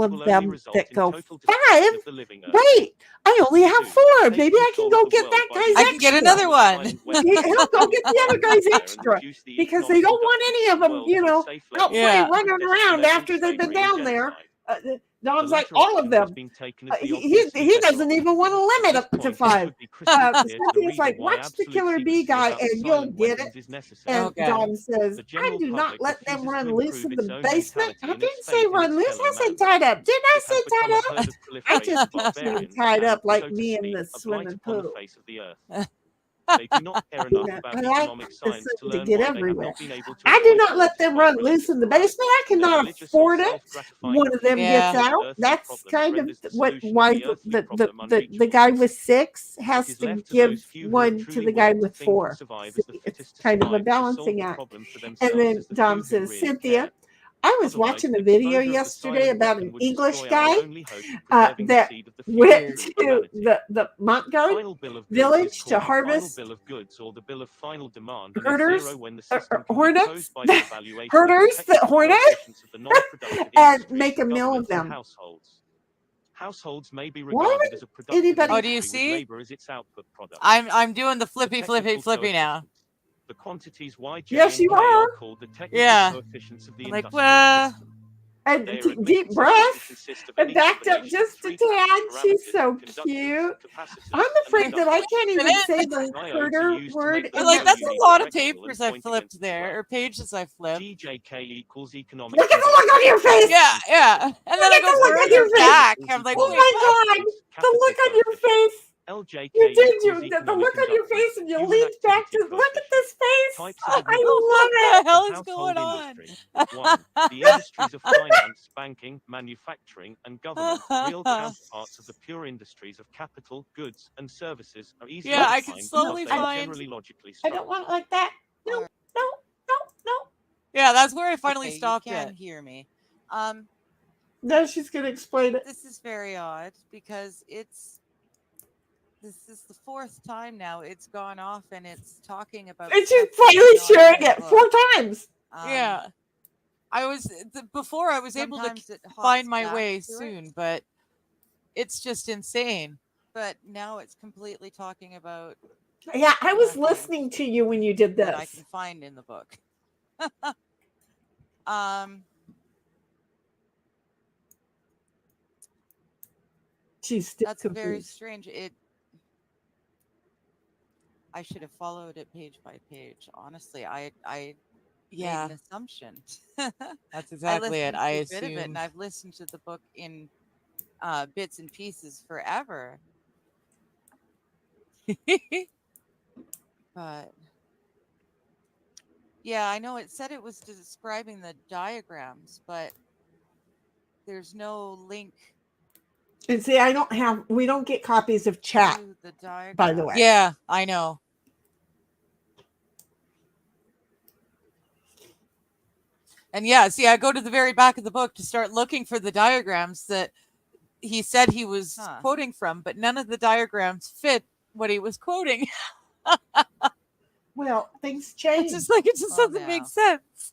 all of will only them result that in go, total destruction 5? of the living earth. Wait, I only have 2. 4. Take Maybe I can control go of the get world that by guy's I using can get extra. another one. He'll go get the other guy's extra because they don't want any of them, you know, out free Yeah. running around after they've been down there. Dom's like, all of them. He doesn't even want to limit up to 5. Something's like, watch the killer bee guy and you'll get it. And Okay. Dom says, I do not let them run loose in the basement. I didn't say run loose. I said tied up. Didn't I say tied up? I just picture him tied up like me in the swimming pool. They do not care enough about I like economic science to learn get why they have everywhere. not been able to I do avoid not let them run satisfying loose in the religious basement. I Their cannot religious or afford it. self-gratifying One of them Yeah. gets out. earthly That's problem kind of renders the what solution to why the earthly the problem the unreachable. guy with 6 It has is to left to give those few who are one to truly the guy willing to with think and 4. survive See, as the it's fittest to kind of a survive, to solve balancing the act. problem for And themselves then as the Dom few who says, really Cynthia, care. I was Otherwise, watching the a video exposure of the yesterday silent about weapon an would English destroy our guy only hope of preserving the that seed of the went future of to humanity. the Montgomery Final bill of goods is village to called the final harvest bill of goods or the bill of final demand and is herders, zero when the system can be hornets, closed by the evaluation of the herders that technical hornet, coefficients of the non-productive and industries, make a meal of governments, and them. households. Households may be Why regarded would as a productive anybody? Oh, do you industry with see? labor as its output product. I'm doing the The flippy technical now. coefficients. The quantities y, j, Yes, and you k are are. called the technical Yeah. coefficients of the I'm like, industrial well, system. And They are deep admitted to breath. consist of And any backed up combination of just a 3 tad. She's parameters, so conductors, cute. capacitors, I'm and afraid that I inductors. can't even say the IO to herder use to word make in I'm them like, that so that's you a need lot of directional papers and I point flipped against the there, flow. or pages I flipped. GJK equals economic. Look at the look on your face. Yeah. And then Look I at go the look on further your face. back. I'm like, Oh wait, my what? God. The look on your face. LJK You did equals the look on your face and you human leaned back activity to look at this face. Types of I What love the hell the is going household on? industry. 1. The industries of finance, banking, manufacturing, and government, real counterparts of the pure industries of capital, goods, and services, are easily Yeah, I defined can slowly because they are find. generally logically I structured. don't want it like that. No. Yeah, that's where I finally Okay, stopped you can it. hear me. No, she's gonna explain it. This is very odd because this is the 4th time now it's gone off and it's talking about. And she's stuff that's finally not in sharing the it book. 4 times. Yeah, I was before I was able to Sometimes it find hops my back way to it, soon, but it's just insane. but now it's completely talking about Yeah, I was nothing listening to you when you did that I this. can find in the book. She's still That's very confused. strange. I should have followed it page by page. Honestly, I made Yeah, an assumption. that's exactly it. I I listened to a bit of it, assumed. and I've listened to the book in bits and pieces forever. But yeah, I know it said it was describing the diagrams, but there's no link And see, we don't get copies of chat, to the diagram. by the way. Yeah, I know. And yeah, see, I go to the very back of the book to start looking for the diagrams that he said he was quoting from, but none of the diagrams fit what he was quoting. Well, things change. It just doesn't make sense.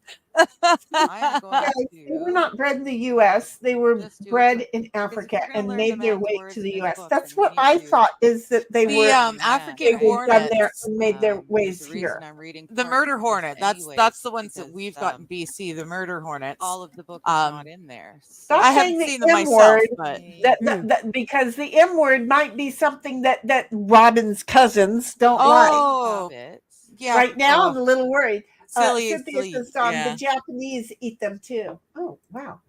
I am going They were not bred in the U.S. They were bred in Africa and made their way to the U.S. That's what I thought, is that they were African done there hornets and made their ways the here. reason I'm reading The parts murder of this hornet. anyways, That's the ones that because, we've got in BC. The murder hornets. all of the book is not in there. Stop I saying haven't the seen them M myself, word, but that because the M word might be something that Robin's cousins don't like. oh, yeah. Right now, I'm a little worried. Silly, Cynthia says yeah. the Japanese eat them too. Oh, wow.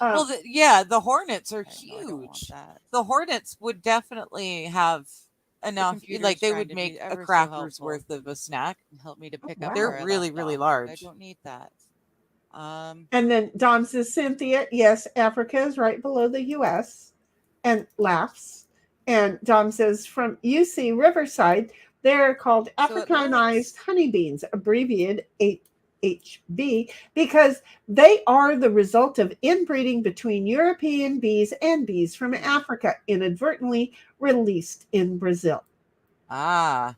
Well, the hornets are huge. The hornets would definitely have enough, computer's like they trying would to be make a ever so cracker's helpful. worth of a snack. Help me to pick wow. up. They're where I really, left really off. large. I don't need that. And then Dom says, Cynthia, yes, Africa is right below the U.S. and laughs. And Dom says, from UC Riverside, they're called Africanized honeybees, abbreviated HB, because they are the result of inbreeding between European bees and bees from Africa, inadvertently released in Brazil. Ah.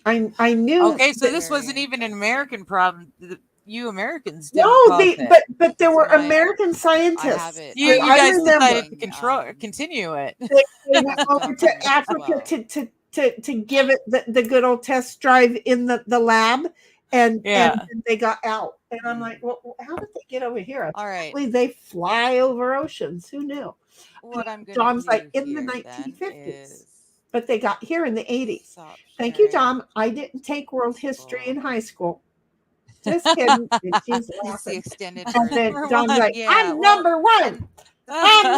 I knew. Okay, so this wasn't even an American problem. You Americans didn't No, cause it. but there were American scientists. You guys decided to continue it. They went over to Africa to give it the good old test drive in the lab, and they got out. And I'm like, well, how did they get over here? All right. Apparently they fly over oceans. Who knew? What I'm going Dom's to like in the 1950s, but they got here in the 80s. Thank you, Dom. I didn't take world history in high school. Just kidding. And she's laughing. And then Dom's like, I'm number one. I'm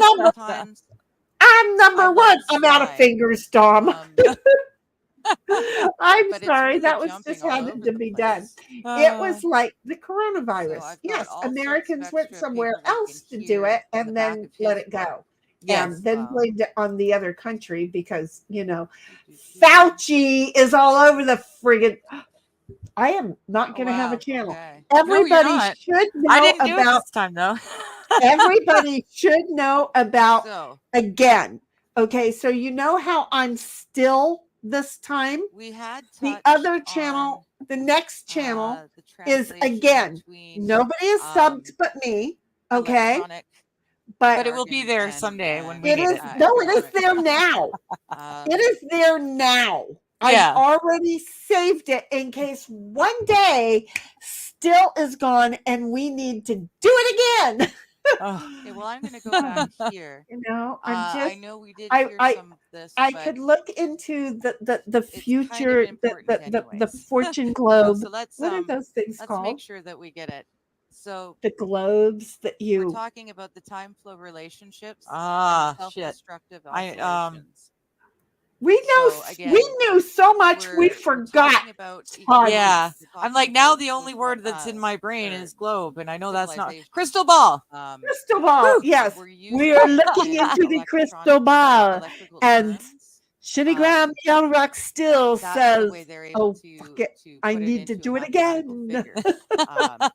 number one. I'm out of fingers, Dom. I'm But it's sorry, really that was jumping just all had over to the be done. place. It was like the So coronavirus. I've got Yes, all sorts of Americans went extra somewhere paperwork in else to do here it in the and back then of let his it book go. Yes. as Then well. blamed it on the other country because, you know, Do, do, do. Fauci is all over the friggin'. I am not Oh, going to have a wow. channel. Okay. No, you're Everybody not. should I know didn't do it about, this time, though. everybody should know about, So again. Okay, so you know how I'm still this time? we had The touched other channel, on the next channel the is translation again, between nobody is subbed but me. Okay, electronic but But it will be jargon there and someday when we it need is, it. no, it is economic there jargon. now. It is there now. Yeah. I've already saved it in case one day still is gone and we need to do it again. Oh, Okay, well, I'm going to go back here. You know, I know we did I- hear I- some of this, I but could look into the it's future, kind of important the anyways. fortune No, globe. so let's What are those things let's called? make sure that we get it. So The globes that we're you. talking about the time flow relationships ah, and shit. self-destructive I, oscillations. We know, So, again, we knew so much. We we're forgot. talking about Todd. Yeah. we're I'm talking like, now about the only word that's in my brain is globe, and I know that's not civilization. crystal ball. Crystal ball. Woo! Yes, We're we are using looking in into the electronic- crystal ball, electrical and terms. Shinigram Yelrock still That's says, the way they're able "Oh, to, fuck it. to I put need it to into do a it mathematical again." figure.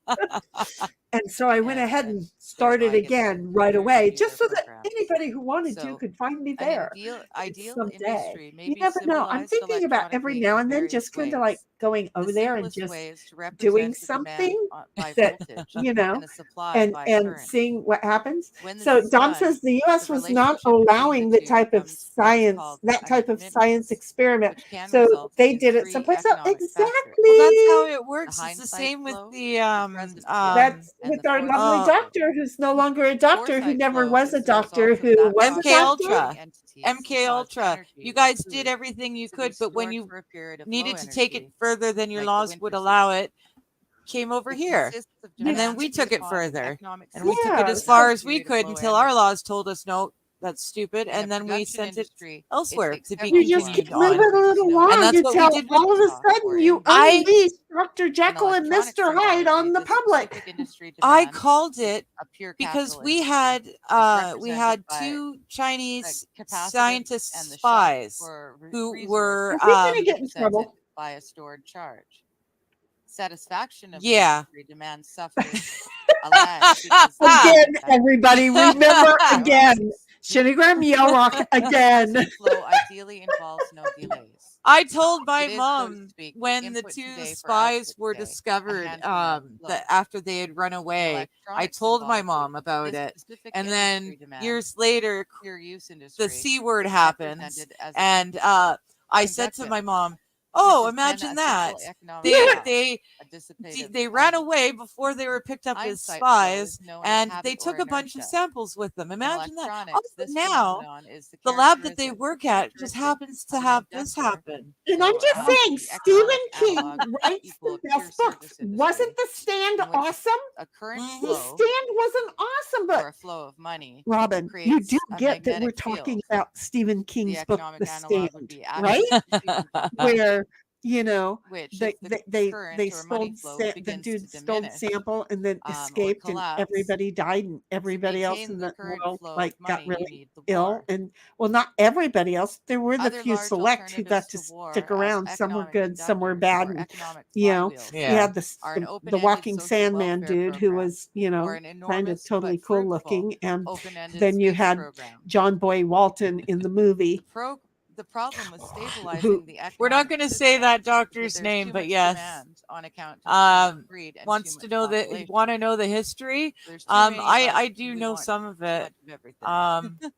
And so I went ahead and and started thereby get again them right prepared to away, do just their so that programs. anybody who wanted to So, could find me An there. ideal someday. industry may You be never know. I'm symbolized thinking about every electronically now in and then various just kind of like ways. going The over there and simplest just way is to represent doing the demand something by that, voltage you know, and the supply and by and current. seeing what happens. When this So is Dom done, says the U.S. the was not relationship between allowing the the two type of becomes what is science, called that a type of science commitments, experiment. which can So result they in did it three someplace else. economic factors. Exactly. Well, that's how it works. It's the hindsight same with flow, the present flow, That's and with the our foresight lovely Oh. flow. doctor who's no longer a doctor, who Foresight never flow was is a the doctor, result of who that was a MK process doctor. Ultra. allowing entities MK to cause Ultra. energy You or guys food did everything you to be could, but when stored you for a period of needed low to take it energy, further than your like the laws winter would season. allow it, came over It here. consists of And then demands we agreed took it upon in further. economic And we took it Yeah, as systems far in a as we period of could low until our energy. laws told us, no, that's stupid. In And the then we production sent it industry, it elsewhere takes to be you several just forms keep continued of moving on. a little representing And along that's what we until did with all of a stock sudden or you I- unleash Dr. In Jekyll and electronic Mr. Hyde on symbology, the the public. specific industry I demand called is it a pure because capital we industry. had represented by two Chinese the capacitance scientist and the shock spies for a who resource were Are we going to get in represented trouble? by a stored charge. Satisfaction of Yeah. industry demand suffers a lag because the Again, demand everybody, remember again. notices. Shinigram Yelrock again. Present flow ideally involves no delays. I told my It is, so to mom speak, when the input two today for spies output were today, a discovered hand-to-mouth flow. that after they had run In away, I electronic told my symbology, mom about this it. specific And industry then demand, years later, pure use industry, the C word is happens. represented as a And I said to my conjunctive, mom, which oh, is then imagine a that. simple economic They graph, they a dissipative they ran element. away before they were picked up as Hindsight flow is spies, known as and habit they took or a bunch of inertia. samples with them. In Imagine that. Oh, electronics, but this now phenomenon is the the lab that they characteristic work at just happens to of an have this inductor. happen. And I'm So, just saying, the Stephen economic King analog writes equal the a pure best books. service Wasn't industry The Stand in which awesome? a current Mhm. The flow Stand wasn't awesome, or but a flow of money Robin, you creates do a get that we're magnetic talking field. about Stephen The King's book, economic The analog would Stand, be right? action Where, you know, which, they if the they current they or money stole flow the begins dude to stole diminish sample and then or escaped, and collapse, everybody died, and to everybody else maintain in the the current world flow like of got money, you really need the ill. war. And well, not everybody else. There were the Other few large select who got alternatives to to war stick as around. Some were economic good, some were conductors bad, or and economic you know, flywheels you Yeah. had the are an the open-ended walking social Sandman welfare dude who program was, you or know, an kind of enormous totally but cool fruitful looking, and open-ended then you space had program. John Boy Walton in the movie, The problem with who stabilizing the We're not economic going to say system that is that doctor's there's name, too but much yes. demand on account of too much greed and too Wants much to know that population. want to know the history. There's too many of us I and do we know want some of too it. much of everything.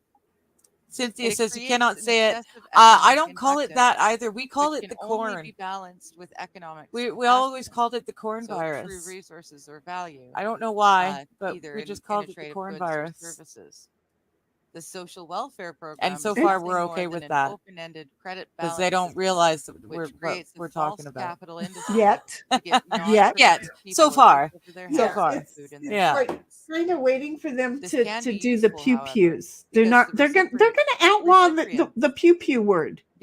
Cynthia It says you creates cannot an say it. excessive I economic don't call it inductance, that either. We call which it can the only corn. be balanced with economic We always capacitance. called it the corn So true virus. resources or value, I don't know why, but either we in just called it the penetrative corn goods or virus. services. The social welfare program And so is far nothing we're more okay than with an that open-ended credit because balance they don't system, realize that which what creates a we're false talking about. capital industry yet, to get yet, non-productive people so far, over their so heads far, with food in their yeah. like pockets. kind of waiting for them This to can be do the useful, pew however, pews. They're because not. the They're gonna outlaw the recipients pew pew word.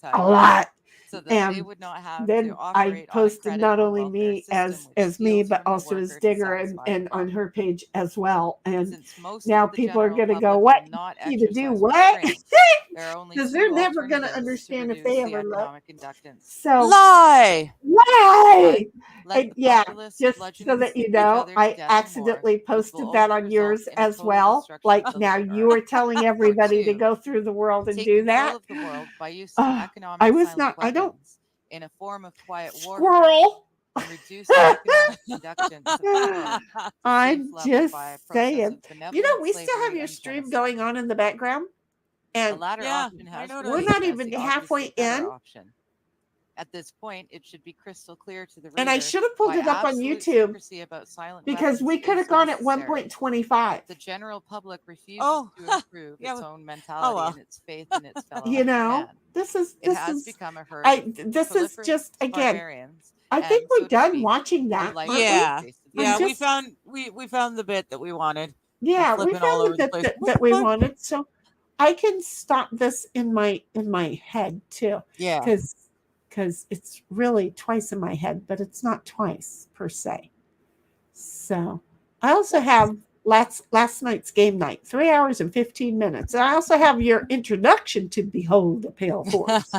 time. A lot. so that they And would not have then to I operate on a posted credit not or only welfare me system, which as me, steals but from the also as worker to Digger satisfy a and on profit. her page as well. And Since most now of the people are general going to go, public what? will not You to do exercise what? restraint, there are only Because two they're never going to alternatives to understand if reduce they the ever look. economic inductance. So Lie. why? Let the Yeah, populace just bludgeon so that you each know, other to I death or more, accidentally which will posted that only on result yours in a as total well. destruction Like of the now living you are earth. telling Or everybody to two, go through the world and take do control that. of the world by use of economic I was silent not, I don't, weapons in a form of quiet warfare squirrel. and reduce the economic inductance of the world to I'm safe level just by a process saying. of You know, benevolent we still have slavery your and stream genocide. going on in the background. The And latter Yeah, option I has been noticed. we're taken not as even the halfway obviously better in. option. At this point, it should be crystal clear to the reader And I should have pulled why it up on absolute YouTube secrecy about silent because weapons we could is have so gone at necessary. 1.25. The general public refuses Oh, to improve yeah. its own Oh mentality well. and its faith in its fellow You know, man. this It has is become a herd of this is proliferate just again. barbarians, I think and, we're so to done speak, watching a that, life aren't we? Yeah. waste of Yeah, just- we found the bit that we wanted. I'm Yeah, we flipping all found over the the place. bit that we wanted. So I can stop this in my head too, Yeah. because it's really twice in my head, but it's not twice per se. So I also have last night's game night, 3 hours and 15 minutes. And I also have your introduction to Behold the Pale Horse,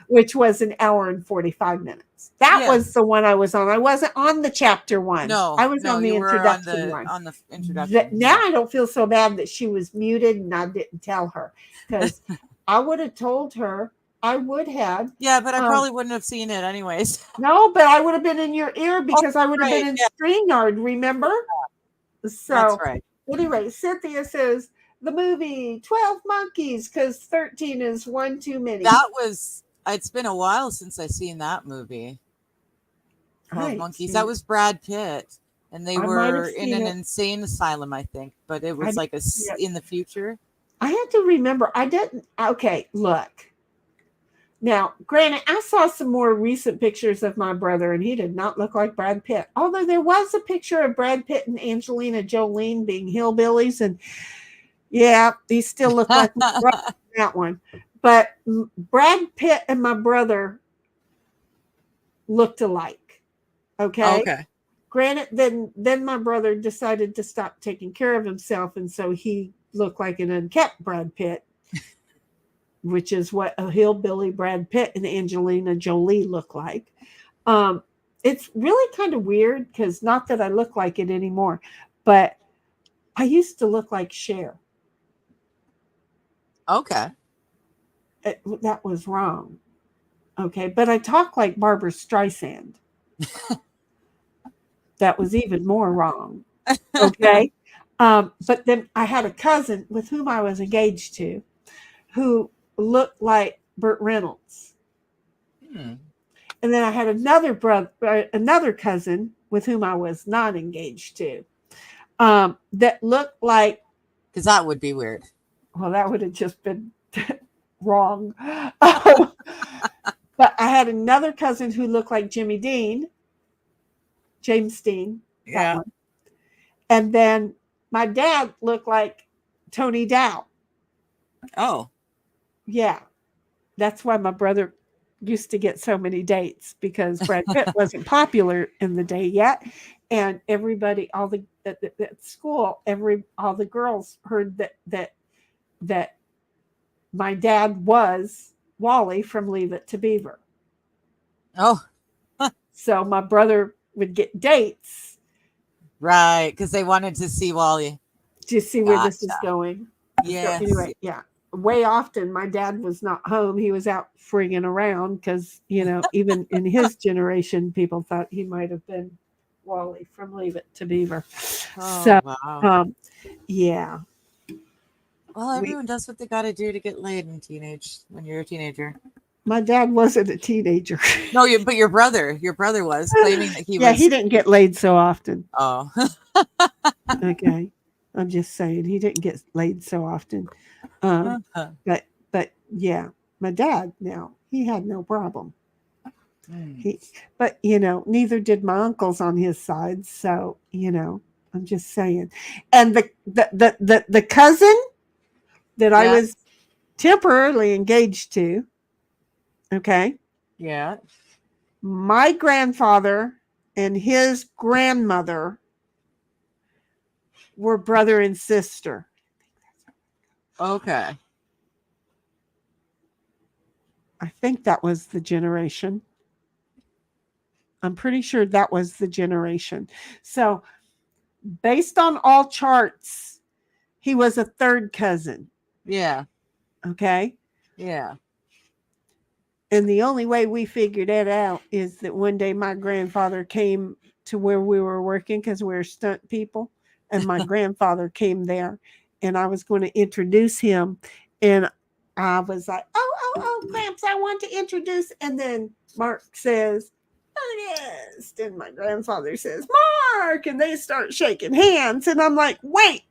which was an hour and 45 minutes. That Yes. was the one I was on. I wasn't on the chapter one. No, I was no, on the you were introduction one. on the introduction. Now I don't feel so bad that she was muted and I didn't tell her, because I would have told her. I would have. Yeah, but I probably wouldn't have seen it anyways. No, but I would have been in your ear because I would have been right, in yeah. StreamYard, remember? So That's right. anyway, Cynthia says the movie 12 Monkeys because 13 is one too many. It's been a while since I've seen that movie. 12 Monkeys. seen That it. was Brad Pitt. And they I might have were in seen an it. insane asylum, I think. But it was like in the future. I had to remember. I didn't. Okay, look. Now, granted, I saw some more recent pictures of my brother, and he did not look like Brad Pitt. Although there was a picture of Brad Pitt and Angelina Jolie being hillbillies, and yeah, he still looked like my brother in that one. But Brad Pitt and my brother looked alike. Okay. Granted, then my brother decided to stop taking care of himself, and so he looked like an unkept Brad Pitt, which is what a hillbilly Brad Pitt and Angelina Jolie look like. It's really kind of weird because not that I look like it anymore, but I used to look like Cher. Okay. That was wrong. Okay, but I talk like Barbara Streisand. That was even more wrong. Okay. But then I had a cousin with whom I was engaged to who looked like Burt Reynolds. And then I had another cousin with whom I was not engaged to that looked like. Because that would be weird. Well, that would have just been wrong. But I had another cousin who looked like James Dean. Yeah. One. And then my dad looked like Tony Dow. Oh. Yeah. That's why my brother used to get so many dates, because Brad Pitt wasn't popular in the day yet. And everybody, at school, all the girls heard that my dad was Wally from Leave It to Beaver. Oh. So my brother would get dates. Right, because they wanted to see Wally. Do you see where this is going? Yes. So anyway, yeah. Way often my dad was not home. He was out frigging around because, even in his generation, people thought he might have been Wally from Leave It to Beaver. Oh, So, wow. yeah. Well, everyone does what they got to do to get laid when you're a teenager. My dad wasn't a teenager. No, but your brother was claiming that he was. Yeah, he didn't get laid so often. Oh. Okay. I'm just saying he didn't get laid so often. But yeah, my dad now, he had no problem. But neither did my uncles on his side. So, I'm just saying. And the cousin that I was temporarily engaged to, okay, Yeah. My grandfather and his grandmother were brother and sister. Okay. I think that was the generation. I'm pretty sure that was the generation. So, based on all charts, he was a third cousin. Yeah. Okay. Yeah. And the only way we figured that out is that one day my grandfather came to where we were working because we were stunt people. And my grandfather came there and I was going to introduce him. And I was like, oh, Gramps, I want to introduce. And then Mark says, Ernest. And my grandfather says, Mark. And they start shaking hands. And I'm like, wait,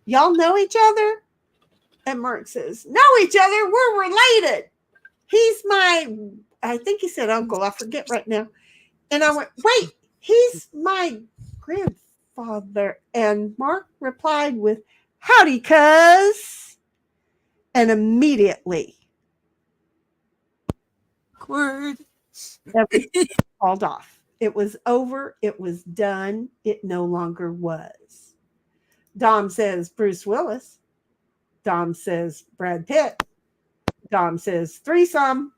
y'all know each other? And Mark says, know each other. We're related. He's my, I think he said uncle. I forget right now. And I went, wait, he's my grandfather. And Mark replied with, howdy, cuz. And immediately, Awkward. everything called off. It was over. It was done. It no longer was. Dom says Bruce Willis. Dom says Brad Pitt. Dom says threesome.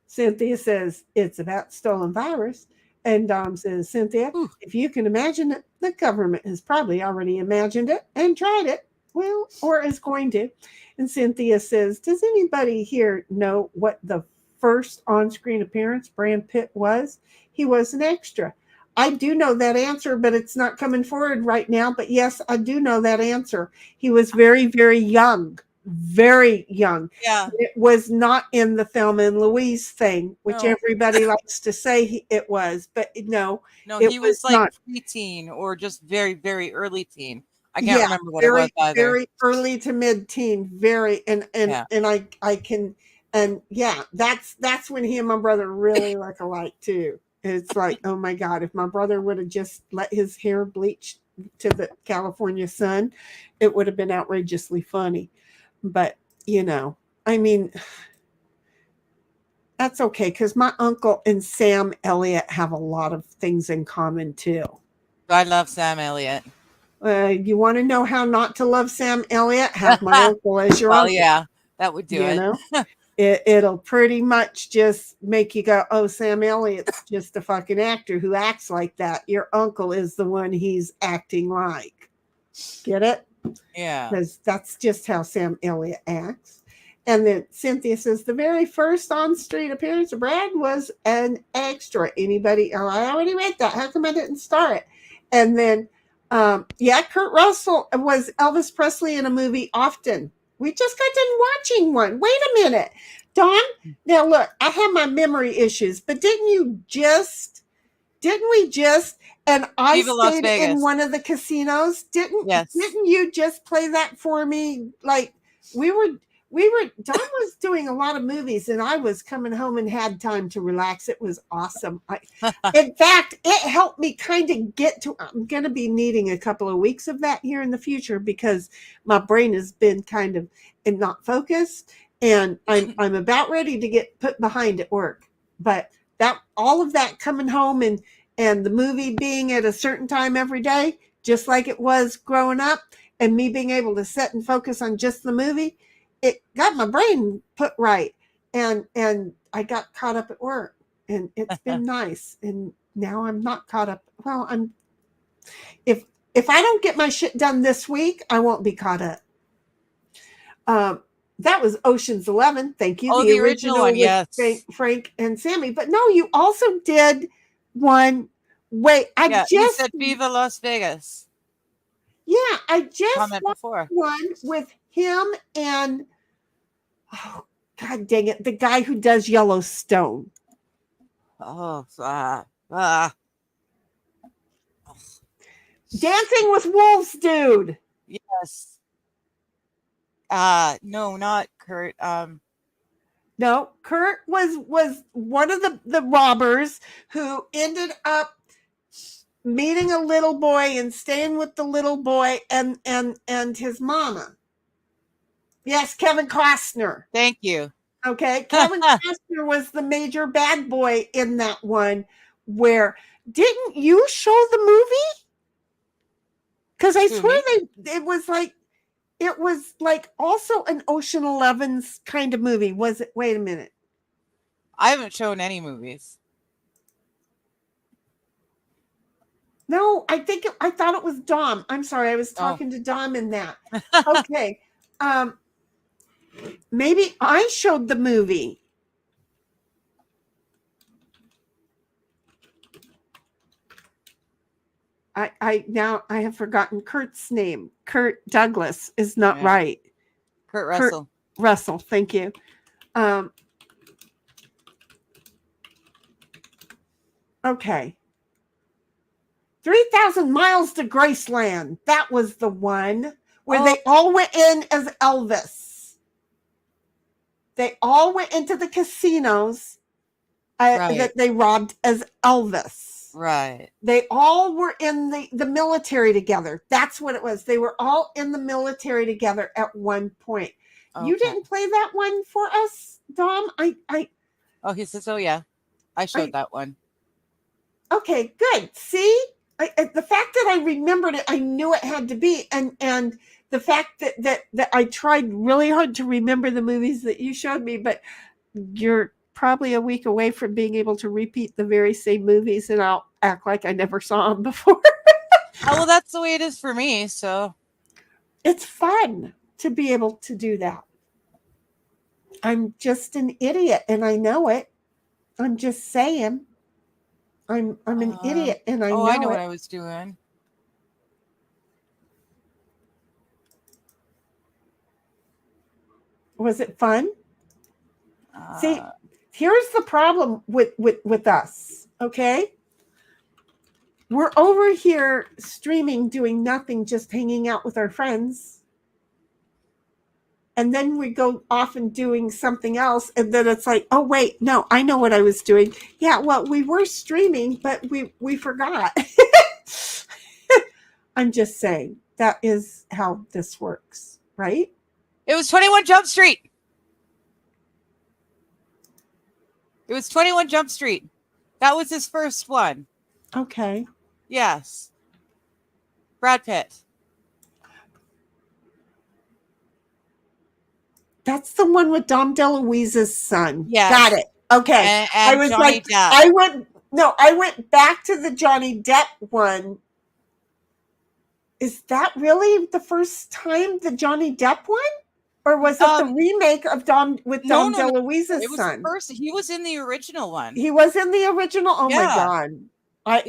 Cynthia says it's about stolen virus. And Dom says, Cynthia, if you can imagine it, the government has probably already imagined it and tried it. Well, or is going to. And Cynthia says, does anybody here know what the first on-screen appearance Brad Pitt was? He was an extra. I do know that answer, but it's not coming forward right now. But yes, I do know that answer. He was very, very young. Very young. Yeah. It was not in the Thelma and Louise thing, which No. everybody likes to say it was, but no. No, it he was like not. preteen or just very, very early teen. I can't remember what very, it was either. Very early to mid-teen. Very, and I can, and yeah, that's when he and my brother really look alike too. It's like, oh my God, if my brother would have just let his hair bleach to the California sun, it would have been outrageously funny. But, you know, I mean, that's okay because my uncle and Sam Elliott have a lot of things in common too. I love Sam Elliott. You want to know how not to love Sam Elliott? Have my uncle as your uncle. Yeah, that would do it. Know? It'll pretty much just make you go, oh, Sam Elliott's just a fucking actor who acts like that. Your uncle is the one he's acting like. Get it? Yeah. Because that's just how Sam Elliott acts. And then Cynthia says the very first on-screen appearance of Brad was an extra. Anybody? Oh, I already read that. How come I didn't start it? And then, Kurt Russell was Elvis Presley in a movie often. We just got done watching one. Wait a minute. Dawn, now look, I have my memory issues, but didn't we just, and I stayed in one of the casinos. Didn't you just play that for me? Like we were, Dawn was doing a lot of movies and I was coming home and had time to relax. It was awesome. In fact, it helped me kind of get to, I'm going to be needing a couple of weeks of that here in the future because my brain has been kind of not focused and I'm about ready to get put behind at work. But that, all of that coming home and the movie being at a certain time every day, just like it was growing up, and me being able to sit and focus on just the movie, it got my brain put right. And I got caught up at work and it's been nice. And now I'm not caught up. Well, if I don't get my shit done this week, I won't be caught up. That was Ocean's 11. Thank you. Oh, the original one, yes. Frank and Sammy. But no, you also did one. Wait, you said Viva Las Vegas. Yeah, I just watched one with him and, oh, God dang it, the guy who does Yellowstone. Oh, Dancing with Wolves, dude. Yes. No, not Kurt. No, Kurt was one of the robbers who ended up meeting a little boy and staying with the little boy and his mama. Yes, Kevin Costner. Thank you. Okay, Kevin Costner was the major bad boy in that one. Where didn't you show the movie? Because I swear it was like also an Ocean 11's kind of movie. Was it? Wait a minute. I haven't shown any movies. No, I thought it was Dom. I'm sorry, I was talking to Dom in that. Okay. Maybe I showed the movie. I have forgotten Kurt's name. Kurt Douglas is not right. Kurt Russell. Russell, thank you. Okay. 3,000 Miles to Graceland. That was the one where they all went in as Elvis. They all went into the casinos that they robbed as Elvis. Right. They all were in the military together. That's what it was. They were all in the military together at one point. Okay. You didn't play that one for us, Dom? Oh, he says, oh, yeah. I showed that one. Okay, good. See? The fact that I remembered it, I knew it had to be. And the fact that I tried really hard to remember the movies that you showed me, but you're probably a week away from being able to repeat the very same movies, and I'll act like I never saw them before. Oh, well, that's the way it is for me, so. It's fun to be able to do that. I'm just an idiot, and I know it. I'm just saying. I'm an idiot, and I know it. I know what I was doing. Was it fun? See, here's the problem with us, okay? We're over here streaming, doing nothing, just hanging out with our friends. And then we go off and doing something else. And then it's like, oh, wait, no, I know what I was doing. Yeah, well, we were streaming, but we forgot. I'm just saying, that is how this works, right? It was 21 Jump Street. It was 21 Jump Street. That was his first one. Okay. Yes. Brad Pitt. That's the one with Dom DeLuise's son. Yeah. Got it. Okay. And I was Johnny like, Depp. I went back to the Johnny Depp one. Is that really the first time the Johnny Depp one? Or was it the remake of Dom DeLuise's son? He was in the original one. He was in the original? Oh my God. I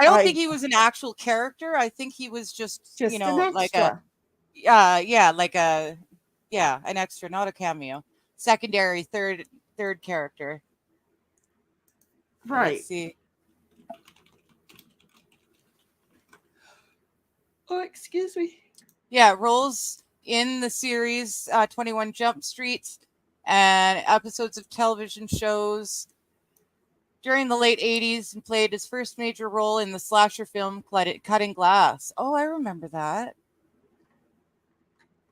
don't think he was an actual character. I think he was just an extra. An extra, not a cameo. Secondary, third character. Right. Let's see. Oh, excuse me. Yeah, roles in the series 21 Jump Street and episodes of television shows during the late 80s, and played his first major role in the slasher film Cutting Glass. Oh, I remember that.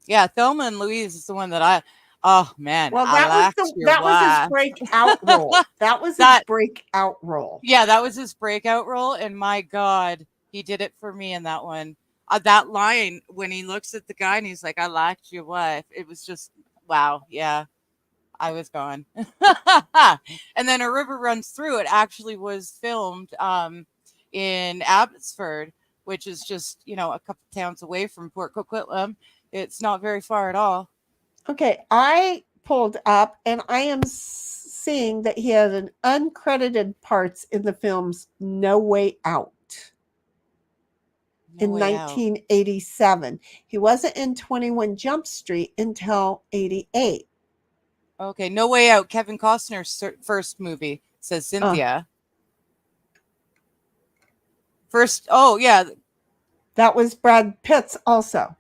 Yeah, Thelma and Louise is the one that oh man. Well, that was his breakout role. That was his breakout role. Yeah, that was his breakout role. And my God, he did it for me in that one. That line when he looks at the guy and he's like, I liked your wife. It was just, wow. Yeah, I was gone. And then A River Runs Through It actually was filmed in Abbotsford, which is just, a couple towns away from Port Coquitlam. It's not very far at all. Okay, I pulled up and I am seeing that he had an uncredited parts in the films No Way Out. In 1987. He wasn't in 21 Jump Street until 88. Okay, No Way Out, Kevin Costner's first movie, says Cynthia. First, yeah. That was Brad Pitt's also.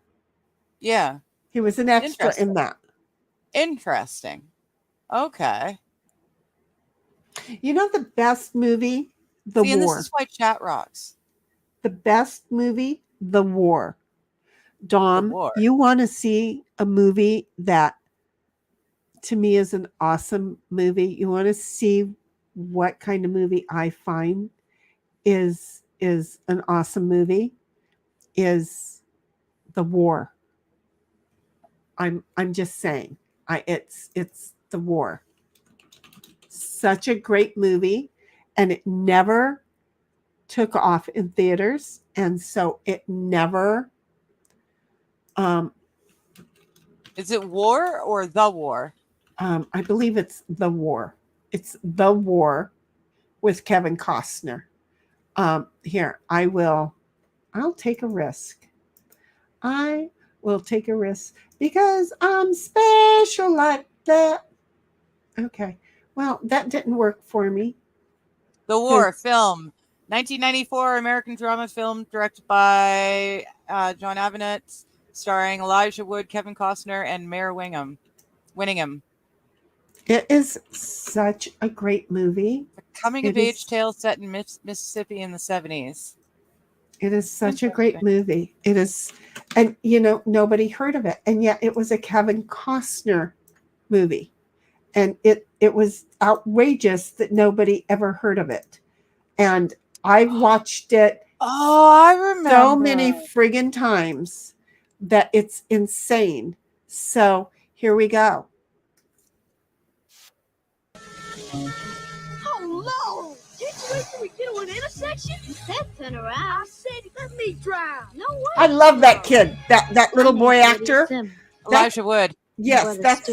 Yeah. He was an extra in that. Interesting. Okay. You know the best movie? The War. And this is why chat rocks. The best movie, The War. Dom, you want to see a movie that to me is an awesome movie. You want to see what kind of movie I find is an awesome movie is The War. I'm just saying. It's The War. Such a great movie, and it never took off in theaters, and so it never Is it War or The War? I believe it's The War. It's The War with Kevin Costner. Here, I'll take a risk. I will take a risk because I'm special like that. Okay. Well, that didn't work for me. The War film, 1994 American drama film directed by John Avenett, starring Elijah Wood, Kevin Costner, and Mayor Winningham. It is such a great movie. A coming-of-age tale set in Mississippi in the 70s. It is such a great movie. It is, and nobody heard of it, and yet it was a Kevin Costner movie, and it was outrageous that nobody ever heard of it. And I've watched it. Oh, I remember so many friggin' times that it's insane. So here we go. Oh, Lord! Did you wait till we get to an intersection? You said turn around. I said, let me drive. No way. I love that kid, that little boy actor. Elijah Wood. Yes, that's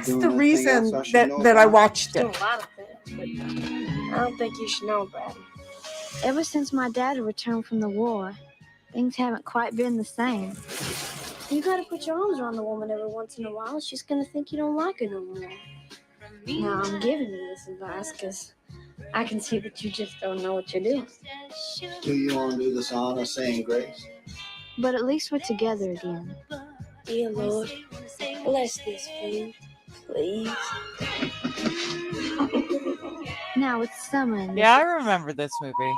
the reason that I watched it. A lot of things, but I don't think you should know, Brad. Ever since my dad returned from the war, things haven't quite been the same. You gotta put your arms around the woman every once in a while. She's gonna think you don't like her no more. Now I'm giving you this advice because I can see that you just don't know what you're doing. Do you want to do this honor saying grace? But at least we're together again. Dear Lord, bless this food, please. Now it's summer. Yeah, I remember this movie.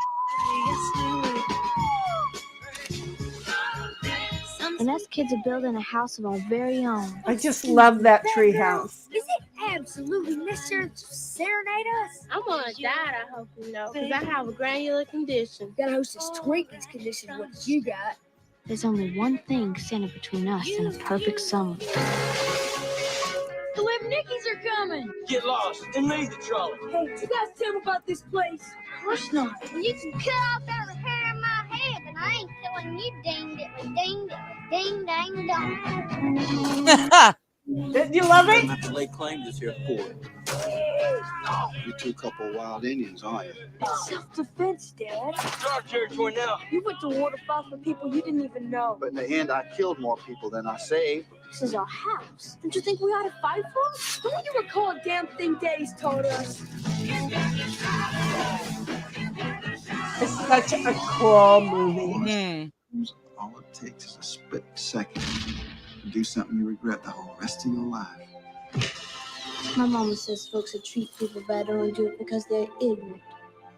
And us kids are building a house of our very own. I just love that tree house. Is it absolutely necessary to serenade us? I'm on a diet, I hope you know, because I have a granular condition. Got hostess Twinkies condition what you got. There's only one thing standing between us and a perfect summer. The Lib Nickies are coming. Get lost and leave the trolley. Hey, you guys tell me about this place. Of course not. You can cut off every hair in my head, and I ain't telling you ding diddly ding diddly ding dang dong. Did you love it? You have to lay claim to this here fort. You're two couple wild Indians, aren't you? It's self-defense, Dad. Dark territory now. You went to war to fight for people you didn't even know. But in the end, I killed more people than I saved. This is our house. Don't you think we ought to fight for it? Don't you recall a damn thing Daddy's taught us? It's such a cool movie. All it takes is a split second to do something you regret the whole rest of your life. My mama says folks that treat people bad only do it because they're ignorant.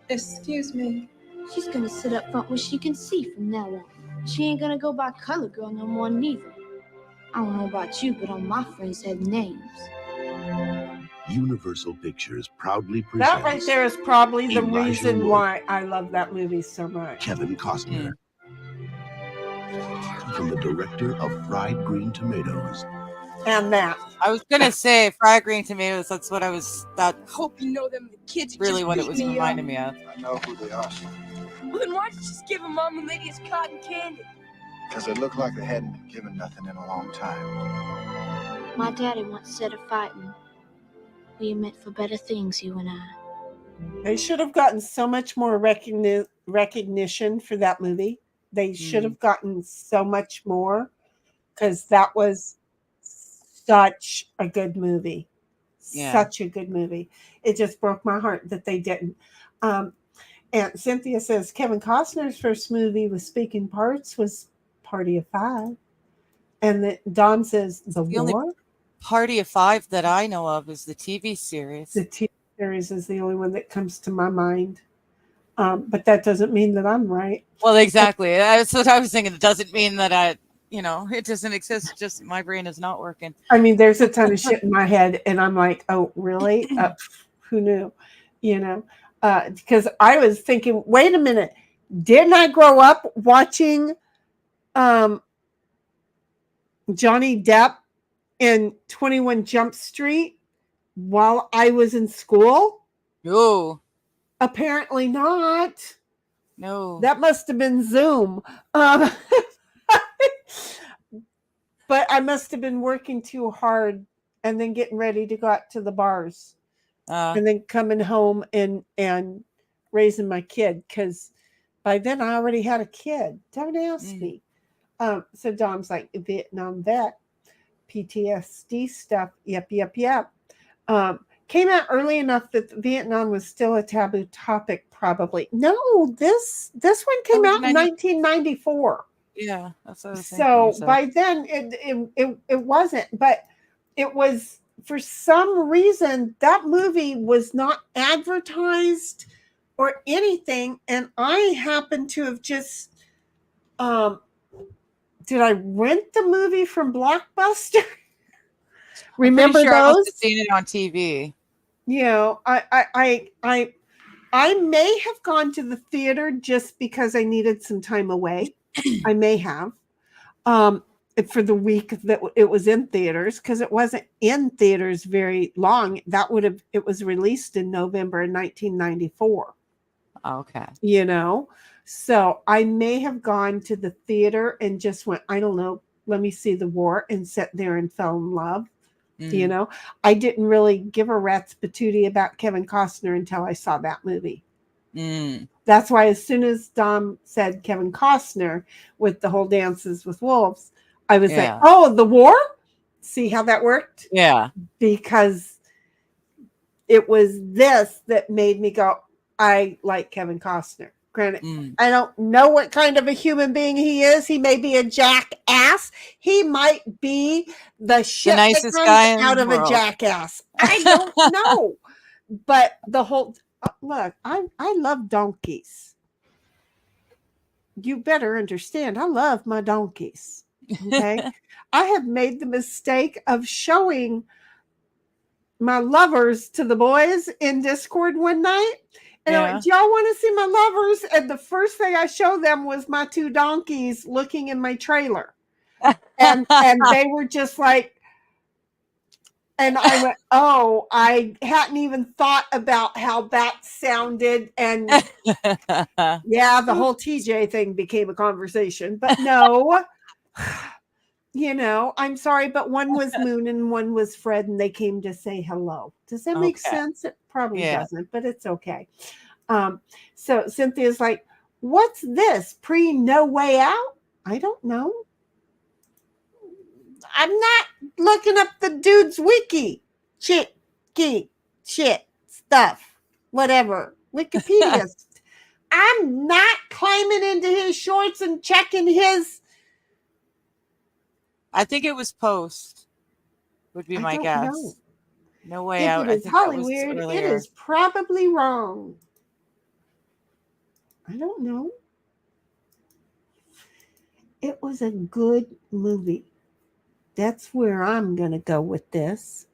Excuse me. She's gonna sit up front where she can see from now on. She ain't gonna go by color girl no more neither. I don't know about you, but all my friends have names. Universal Pictures proudly presents That right there is probably the Elijah reason Wood. why I love that movie so much. Kevin Costner. From the director of Fried Green Tomatoes. And that. I was gonna say fried green tomatoes. That's what I was. That Hope you know them. The kids really just what it beat was me reminding up. me of. I know who they are, Well, then why'd you just give them Mom and Lydia's cotton candy? because it looked like they hadn't been given nothing in a long time. My daddy once said of fighting, we are meant for better things, you and I. They should have gotten so much more recognition for that movie. They should have gotten so much more because that was such a good movie. Yeah. Such a good movie. It just broke my heart that they didn't. And Cynthia says Kevin Costner's first movie with speaking parts was Party of Five. And that Don says The only War. Party of Five that I know of is the TV series. The TV series is the only one that comes to my mind. But that doesn't mean that I'm right. Well, exactly. That's what I was thinking. It doesn't mean that it doesn't exist. Just my brain is not working. I mean, there's a ton of shit in my head, and I'm like, oh, really? Who knew? Because I was thinking, wait a minute, didn't I grow up watching Johnny Depp in 21 Jump Street while I was in school? No. Apparently not. No. That must have been Zoom. But I must have been working too hard and then getting ready to go out to the bars and then coming home and raising my kid, because by then I already had a kid. Don't ask me. So Dom's like, Vietnam vet, PTSD stuff. Yep. Came out early enough that Vietnam was still a taboo topic, probably. No, this one came out in 1994. Yeah, that's what I was so thinking. by then it wasn't, but it was, for some reason, that movie was not advertised or anything, and I happened to have just did I rent the movie from Blockbuster? Remember sure those? I must have seen it on TV. I may have gone to the theater just because I needed some time away. I may have for the week that it was in theaters, because it wasn't in theaters very long. It was released in November 1994. Okay. So I may have gone to the theater and just went, I don't know, let me see the war, and sat there and fell in love. I didn't really give a rat's patootie about Kevin Costner until I saw that movie. That's why as soon as Dom said Kevin Costner with the whole Dances with Wolves, I was like, oh, the war? See how that worked? Yeah. Because it was this that made me go, I like Kevin Costner. Granted, I don't know what kind of a human being he is. He may be a jackass. He might be the shit that nicest comes guy in out the of a world. jackass. I don't know. But the whole look, I love donkeys. You better understand, I love my donkeys. Okay. I have made the mistake of showing my lovers to the boys in Discord one night. And I went, do y'all want to see my lovers? And the first thing I showed them was my two donkeys looking in my trailer. And they were just like, and I went, oh, I hadn't even thought about how that sounded. And yeah, the whole TJ thing became a conversation. But no, I'm sorry, but one was Moon and one was Fred, and they came to say hello. Does that make sense? It probably doesn't, but it's okay. So Cynthia's like, what's this? No Way Out? I don't know. I'm not looking up the dude's wiki. Shit stuff, whatever. Wikipedia. I'm not climbing into his shorts and checking his. I think it was post. Would be my guess. Know. No Way If Out. It is Hollywood. It is probably wrong. I don't know. It was a good movie. That's where I'm going to go with this.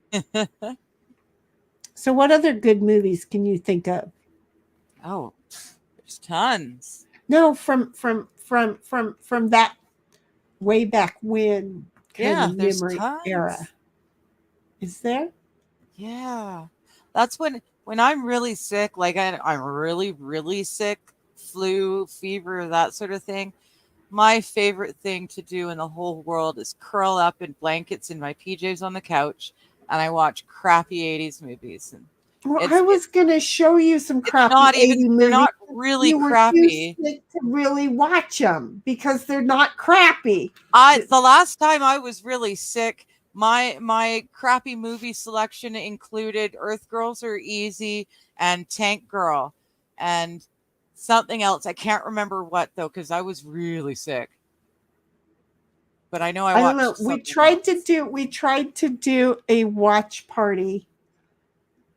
So what other good movies can you think of? Oh, there's tons. No, from that way back when kind of memory era. Is there? Yeah. That's when I'm really sick, like I'm really, really sick, flu, fever, that sort of thing. My favorite thing to do in the whole world is curl up in blankets in my PJs on the couch, and I watch crappy 80s movies. And well, I was going to show you some crappy 80s movies. They're not really crappy. Too sick to really watch them because they're not crappy. The last time I was really sick, my crappy movie selection included Earth Girls Are Easy and Tank Girl and something else. I can't remember what though, because I was really sick. But I know I watched. I don't know. We tried to do a watch party,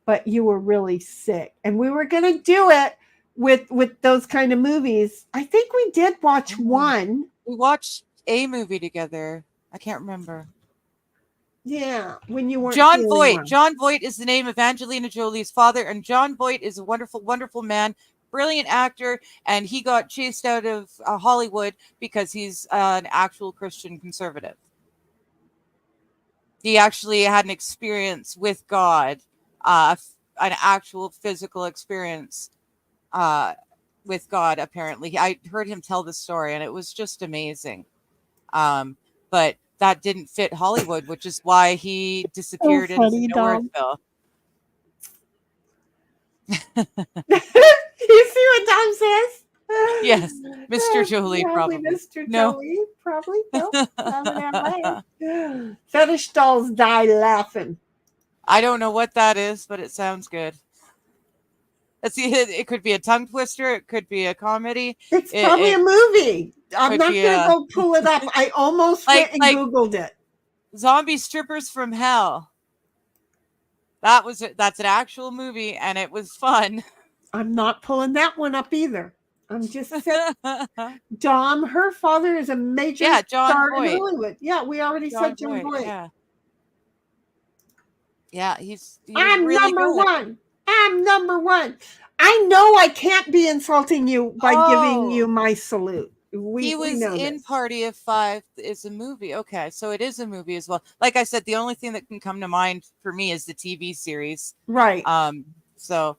but you were really sick, and we were going to do it with those kind of movies. I think we did watch one. We watched a movie together. I can't remember. Yeah, when you weren't John feeling Voight. well. John Voight is the name of Angelina Jolie's father, and John Voight is a wonderful, wonderful man, brilliant actor, and he got chased out of Hollywood because he's an actual Christian conservative. He actually had an experience with God, an actual physical experience with God, apparently. I heard him tell the story, and it was just amazing. But that didn't fit Hollywood, which is why he disappeared into nowhere to go. You see what Dom says? Yes, Mr. Jolie, probably. Mr. No. Jolie, probably. No, not way. Fetish dolls die laughing. I don't know what that is, but it sounds good. Let's see, it could be a tongue twister. It could be a comedy. It's probably a movie. I'm could not be going to a- go pull it up. I almost went and Googled it. Zombie Strippers from Hell. That's an actual movie, and it was fun. I'm not pulling that one up either. I'm just saying. Dom, her father is a major John star Voight. in Hollywood. Yeah, we already said John Voight. Yeah, he's I'm really number good. one. I'm number one. I know I can't be insulting you by giving you my salute. He was in Party of Five. Is a movie. Okay, so it is a movie as well. Like I said, the only thing that can come to mind for me is the TV series. Right. So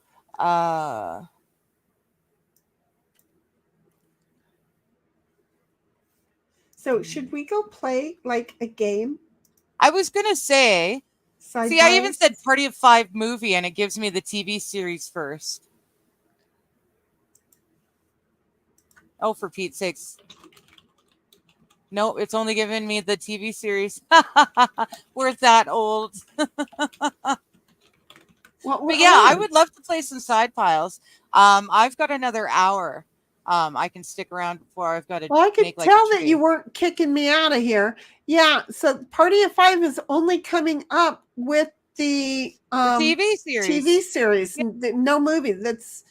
So should we go play like a game? I was gonna say. Side I even said Party of Five movie, and it gives me the TV series first. Oh, for Pete's sakes. No, it's only given me the TV series. We're that old. But yeah, I would love to play some side piles. I've got another hour. I can stick around before I've got to. Well, I could make, like, tell a that tree. you weren't kicking me out of here. Yeah, so Party of Five is only coming up with the TV series. TV series, no movie. That's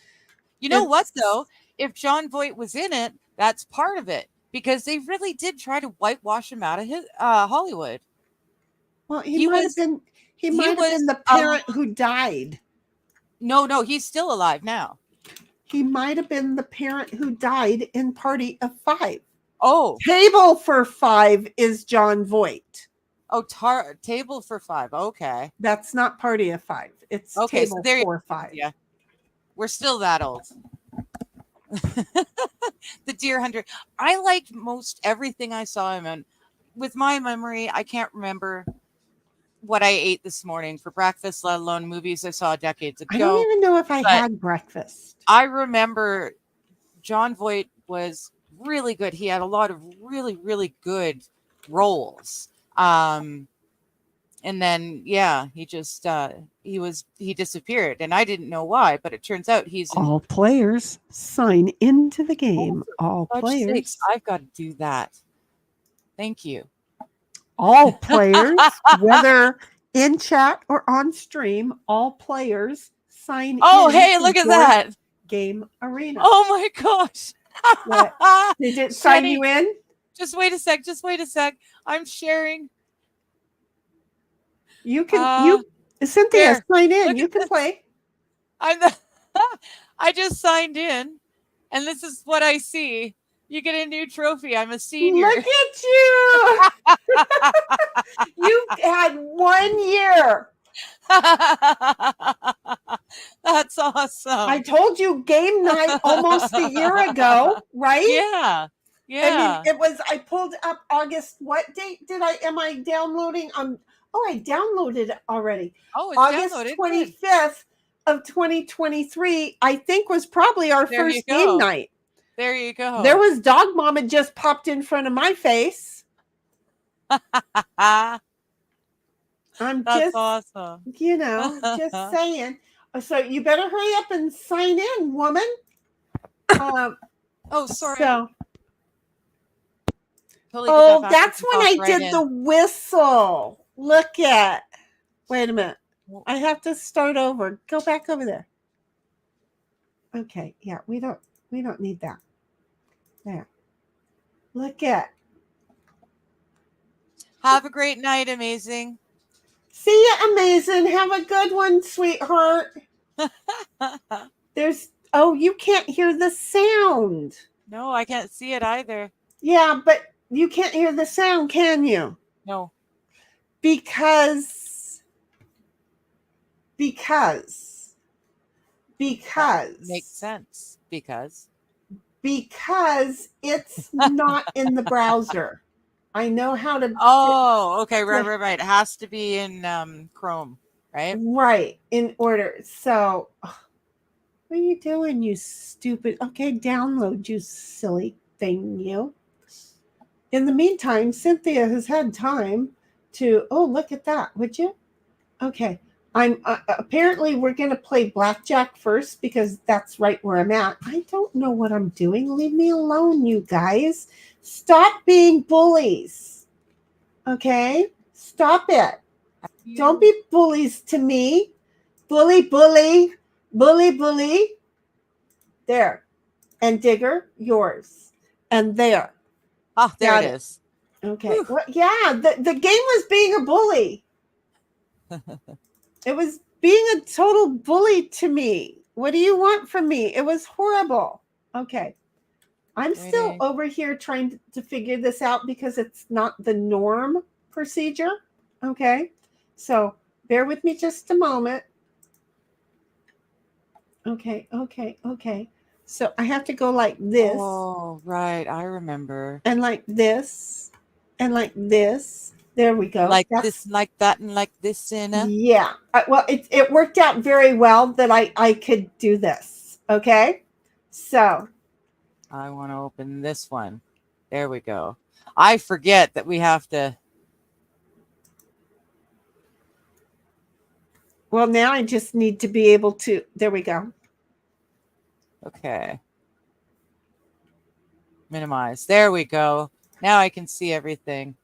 You know what though? If John Voight was in it, that's part of it because they really did try to whitewash him out of his Hollywood. Well, he might have been. He might have been the parent who died. No, he's still alive now. He might have been the parent who died in Party of Five. Oh, Table for Five is John Voight. Oh, Table for Five. Okay, that's not Party of Five. It's okay. Table So there for Five. Yeah, we're still that old. The Deer Hunter. I liked most everything I saw him in. With my memory, I can't remember what I ate this morning for breakfast, let alone movies I saw decades ago. I don't even know if I had breakfast. I remember John Voight was really good. He had a lot of really, really good roles. And then, he just, he disappeared and I didn't know why, but it turns out he's all players sign into the game. All players. Sakes, I've got to do that. Thank you. All players, whether in chat or on stream, all players sign in. Oh, hey, look at that. Game arena. Oh my gosh. Did it sign you in? Just wait a sec. I'm sharing. You can Cynthia, sign in. You can play. I just signed in and this is what I see. You get a new trophy. I'm a senior. Look at you. You had 1 year. That's awesome. I told you game night almost a year ago, right? Yeah. I mean, I pulled up August. What date am I downloading? I downloaded it already. Oh, it's August downloaded. 25th of 2023, I think was probably our first game night. There you go. There was Dog Mama just popped in front of my face. That's just awesome. Just saying. So you better hurry up and sign in, woman. Sorry. Totally that's when I did the whistle. Look at. Wait a minute. I have to start over. Go back over there. Okay. Yeah, we don't need that. There. Look at. Have a great night, amazing. See you, amazing. Have a good one, sweetheart. You can't hear the sound. No, I can't see it either. Yeah, but you can't hear the sound, can you? No. Because Makes sense. Because it's not in the browser. I know how to. Oh, okay, right. It has to be in Chrome, right? Right, in order. So, what are you doing, you stupid? Okay, download, you silly thing, you. In the meantime, Cynthia has had time to. Oh, look at that, would you? Okay, I'm apparently we're going to play blackjack first because that's right where I'm at. I don't know what I'm doing. Leave me alone, you guys. Stop being bullies. Okay? Stop it. Don't be bullies to me. Bully. There. And Digger, yours. And there. Oh, there it is. Okay. Well, yeah, the game was being a bully. It was being a total bully to me. What do you want from me? It was horrible. Okay. I'm still over here trying to figure this out because it's not the norm procedure. Okay. So bear with me just a moment. Okay. So I have to go like this. Oh, right. I remember. And like this. And like this. There we go. Like this, like that, and like this. Yeah. Well, it worked out very well that I could do this. Okay. So. I want to open this one. There we go. I forget that we have to. Well, now I just need to be able to. There we go. Okay. Minimize. There we go. Now I can see everything.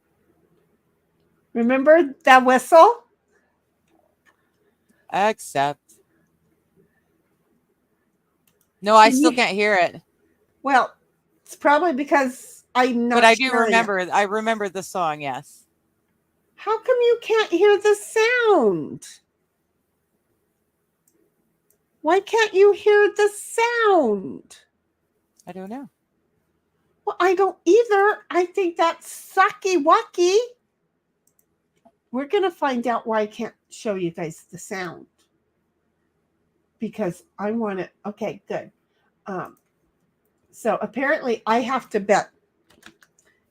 Remember that whistle? Accept. No, I still can't hear it. Well, it's probably because I'm not. But I do remember. I remember the song. Yes. How come you can't hear the sound? Why can't you hear the sound? I don't know. Well, I don't either. I think that's sucky wucky. We're going to find out why I can't show you guys the sound. Because I want it. Okay, good. So apparently I have to bet.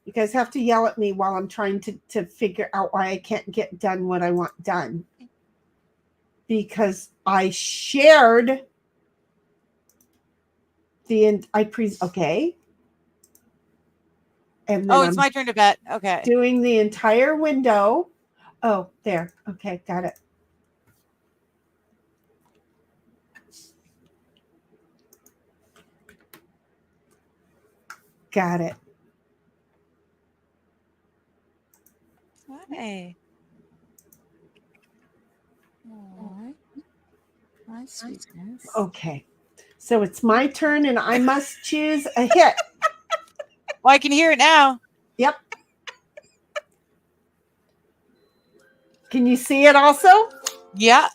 You guys have to yell at me while I'm trying to figure out why I can't get done what I want done. Because I shared okay. And then it's my turn to bet. Okay. Doing the entire window. Oh, there. Okay, got it. Got it. Hi. My sweetness. Okay. So it's my turn and I must choose a hit. Well, I can hear it now. Yep. Can you see it also? Yeah.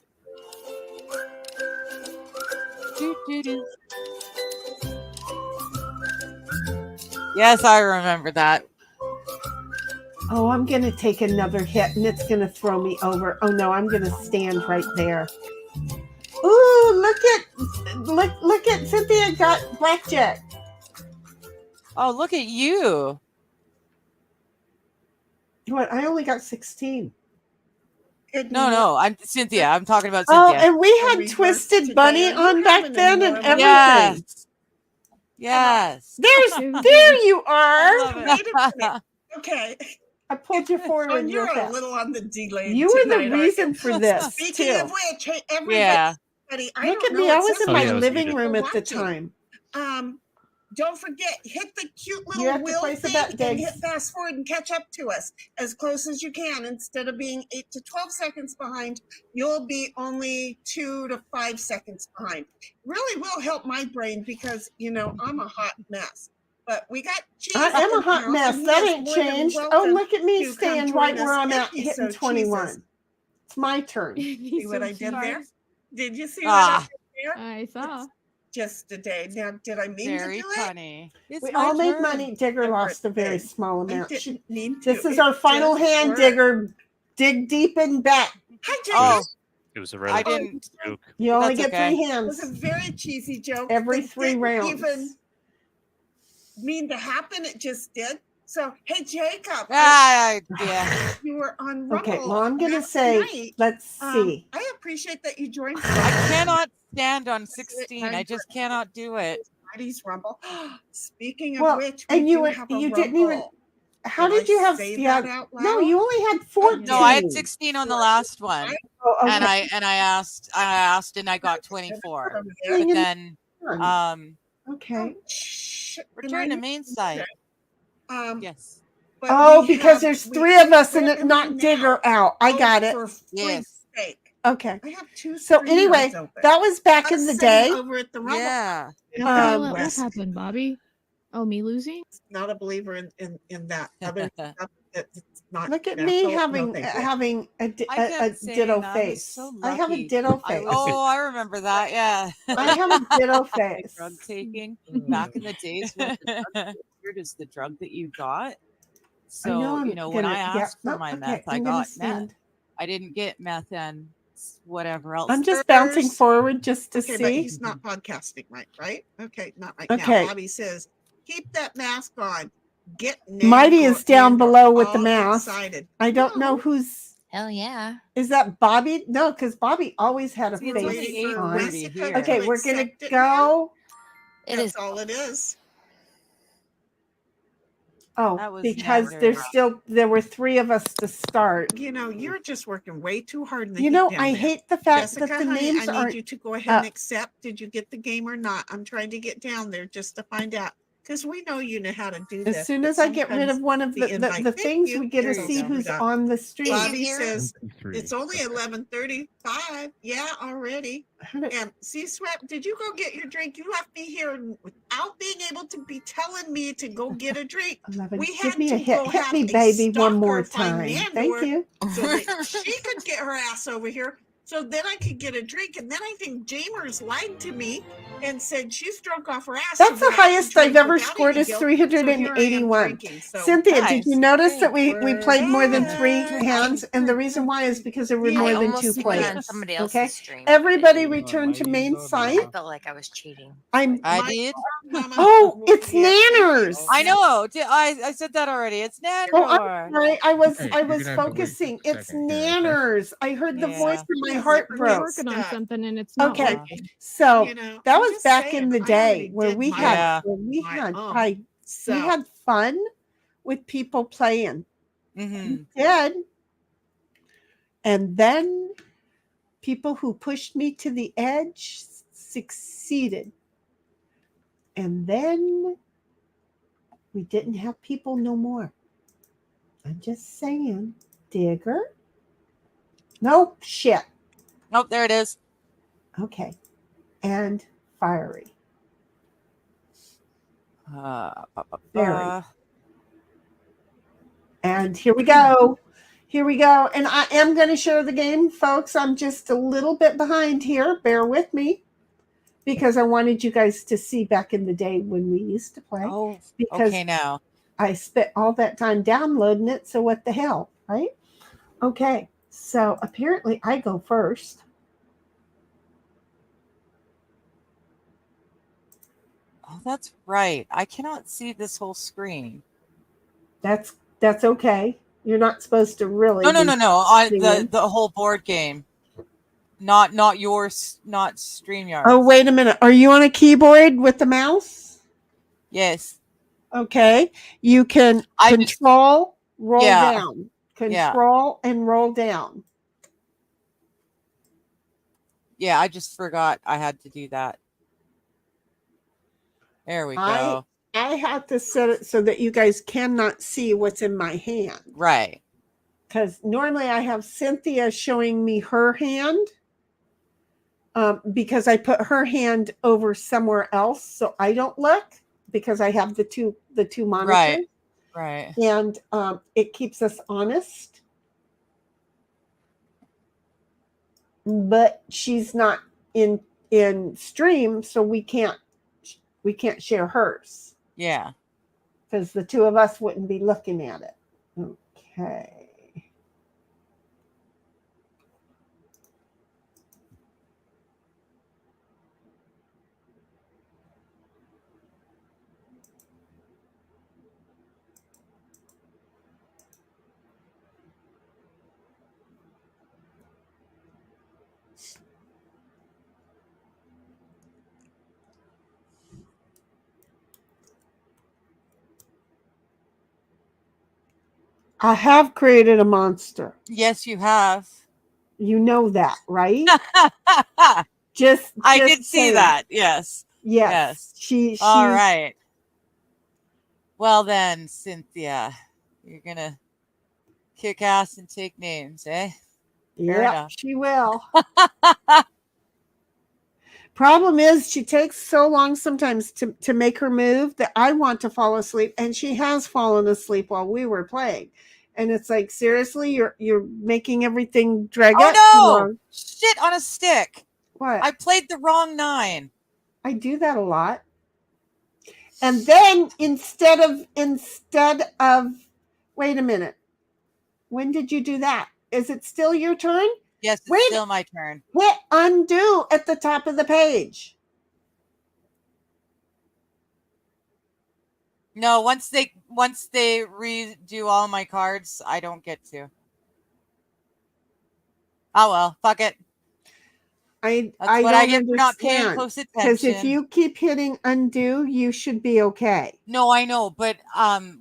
Yes, I remember that. Oh, I'm going to take another hit and it's going to throw me over. Oh no, I'm going to stand right there. Ooh, look at Cynthia got blackjack. Oh, look at you. What? I only got 16. No, I'm Cynthia. I'm talking about Oh, Cynthia. and we had Twisted Bunny on back then and everything. Yes. There you are. Wait a minute. Okay. I pulled you forward. You're a little on the delay. You were the reason for this. Speaking of which, hey, everybody, Look at me. I was in my living room at the time. Don't forget, hit the cute You have little to wheel place a thing bet, and Diggs. hit fast forward and catch up to us as close as you can. Instead of being 8 to 12 seconds behind, you'll be only 2 to 5 seconds behind. Really will help my brain because, I'm a hot mess. But we got cheese. I am a in the hot house, mess. and he That is ain't more than changed. Oh, welcome look at me to come staying join right us where I'm if at, he hitting so 21. chooses. It's my turn. See what I did there? Did you see Ah. what I did there? I saw. Just a day. Now, did I mean Very to do it? funny. It's We my all made turn. money. Digger Never lost a very did. small I amount. didn't mean to. This is It our final just hand, worked. Digger. Dig deep and back. Hi, Jake. Oh, It was a I relative didn't. joke. You only That's get okay. 3 It was a hands very cheesy joke. every that 3 didn't rounds. even mean to happen. It just did. So, hey, Jacob. Yeah. You were on Rumble. Okay, well, I'm going to last say, night. let's see. I appreciate that you joined. I cannot stand on 16. I just cannot do it. Friday's Rumble. Speaking of Well, which, and we you do went, have a you Rumble. didn't even, how Did did I you have, say yeah, that out no, loud? you only had 14. No, I had 16 on the last one. Oh, okay. And I asked and I got 24. But then Okay. return to main site. Yes. But Oh, we because have- there's we- 3 of us and we're it gonna knocked now Digger out. I go got it. for free Yes. steak. Okay. I have 2 So streamers anyway, open. that was back Us in the sitting day. over at the Rumble. Yeah. What happened, Bobby? Oh, me losing? Not a believer in that other stuff. That's not Look at natural. me having No, thank you. having a kept saying ditto I was face. so I have a lucky. ditto face. I remember that. Yeah. I have a ditto My face. drug taking back in the days when the drug weird is the drug that you got. I know So, I'm when gonna- I yeah, asked for no, my okay, meth, I I'm gonna got meth. stand. I didn't get meth and whatever else. I'm just bouncing forward just to Okay, but see. he's not podcasting, right? Okay, not right Okay. now. Bobby says, keep that mask on. Get Mighty is down below with the mask. Excited. I don't know who's. Hell yeah. Is that Bobby? No, because Bobby always had a See, it's only face on. 8:30 here. Okay, we're gonna accept it go. That's all it is. Oh, That was because never- there were 3 of us to start. You know, you're just working way too hard in the You heat know, down I there. hate the fact Jessica, that the honey, names I need aren't. you to go ahead and accept. Did you get the game or not? I'm trying to get down there just to find out. Because we know you know how to do this. As soon but as I get rid of sometimes one of the invite- the Thank things, you. we get to There you see go. who's Done. on the stream. Bobby says it's only 11:35. Yeah, already. And see, Sweat, did you go get your drink? You left me here without being able to be telling me to go get a drink. 11. We Give had me a to hit. go Hit have me, a baby, one more stalker find time. Nandor Thank you. so that she could get her ass over here. So then I could get a drink. And then I think Jamers lied to me and said she's drunk off her ass. That's so the that I could highest I've drink ever without scored any is guilt. So here I am 381. drinking. So Cynthia, did you notice that we played more than Nice. 3 hands? And the reason why is because there were I more than almost 2 went on players. somebody else's Okay, stream. everybody return to main I site. felt like I was cheating. I did. Oh, it's Nanners. I know. I said that already. It's Nandor. Oh, I'm sorry. I was Hey, I you're was gonna have to wait focusing. a It's second here, okay? Nanners. I heard the Yeah. voice and my Yes, heart we're broke. Working on something and it's not Okay, working. so You know, that I'm was just back saying, in the I already day where did we my- had Yeah. where we my had own. we So had fun with people playing. Mm-hmm. We did. And then people who pushed me to the edge succeeded. And then we didn't have people no more. I'm just saying. Digger? Nope, shit. Oh, there it is. Okay. And fiery. Very. And here we go. Here we go. And I am going to share the game, folks. I'm just a little bit behind here. Bear with me. Because I wanted you guys to see back in the day when we used to play. Oh, because okay now. I spent all that time downloading it. So what the hell, right? Okay. So apparently I go first. Oh, that's right. I cannot see this whole screen. That's okay. You're not supposed to really. No. singing. The whole board game. Not yours, not StreamYard. Oh, wait a minute. Are you on a keyboard with the mouse? Yes. Okay. You can control, roll Yeah. down. Yeah. Control and roll down. Yeah, I just forgot I had to do that. There we go. I have to set it so that you guys cannot see what's in my hand. Right. Because normally I have Cynthia showing me her hand. Because I put her hand over somewhere else so I don't look. because I have the two monitors. Right. Right. And it keeps us honest. But she's not in stream, so we can't share hers. Yeah. Because the two of us wouldn't be looking at it. Okay. I have created a monster. Yes, you have. You know that, right? just I did see saying. that. Yes. Yes. She All right. Well then, Cynthia, you're gonna kick ass and take names, eh? Fair Yeah, enough. she will. Problem is, she takes so long sometimes to make her move that I want to fall asleep, and she has fallen asleep while we were playing. And it's like, seriously, you're making everything drag out. Oh no! Shit on a stick. What? I played the wrong 9. I do that a lot. And then instead of wait a minute. When did you do that? Is it still your turn? Yes, it's still my turn. Hit undo at the top of the page. No, once they redo all my cards, I don't get to. Oh well, fuck it. I what I get for not paying close attention. Because if you keep hitting undo, you should be okay. No, I know, but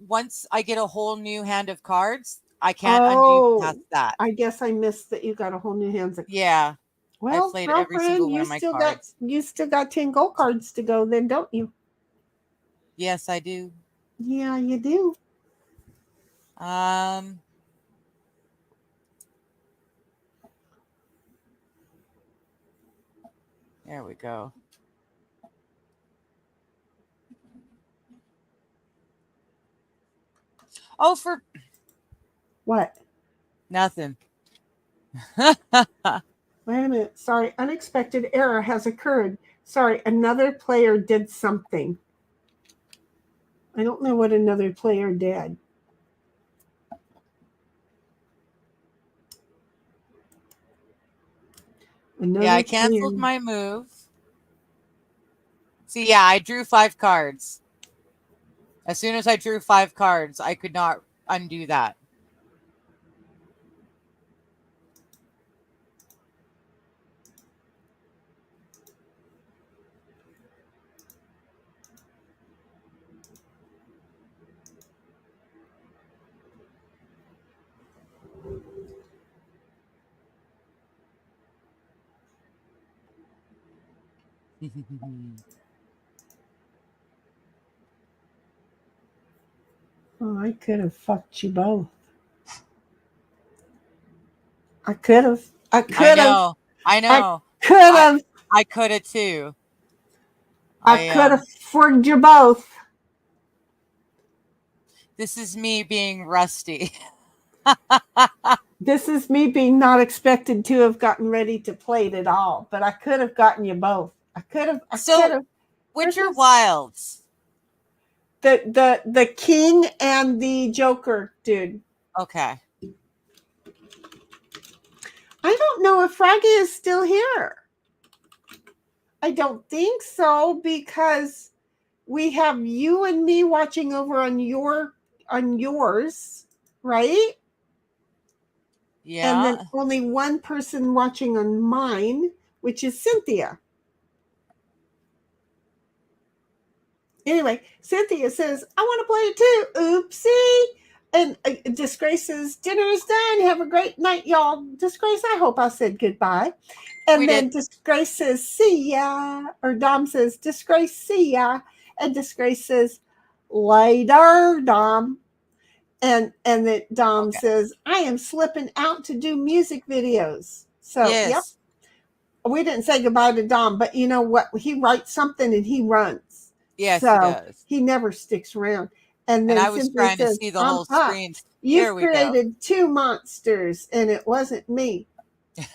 once I get a whole new hand of cards, I can't undo past that. I guess I missed that you got a whole new hands of cards. Yeah. Well, I played every single one of my cards. You still got 10 gold cards to go then, don't you? Yes, I do. Yeah, you do. There we go. Oh, for what? Nothing. Wait a minute. Sorry, unexpected error has occurred. Sorry, another player did something. I don't know what another player did. Yeah, I canceled my move. See, yeah, I drew 5 cards. As soon as I drew 5 cards, I could not undo that. Oh, I could have fucked you both. I could have. I could have. I know. Could have. I could have too. I could have forged you both. This is me being rusty. This is me being not expected to have gotten ready to play it at all, but I could have gotten you both. I could have. Which are wilds? The king and the joker, dude. Okay. I don't know if Froggy is still here. I don't think so, because we have you and me watching over on yours, right? Yeah. And then only one person watching on mine, which is Cynthia. Anyway, Cynthia says, I want to play it too. Oopsie. And Disgrace says, dinner is done. Have a great night, y'all. Disgrace, I hope I said goodbye. And then Disgrace says, see ya. Or Dom says, Disgrace, see ya. And Disgrace says, later, Dom. And then Dom says, I am slipping out to do music videos. So, Yep. We didn't say goodbye to Dom, but you know what? He writes something and he runs. Yes, he So does. he never sticks around. And then And I was simply trying to says, see the I'm whole up. screen. You've There we go. created 2 monsters and it wasn't me.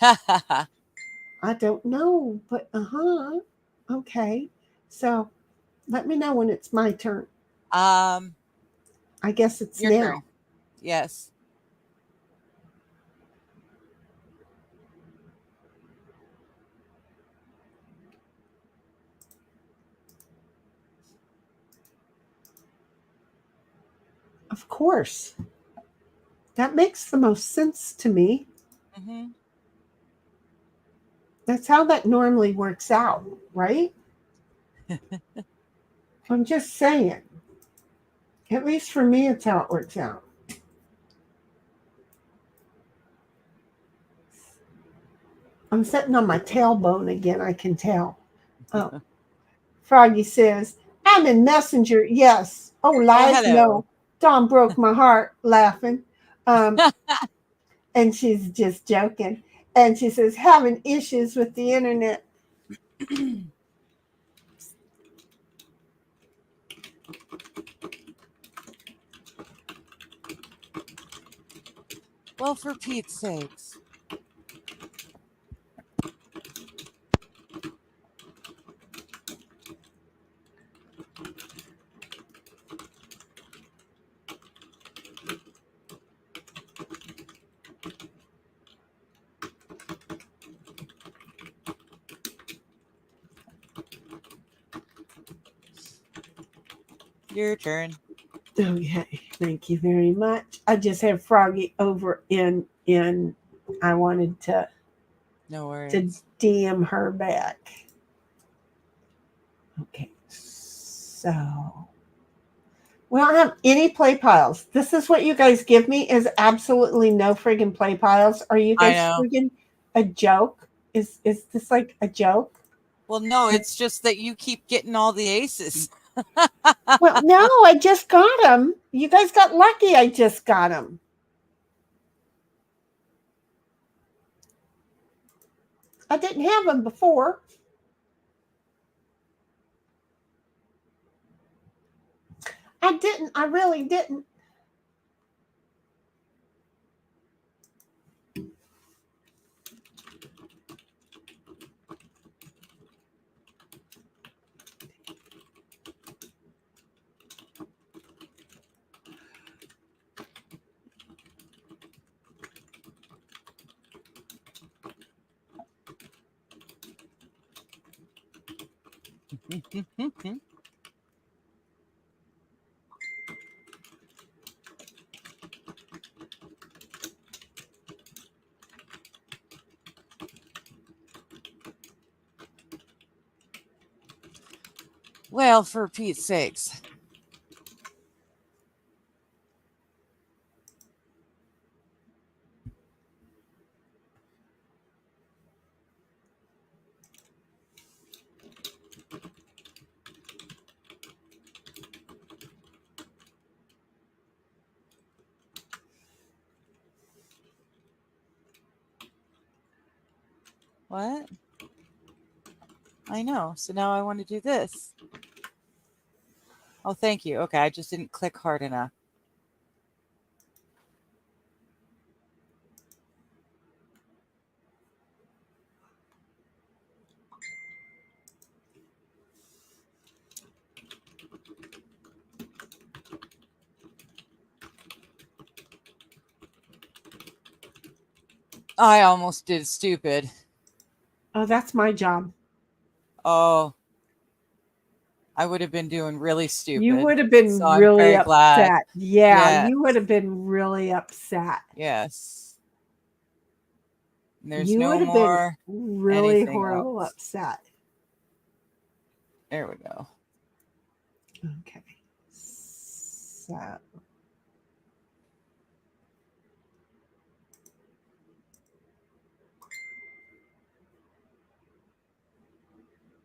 I don't know, but okay. So let me know when it's my turn. I guess it's Your now. turn. Yes. Of course. That makes the most sense to me. Mm-hmm. That's how that normally works out, right? I'm just saying. At least for me, it's how it works out. I'm sitting on my tailbone again, I can tell. Oh. Froggy says, I'm in Messenger. Yes. Oh, lies? hello. No. Dawn broke my heart laughing. And she's just joking. And she says, having issues with the internet. Well, for Pete's sakes. Your turn. Okay, thank you very much. I just had Froggy over in I wanted to No worries. to DM her back. Okay, so we don't have any play piles. This is what you guys give me is absolutely no friggin' play piles. Are you I guys know. friggin' a joke? Is this like a joke? Well, no, it's just that you keep getting all the aces. Well, no, I just got them. You guys got lucky. I just got them. I didn't have them before. I didn't. I really didn't. Well, for Pete's sakes. What? I know. So now I want to do this. Oh, thank you. Okay, I just didn't click hard enough. I almost did stupid. Oh, that's my job. Oh. I would have been doing really stupid. You would have been so really I'm very glad. upset. Yeah, Yes. you would have been really upset. Yes. And there's You no would have more been really anything horrible else. upset. There we go. Okay. So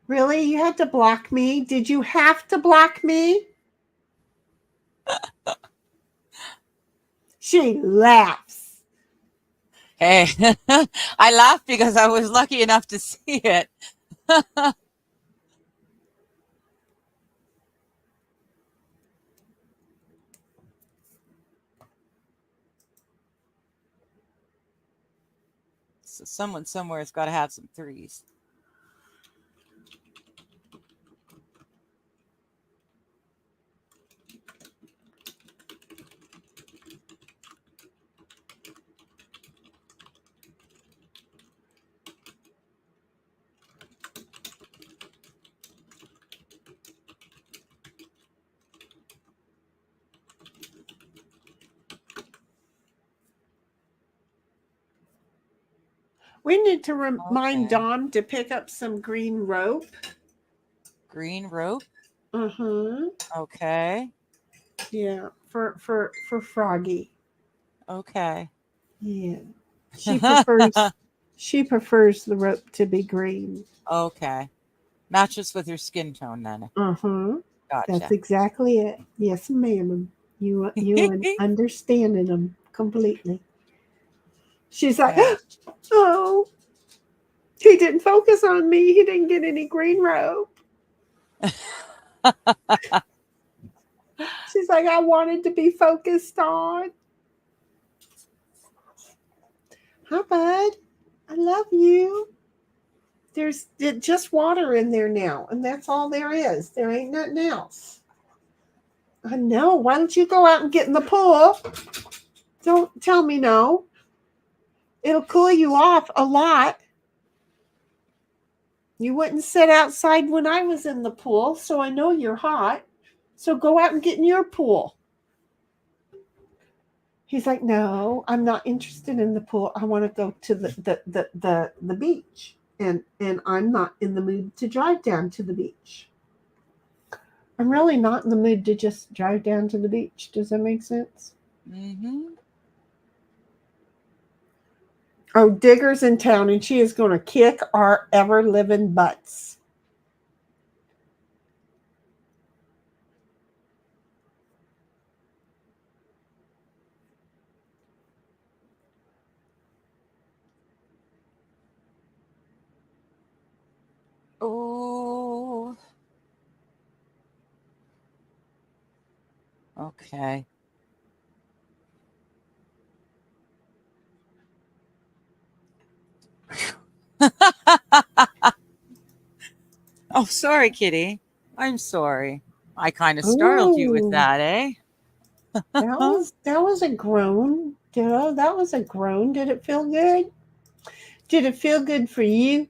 really? You had to block me? Did you have to block me? She laughs. Hey, I laughed because I was lucky enough to see it. So someone somewhere has got to have some threes. We need to remind Dom to pick up some green rope. Green rope? Uh-huh. Okay. Yeah, for Froggy. Okay. Yeah. She prefers the rope to be green. Okay. Matches with your skin tone then. Uh-huh. Gotcha. That's exactly it. Yes, ma'am. You understanding them completely. She's like, oh, he didn't focus on me. He didn't get any green rope. She's like, I wanted to be focused on. Hi, bud. I love you. There's just water in there now, and that's all there is. There ain't nothing else. I know. Why don't you go out and get in the pool? Don't tell me no. It'll cool you off a lot. You wouldn't sit outside when I was in the pool, so I know you're hot. So go out and get in your pool. He's like, no, I'm not interested in the pool. I want to go to the beach. And I'm not in the mood to drive down to the beach. I'm really not in the mood to just drive down to the beach. Does that make sense? Mm-hmm. Oh, Digger's in town, and she is going to kick our ever-living butts. Oh. Okay. Oh, sorry, kitty. I'm sorry. I kind of startled you with that, eh? That was a groan. That was a groan. Did it feel good? Did it feel good for you?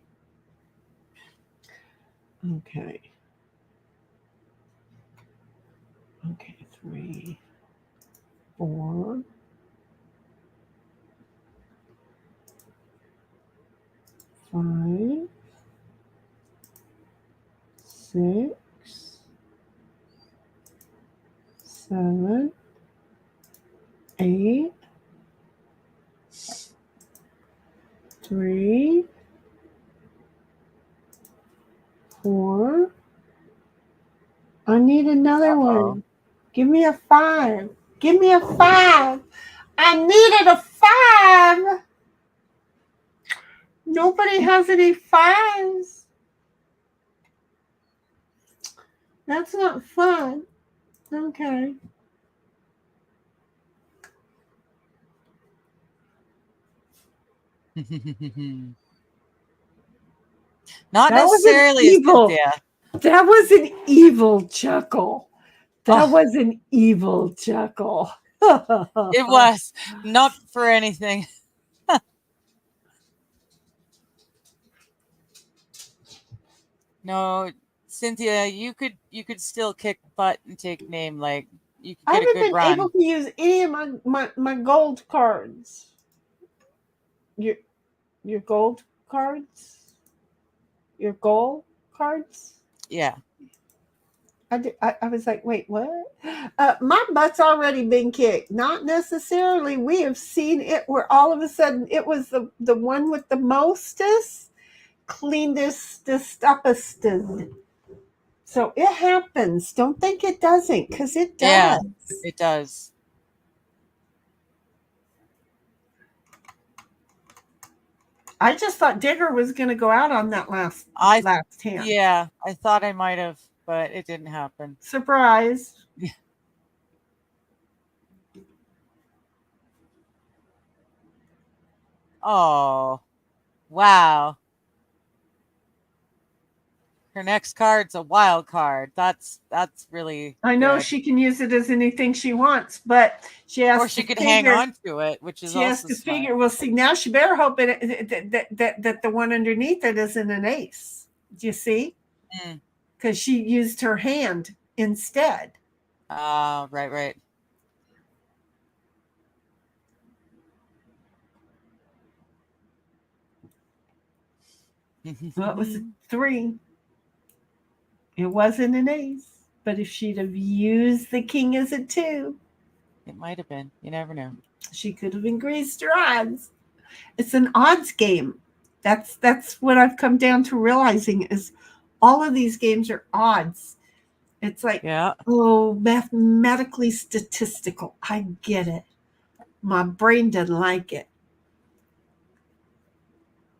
Okay. Okay, 3, 4, 5, 6, 7, 8, 3, 4. I need another one. Give me a 5. Give me a 5. I needed a 5. Nobody has any 5s. That's not fun. Okay. Not That was necessarily an evil. Cynthia. That was an evil chuckle. That was an evil chuckle. It was not for anything. No, Cynthia, you could still kick butt and take name. Like you could I get a haven't good been run. able to use any of my gold cards. Your gold cards? Your gold cards? Yeah. I was like, wait, what? My butt's already been kicked. Not necessarily. We have seen it where all of a sudden it was the one with the mostest, cleanest, stuffest. So it happens. Don't think it doesn't, because it does. Yeah, it does. I just thought Digger was going to go out on that last hand. Yeah, I thought I might have, but it didn't happen. Surprise. Oh. Wow. Her next card's a wild card. That's really I know good. she can use it as anything she wants, but she has Or she to could figure, hang on to it, which is she has also to smart. figure. Well, see, now she better hope that the one underneath it isn't an ace. Do you see? Because she used her hand instead. Right. Well, it was a 3. It wasn't an ace, but if she'd have used the king as a 2, it might have been. You never know. She could have increased her odds. It's an odds game. That's what I've come down to realizing is all of these games are odds. It's like, mathematically statistical. I get it. My brain doesn't like it.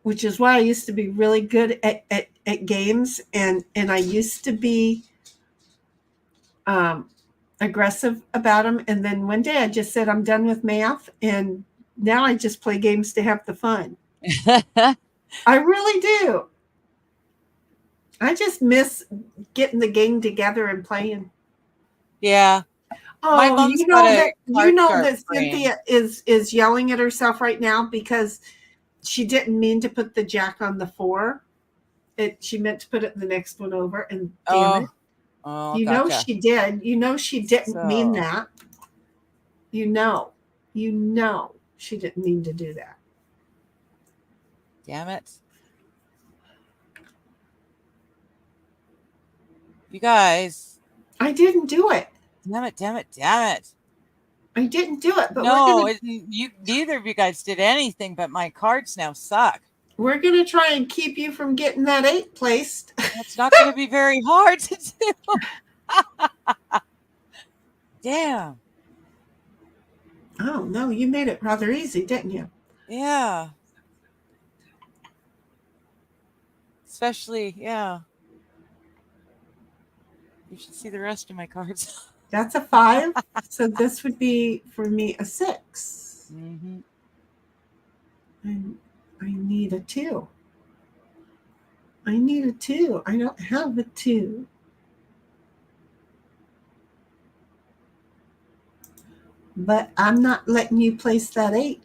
Which is why I used to be really good at games, and I used to be aggressive about them. And then one day I just said, I'm done with math, and now I just play games to have the fun. I really do. I just miss getting the gang together and playing. Yeah. Oh, you know that Cynthia is yelling at herself right now because she didn't mean to put the jack on the 4. She meant to put it in the next one over, and damn it. Oh, You know she did. You know she didn't mean that. You know she didn't mean to do that. Damn it. You guys. I didn't do it. Damn it. I didn't do it, but no, neither of you guys did anything, but my cards now suck. We're going to try and keep you from getting that 8 placed. It's not going to be very hard to do. Damn. Oh, no, you made it rather easy, didn't you? Yeah. Especially, yeah. You should see the rest of my cards. That's a 5. So this would be, for me, a 6. Mm-hmm. And I need a 2. I need a 2. I don't have a 2. But I'm not letting you place that 8.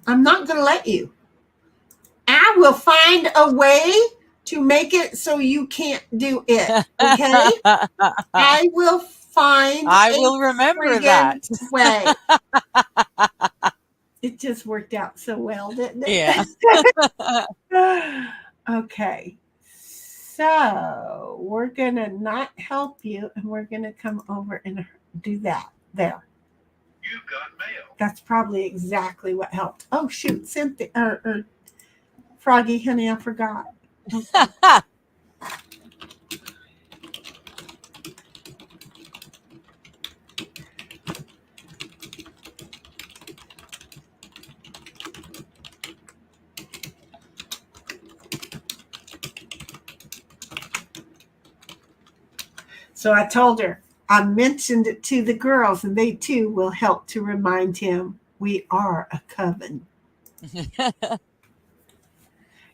I'm not going to let you. I will find a way to make it so you can't do it. Okay? I will find I will remember that way. It just worked out so well, didn't it? Yeah. Okay. So we're going to not help you, and we're going to come over and do that there. You've got mail. That's probably exactly what helped. Oh, shoot. Cynthia, or Froggy, honey, I forgot. Okay. So I told her, I mentioned it to the girls, and they too will help to remind him we are a coven.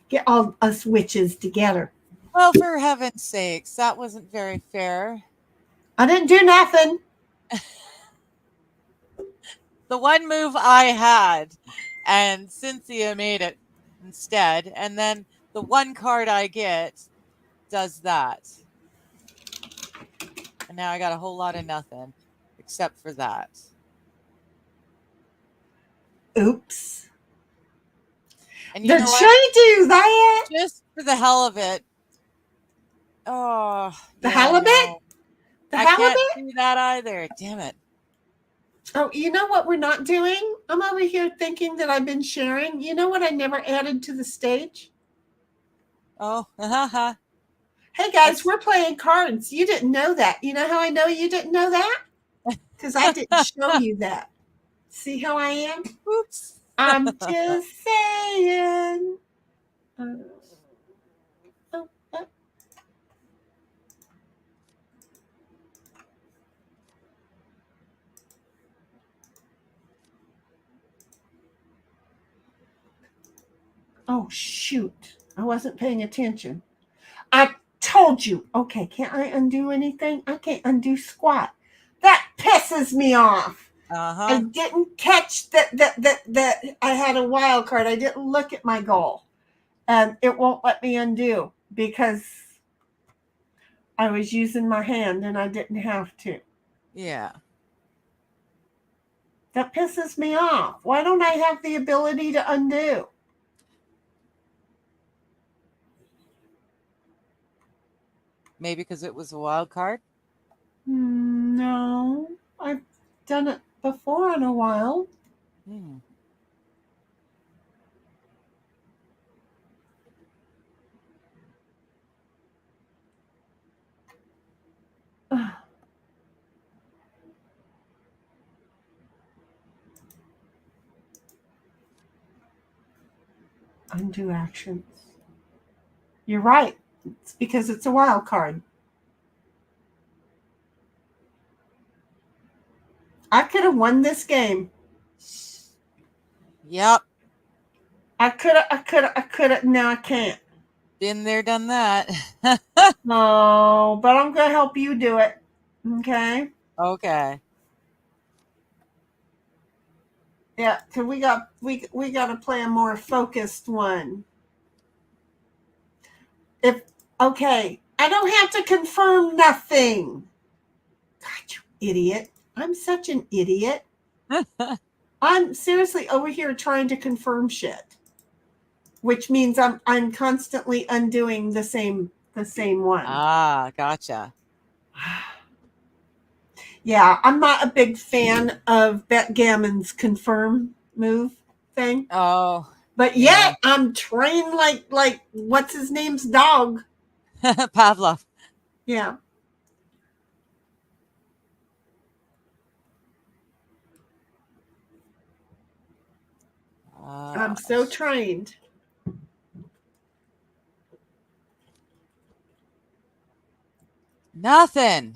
Get all us witches together. Well, for heaven's sakes, that wasn't very fair. I didn't do nothing. The one move I had, and Cynthia made it instead, and then the one card I get does that. And now I got a whole lot of nothing, except for that. Oops. And you Did know she what? do that? Just for the hell of it. Oh, The halibut? No. The I halibut? can't do that either. Damn it. Oh, you know what we're not doing? I'm over here thinking that I've been sharing. You know what I never added to the stage? Oh, Hey guys, we're playing cards. You didn't know that. You know how I know you didn't know that? Because I didn't show you that. See how I am? Oops. I'm just saying. shoot. I wasn't paying attention. I told you. Okay, can't I undo anything? I can't undo squat. That pisses me off. I didn't catch that I had a wild card. I didn't look at my goal. And it won't let me undo because I was using my hand and I didn't have to. Yeah. That pisses me off. Why don't I have the ability to undo? Maybe because it was a wild card? No. I've done it before in a while. Undo actions. You're right. It's because it's a wild card. I could have won this game. Yep. I could have. Now I can't. Been there, done that. No, but I'm going to help you do it. Okay? Okay. Yeah, because we got to play a more focused one. Okay, I don't have to confirm nothing. God, you idiot. I'm such an idiot. I'm seriously over here trying to confirm shit, which means I'm constantly undoing the same one. Ah, gotcha. Yeah, I'm not a big fan of Backgammon's confirm move thing. Oh. But yet I'm trained like what's his name's dog? Pavlov. Yeah. I'm so trained. Nothing.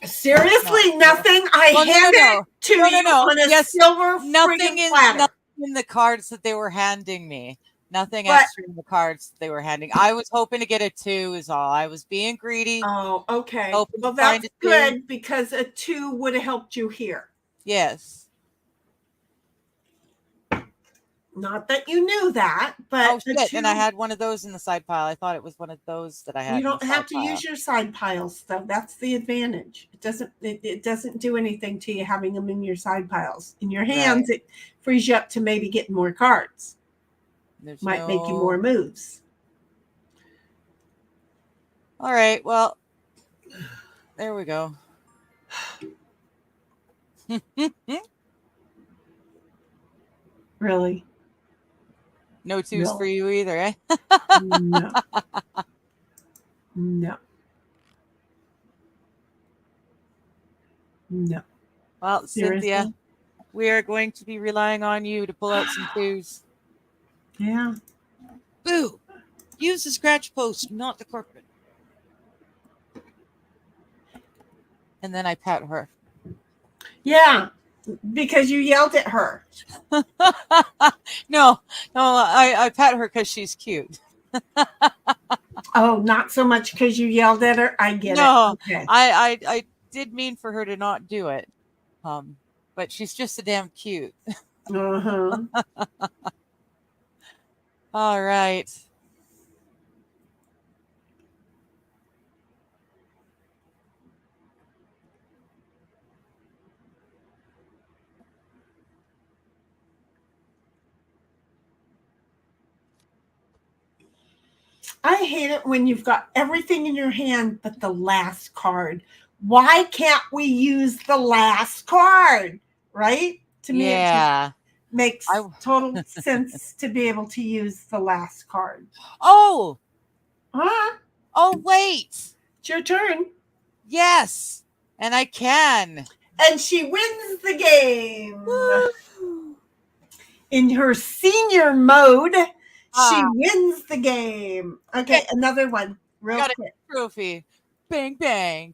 Seriously, nothing. I handed it to you on a silver friggin' platter. Nothing in the cards that they were handing me. Nothing extra in the cards that they were handing. I was hoping to get a 2 is all. I was being greedy. Oh, okay. Well, that's good because a 2 would have helped you here. Yes. Not that you knew that, but oh shit! And I had one of those in the side pile. I thought it was one of those that I had. You don't have to use your side piles, though. That's the advantage. It doesn't do anything to you having them in your side piles. In your hands, it frees you up to maybe getting more cards. Might make you more moves. All right. Well, there we go. Really? No 2s for you either, eh? No. No. No. Well, Seriously? Cynthia, we are going to be relying on you to pull out some 2s. Yeah. Boo! Use the scratch post, not the carpet. And then I pat her. Yeah, because you yelled at her. No, I pat her because she's cute. Oh, not so much because you yelled at her. I get it. Okay. I did mean for her to not do it, but she's just a damn cute. Uh-huh. All right. I hate it when you've got everything in your hand but the last card. Why can't we use the last card? Right? To me, it makes total sense to be able to use the last card. Oh! Huh? Oh, wait. It's your turn. Yes. And I can. And she wins the game. Woo. In her senior mode, she wins the game. Okay, another one. Real got quick. A trophy. Bang, bang.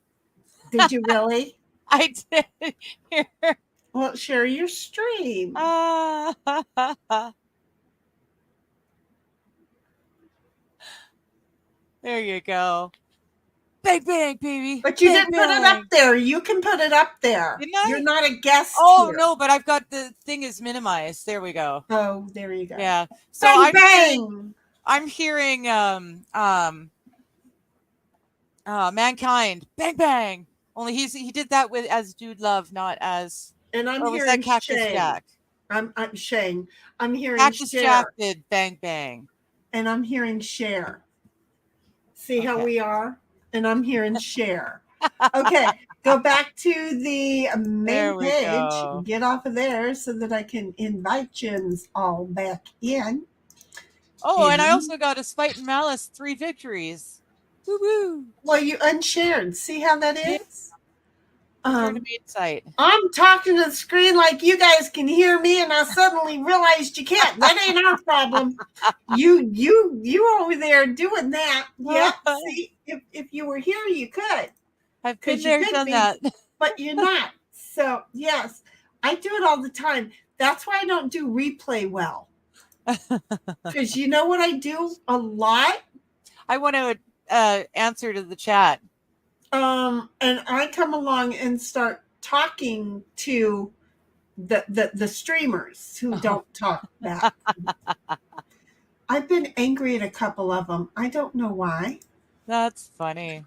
Did you really? I did. Here. Well, share your stream. There you go. Bang, bang, baby. But you Bang, didn't put it up bang. there. You can put it up there. Didn't I? You're not a guest Oh, here. no, but I've got the thing is minimized. There we go. Oh, there you go. Yeah. So Bang, bang. I'm hearing Mankind. Bang, bang. Only he did that with as Dude Love, not as. And I'm or was hearing that Cactus Shane. Jack? I'm Shane. I'm hearing Cactus Cher. Jack did Bang, bang. And I'm hearing Cher. See how Okay. we are? And I'm hearing Cher. Okay, go back to the There main we page. go. Get off of there so that I can invite you all back in. Oh, and I also got a Spite and Malice 3 victories. Woo woo. Well, you unshared. See how that is? Turn to main site. I'm talking to the screen like you guys can hear me, and I suddenly realized you can't. That ain't our problem. You over there doing that. Yeah. See, if you were here, you could. I've been there, done that. But you're not. So yes, I do it all the time. That's why I don't do replay well. Because you know what I do a lot? I want to answer to the chat. And I come along and start talking to the streamers who don't talk back. I've been angry at a couple of them. I don't know why. That's funny.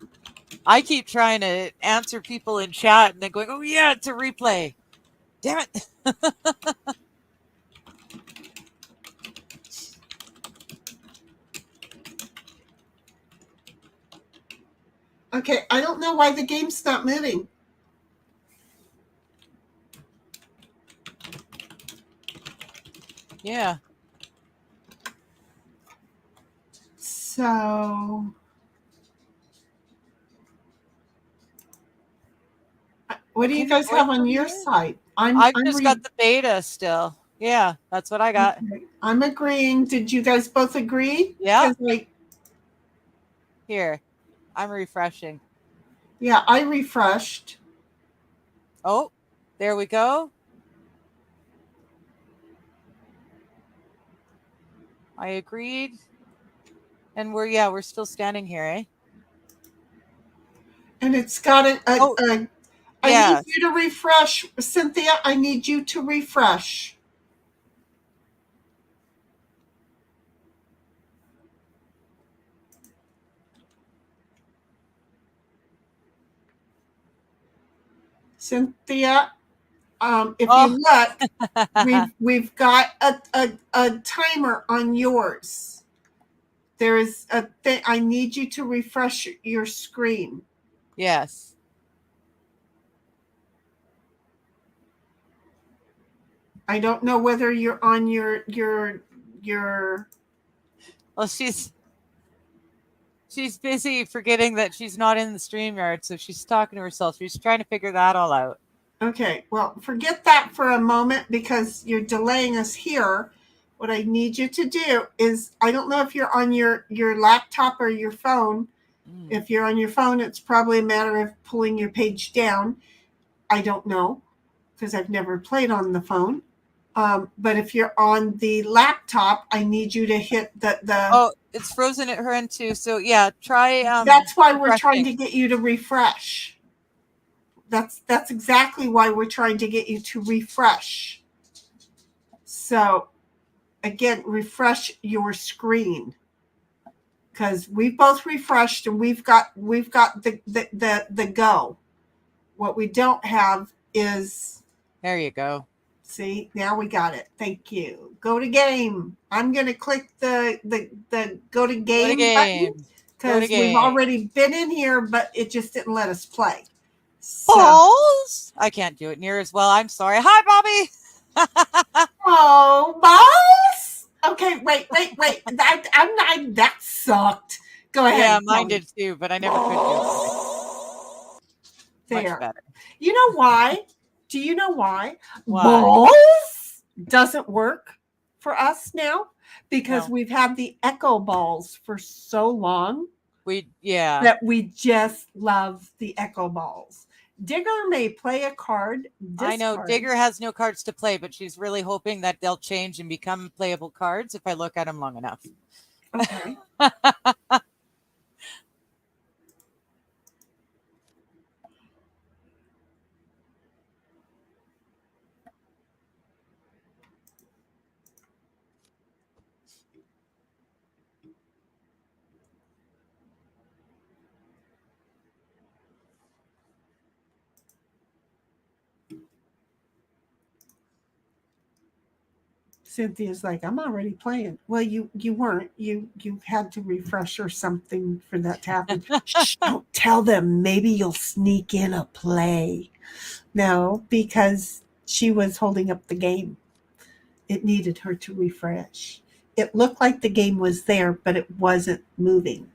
I keep trying to answer people in chat and then going, oh yeah, it's a replay. Damn it. Okay, I don't know why the game's not moving. Yeah. So what do you guys have on your side? I've just got the beta still. Yeah, that's what I got. Okay. I'm agreeing. Did you guys both agree? Yeah. Like, here, I'm refreshing. Yeah, I refreshed. Oh, there we go. I agreed. And we're still standing here, eh? And it's got I yeah. need you to refresh. Cynthia, I need you to refresh. Cynthia, if you look, we've got a timer on yours. There is a thing. I need you to refresh your screen. Yes. I don't know whether you're on your. Well, she's busy forgetting that she's not in the StreamYard, so she's talking to herself. She's trying to figure that all out. Okay, well, forget that for a moment because you're delaying us here. What I need you to do is, I don't know if you're on your laptop or your phone. If you're on your phone, it's probably a matter of pulling your page down. I don't know because I've never played on the phone. But if you're on the laptop, I need you to hit the. Oh, it's frozen at her end too. So yeah, try. That's why we're trying to get you to refresh. That's exactly why we're trying to get you to refresh. So, again, refresh your screen because we've both refreshed and we've got the go. What we don't have is. There you go. See, now we got it. Thank you. Go to game. I'm going to click the go to game button because we've already been in here, but it just didn't let us play. So. Balls? I can't do it near as well. I'm sorry. Hi, Bobby. Oh, balls. Okay, wait. That sucked. Go ahead. Yeah, mine did too, but I never could do it. There. Much better. You know why? Do you know why? Why? Balls doesn't work for us now because we've had the echo balls for so long. That we just love the echo balls. Digger may play a card. I know Digger has no cards to play, but she's really hoping that they'll change and become playable cards if I look at them long enough. Okay. Cynthia's like, I'm already playing. Well, you weren't. You had to refresh or something for that to happen. Shh, don't tell them. Maybe you'll sneak in a play. No, because she was holding up the game. It needed her to refresh. It looked like the game was there, but it wasn't moving.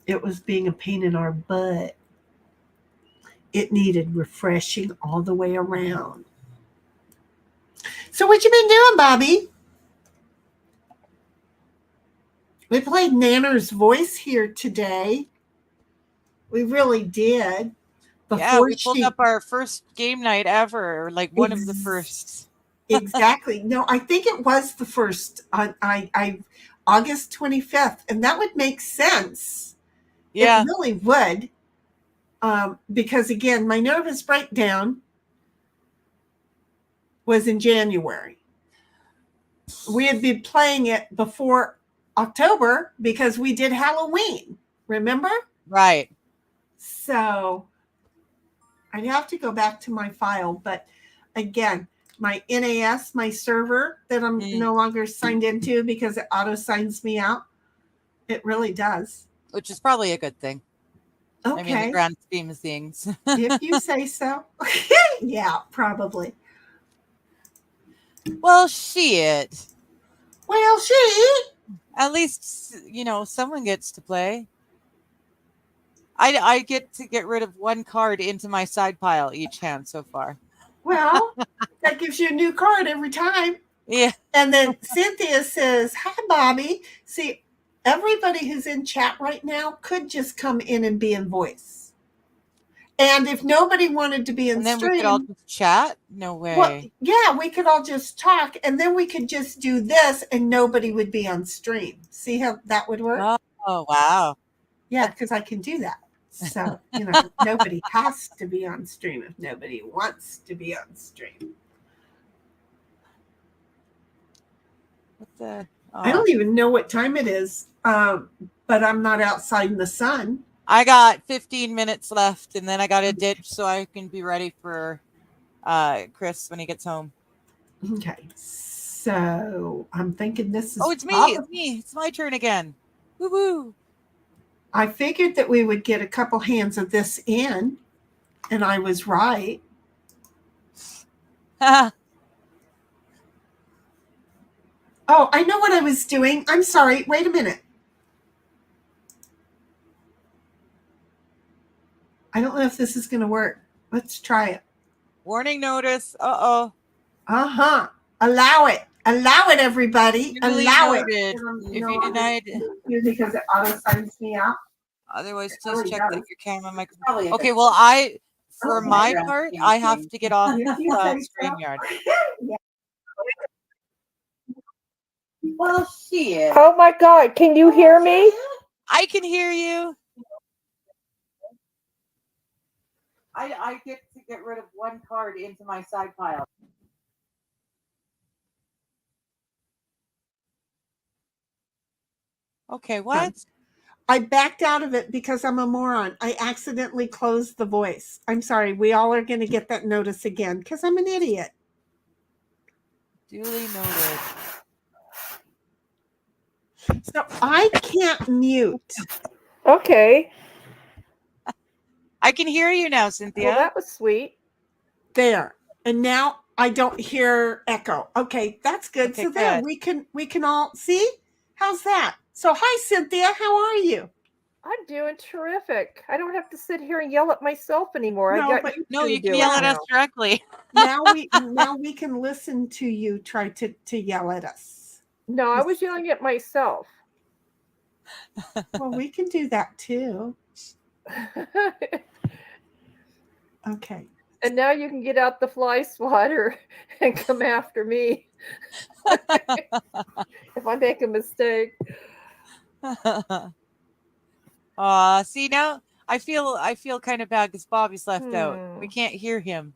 It was being a pain in our butt. It needed refreshing all the way around. So what you been doing, Bobby? We played Nanner's voice here today. We really did. Yeah, we pulled up our first game night ever, or like one of the firsts. Exactly. No, I think it was the first on August 25th, and that would make sense. Yeah. It really would. Because again, my nervous breakdown was in January. We had been playing it before October because we did Halloween. Remember? Right. So I'd have to go back to my file, but again, my NAS, my server that I'm no longer signed into because it auto signs me out. It really does. Which is probably a good thing. Okay. I mean, the grand scheme of things. If you say so. Yeah, probably. Well, shit. Well, shit. At least, someone gets to play. I get to get rid of one card into my side pile each hand so far. Well, that gives you a new card every time. Yeah. And then Cynthia says, hi, Bobby. See, everybody who's in chat right now could just come in and be in voice. And if nobody wanted to be in and then stream, we could all just chat? No way. Well, yeah, we could all just talk, and then we could just do this, and nobody would be on stream. See how that would work? Oh, wow. Yeah, because I can do that. So, nobody has to be on stream if nobody wants to be on stream. What the? Oh. I don't even know what time it is, but I'm not outside in the sun. I got 15 minutes left, and then I got to ditch so I can be ready for Chris when he gets home. Okay, so I'm thinking this is. Oh, it's me! It's me! It's my turn again! Woo woo! I figured that we would get a couple hands of this in, and I was right. Oh, I know what I was doing. I'm sorry. Wait a minute. I don't know if this is going to work. Let's try it. Warning notice. Uh-oh. Uh-huh. Allow it. Allow it, everybody. Really Allow noted. it. If you denied, because it auto signs me out. Otherwise, just really check does. that your camera microphone. Okay, well, for my part, I have to get off StreamYard. Yeah. Well, shit. Oh my God! Can you hear me? I can hear you. I get to get rid of one card into my side pile. Okay, what? I backed out of it because I'm a moron. I accidentally closed the voice. I'm sorry. We all are going to get that notice again because I'm an idiot. Duly noted. So I can't mute. Okay. I can hear you now, Cynthia. Well, that was sweet. There. And now I don't hear echo. Okay, that's good. Okay, so there we can all see. How's that? So hi, Cynthia. How are you? I'm doing terrific. I don't have to sit here and yell at myself anymore. No, you can yell at us directly. now we can listen to you try to yell at us. No, I was yelling at myself. Well, we can do that too. Okay. And now you can get out the fly swatter and come after me if I make a mistake. See, now I feel kind of bad because Bobby's left out. We can't hear him.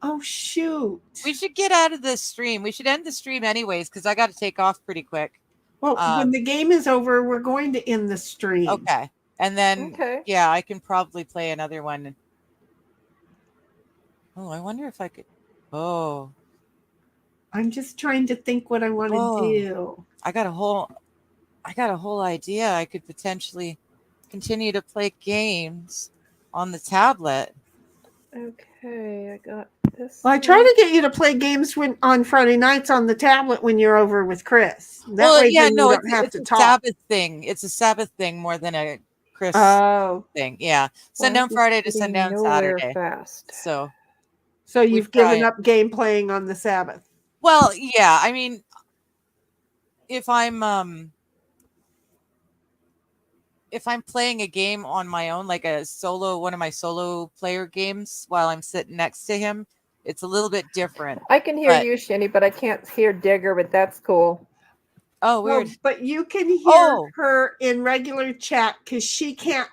Oh shoot! We should get out of this stream. We should end the stream anyways because I got to take off pretty quick. Well, when the game is over, we're going to end the stream. Okay, and then yeah, I can probably play another one. Oh, I wonder if I could. Oh, I'm just trying to think what I want to do. I got a whole idea. I could potentially continue to play games on the tablet. Okay, I got this. Well, I try to get you to play games on Friday nights on the tablet when you're over with Chris. That way then you don't have to a talk. Sabbath thing. It's a Sabbath thing more than a Chris thing. Yeah. Sundown Friday to sundown Saturday. Fast. So you've given up game playing on the Sabbath. Well, yeah. I mean, if I'm playing a game on my own, like one of my solo player games while I'm sitting next to him, it's a little bit different. I can hear you, Shinny, but I can't hear Digger, but that's cool. Oh, weird. Well, but you can hear her in regular chat because she can't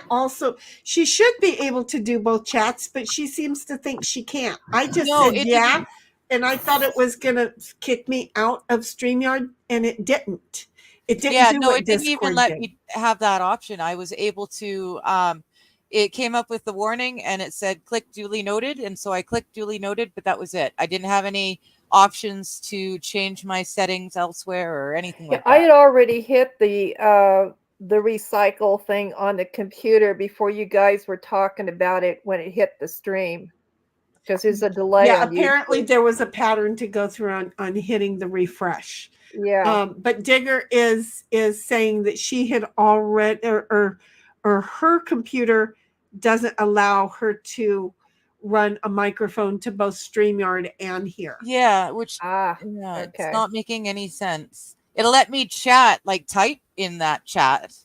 also, she should be able to do both chats, but she seems to think she can't. I just said yeah, and I thought it was going to kick me out of StreamYard, and it didn't. It didn't do what it didn't Discord even let did. me have that option. I was able to, it came up with the warning and it said click duly noted. And so I clicked duly noted, but that was it. I didn't have any options to change my settings elsewhere or anything like that. I had already hit the recycle thing on the computer before you guys were talking about it when it hit the stream. Because there's a delay. Yeah, apparently there was a pattern to go through on hitting the refresh. Yeah. But Digger is saying that she had already, or her computer doesn't allow her to run a microphone to both StreamYard and here. Yeah, which it's not making any sense. It'll let me chat, like type in that chat.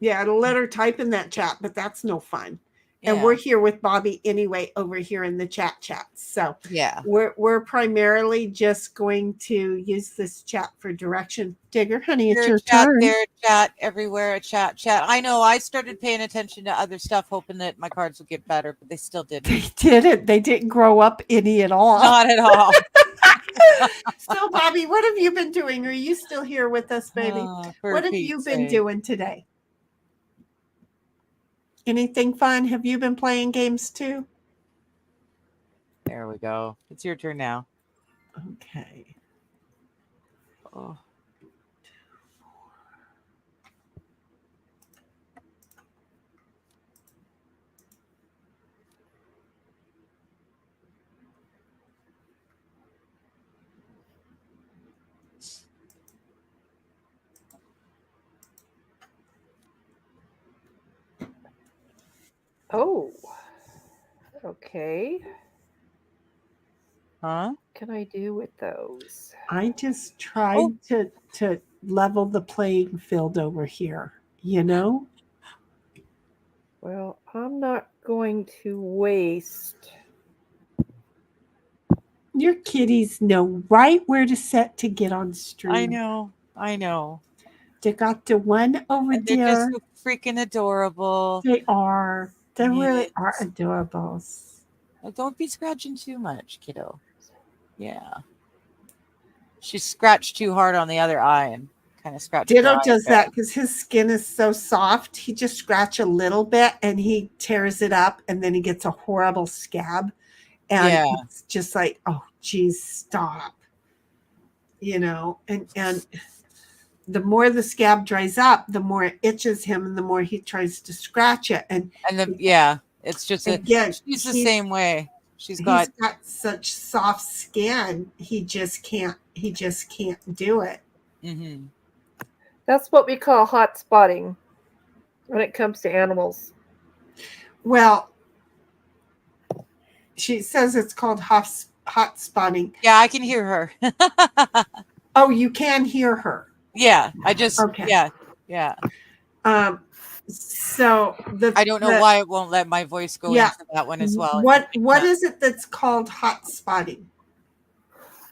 Yeah, it'll let her type in that chat, but that's no fun. And Yeah. we're here with Bobby anyway over here in the chat. So yeah, we're primarily just going to use this chat for direction. Digger, honey, it's your turn. There, chat everywhere, chat. I know. I started paying attention to other stuff, hoping that my cards would get better, but they still didn't. They didn't. They didn't grow up any at all. Not at all. So, Bobby, what have you been doing? Are you still here with us, baby? What have you been doing today? Anything fun? Have you been playing games too? There we go. It's your turn now. Okay. Oh. Oh. Okay. Huh? Can I do with those? I just tried to level the playing field over here, you know? Well, I'm not going to waste. Your kitties know right where to set to get on stream. I know. They got the one over and they're there. just so freaking adorable. They are. They really are adorables. Well, don't be scratching too much, kiddo. Yeah. She scratched too hard on the other eye and kind of scratched. Ditto does that because his skin is so soft. He just scratch a little bit and he tears it up and then he gets a horrible scab. And it's just like, oh, geez, stop. You know, and the more the scab dries up, the more it itches him and the more he tries to scratch it. And it's just again, she's the same way. He's got such soft skin. He just can't do it. Mm-hmm. That's what we call hot spotting when it comes to animals. Well, she says it's called hot spotting. Yeah, I can hear her. Oh, you can hear her. Yeah, I just yeah. So I don't know why it won't let my voice go into that one as well. What is it that's called hot spotting?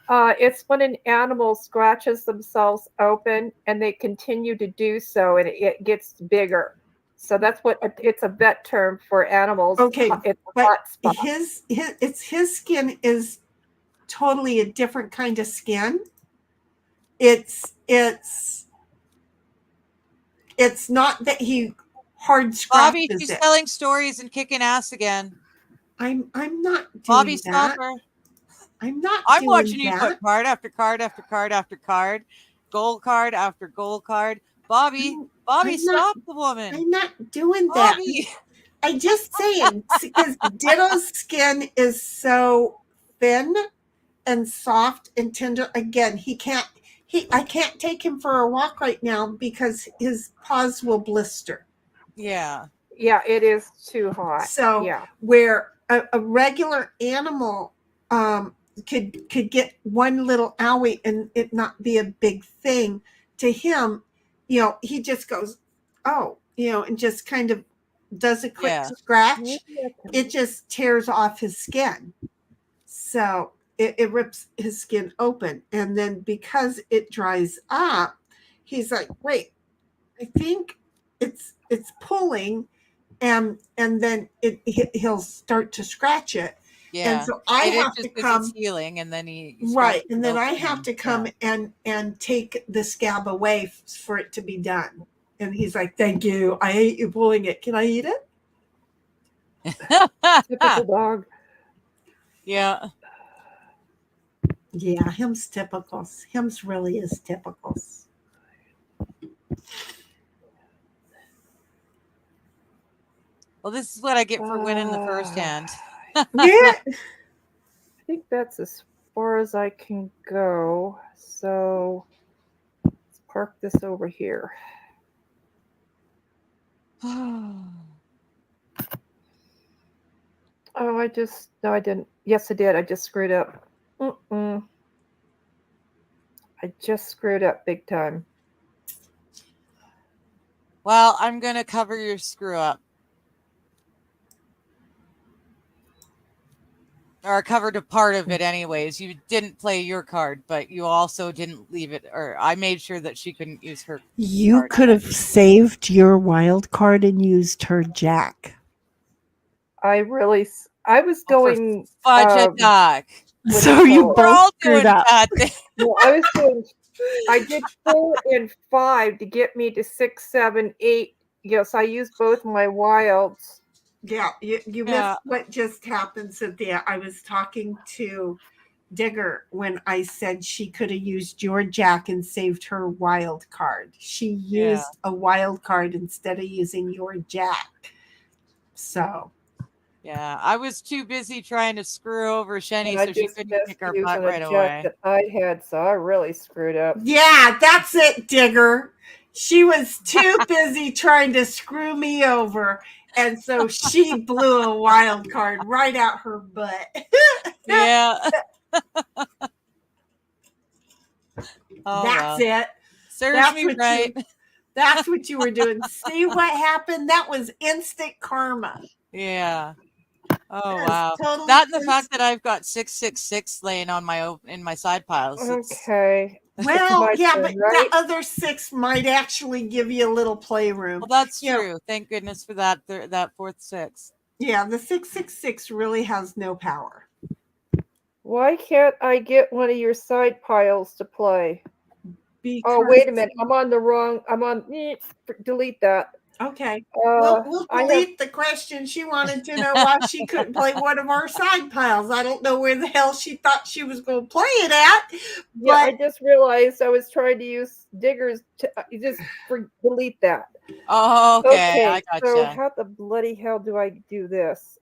It's when an animal scratches themselves open and they continue to do so and it gets bigger. So that's what it's a vet term for animals. Okay, it's but hot spot. his skin is totally a different kind of skin. It's not that he hard scratches Bobby, she's it. telling stories and kicking ass again. I'm not doing Bobby, that. stop her. I'm not I'm doing watching you that. put card after card after card after card, gold card after gold card. Bobby, I'm stop not, the woman. I'm not doing that. Bobby. I just saying, because Ditto's skin is so thin and soft and tender. Again, I can't take him for a walk right now because his paws will blister. Yeah. Yeah, it is too hot. So yeah. where a regular animal could get one little owie and it not be a big thing, to him, he just goes, oh, and just kind of does a quick scratch. It just tears off his skin. So it rips his skin open. And then because it dries up, he's like, wait, I think it's pulling, and then he'll start to scratch it. Yeah. And so I have to come, it's healing, and then he right, and then I have to come and take the scab away for it to be done. And he's like, thank you, I hate you pulling it, can I eat it? Typical dog. Yeah. Yeah, him's typical. Him's really is typical. Well, this is what I get for winning the first hand. Yeah. I think that's as far as I can go. So let's park this over here. Oh, no, I didn't. Yes, I did. I just screwed up. I just screwed up big time. Well, I'm going to cover your screw up. Or covered a part of it anyways. You didn't play your card, but you also didn't leave it, or I made sure that she couldn't use her You card. could have saved your wild card and used her jack. I was going fudge a duck. So you both screwed up. Well, I did 4 and 5 to get me to 6, 7, 8. Yes, I used both my wilds. Yeah, you missed what just happened, Cynthia. I was talking to Digger when I said she could have used your jack and saved her wild card. She used a wild card instead of using your jack. So. Yeah, I was too busy trying to screw over Shenny so she couldn't kick her butt right jack away. that I had, so I really screwed up. Yeah, that's it, Digger. She was too busy trying to screw me over, and so she blew a wild card right out her butt. Yeah. That's it. Serves me right. That's what you were doing. See what happened? That was instant karma. Yeah. Oh That is wow. totally That and the fact that I've got 666 laying on in my side piles. Okay. Well, yeah, turn, but right? that other 6 might actually give you a little playroom. Well, that's true. Thank goodness for that fourth 6. Yeah, the 666 really has no power. Why can't I get one of your side piles to play? Oh, wait a minute. Delete that. Okay. We'll delete the question. She wanted to know why she couldn't play one of our side piles. I don't know where the hell she thought she was going to play it at. But I just realized I was trying to use Diggers to delete that. Oh, okay. I gotcha. So how the bloody hell do I do this?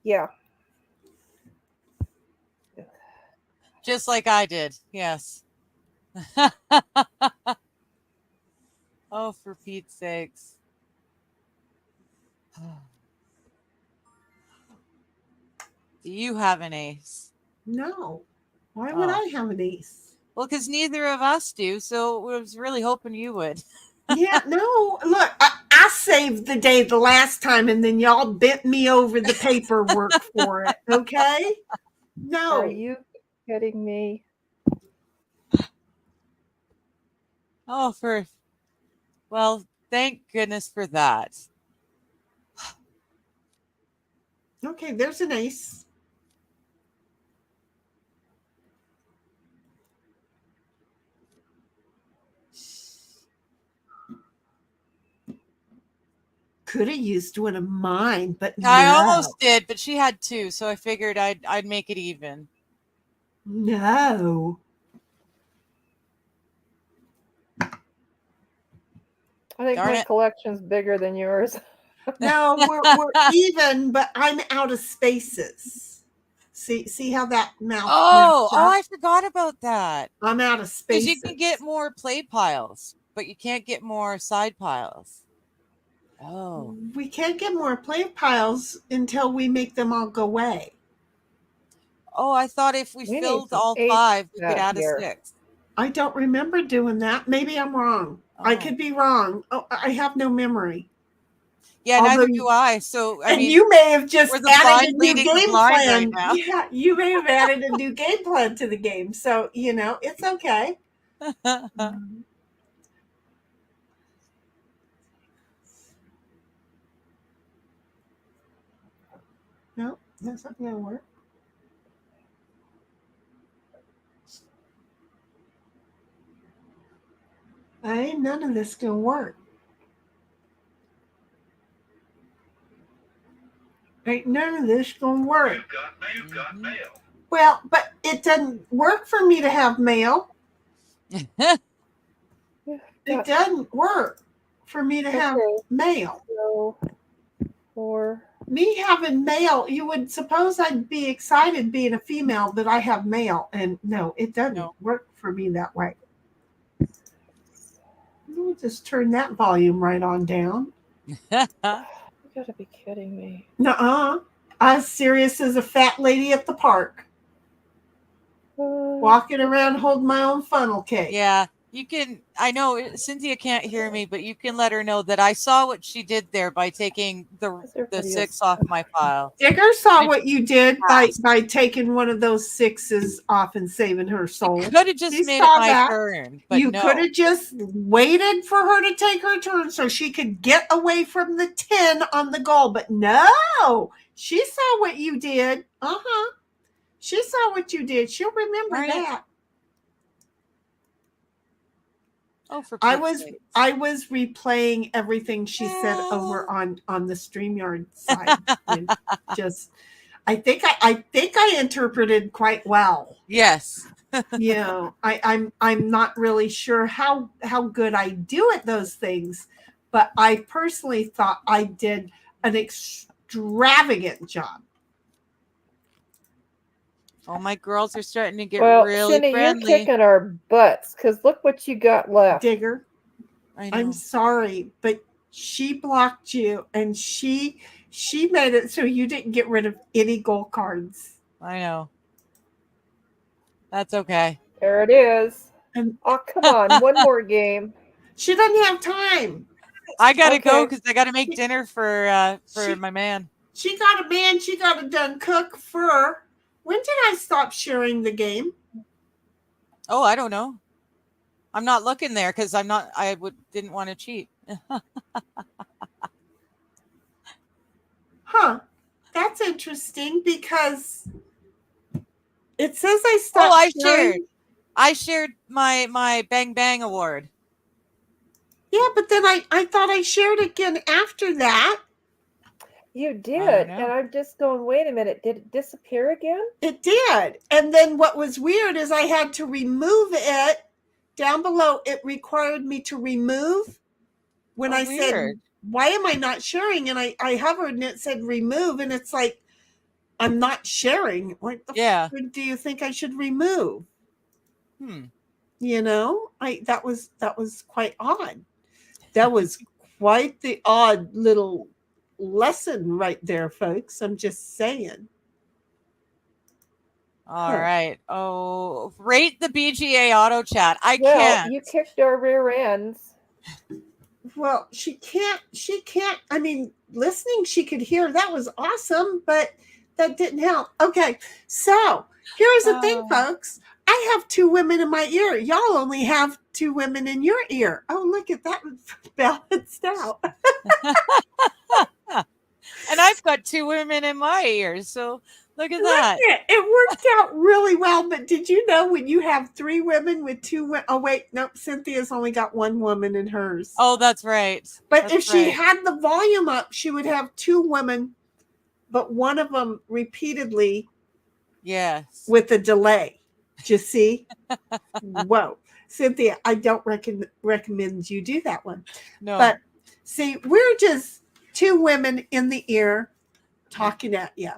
Yeah. Just like I did. Yes. Oh, for Pete's sakes. Do you have an ace? No. Why would I have an ace? Well, because neither of us do, so I was really hoping you would. Yeah, no. Look, I saved the day the last time, and then y'all bent me over the paperwork for it, okay? No. Are you kidding me? Oh, well, thank goodness for that. Okay, there's an ace. could have used one of mine, but I no. almost did, but she had 2, so I figured I'd make it even. No. I think Darn my it. collection's bigger than yours. No, we're even, but I'm out of spaces. See how that mouth Oh, snaps up? I forgot about that. I'm out of Because spaces. you can get more play piles, but you can't get more side piles. Oh. We can't get more play piles until we make them all go away. Oh, I thought if we We need filled some all eights 5, we could out add here. a 6. I don't remember doing that. Maybe I'm wrong. I Oh. could be wrong. Oh, I have no memory. Yeah, Although neither you- do I. So, I and mean, you may have just we're the added blind a new leading the game blind plan. right now. Yeah, you may have added a new game plan to the game. So, it's okay. No, that's not going to work. Ain't none of this going to work. Ain't none of this going to work. You got mail. Well, but it doesn't work for me to have mail. It doesn't work for me to have mail. So, for Me having mail, you would suppose I'd be excited being a female that I have mail. And no, it doesn't work for me that way. Let me just turn that volume right on down. you gotta be kidding me. Nuh-uh. I was serious as a fat lady at the park. Walking around holding my own funnel cake. Yeah, you can. I know Cynthia can't hear me, but you can let her know that I saw what she did there by taking the 6 off my file. Digger saw what you did by taking one of those 6s off and saving her soul. Could have just made it my turn, but you no. could have just waited for her to take her turn so she could get away from the 10 on the goal. But no, she saw what you did. Uh-huh. She saw what you did. She'll remember that. Oh, for I was replaying everything she said over on the StreamYard side. And just I think I interpreted quite well. Yes. I'm not really sure how good I do at those things, but I personally thought I did an extravagant job. Oh, my girls are starting to get Well, really Cindy, friendly. you're kicking our butts because look what you got left. Digger, I know. I'm sorry, but she blocked you and she made it so you didn't get rid of any gold cards. I know. That's okay. There it is. Oh, come on. One more game. She doesn't have time. I gotta go because I gotta make dinner for my man. She got a man. She got a done cook for. When did I stop sharing the game? Oh, I don't know. I'm not looking there because didn't want to cheat. Huh. That's interesting because it says I stopped. Oh, I sharing. shared. I shared my Bang Bang award. Yeah, but then I thought I shared again after that. You did. And I'm just going, wait a minute. Did it disappear again? It did. And then what was weird is I had to remove it. Down below, it required me to remove. When I said, why am I not sharing? And I hovered and it said remove. And it's like, I'm not sharing. What the fuck do you think I should remove? That was quite odd. That was quite the odd little lesson right there, folks. I'm just saying. All right. Oh, rate the BGA auto chat. I Well, can't. you kicked our rear ends. Well, she can't. I mean, listening, she could hear. That was awesome, but that didn't help. Okay, so here's the thing, folks. I have 2 women in my ear. Y'all only have 2 women in your ear. Oh, look at that balanced out. And I've I've got 2 women in my ears, so look at that. It worked out really well. But did you know when you have 3 women with 2 oh wait, nope, Cynthia's only got 1 woman in hers. Oh, that's right. But That's if she right. had the volume up, she would have 2 women, but one of them repeatedly with a delay. Do you see? Whoa. Cynthia, I don't recommend you do that one. No. But see, we're just 2 women in the ear talking at you.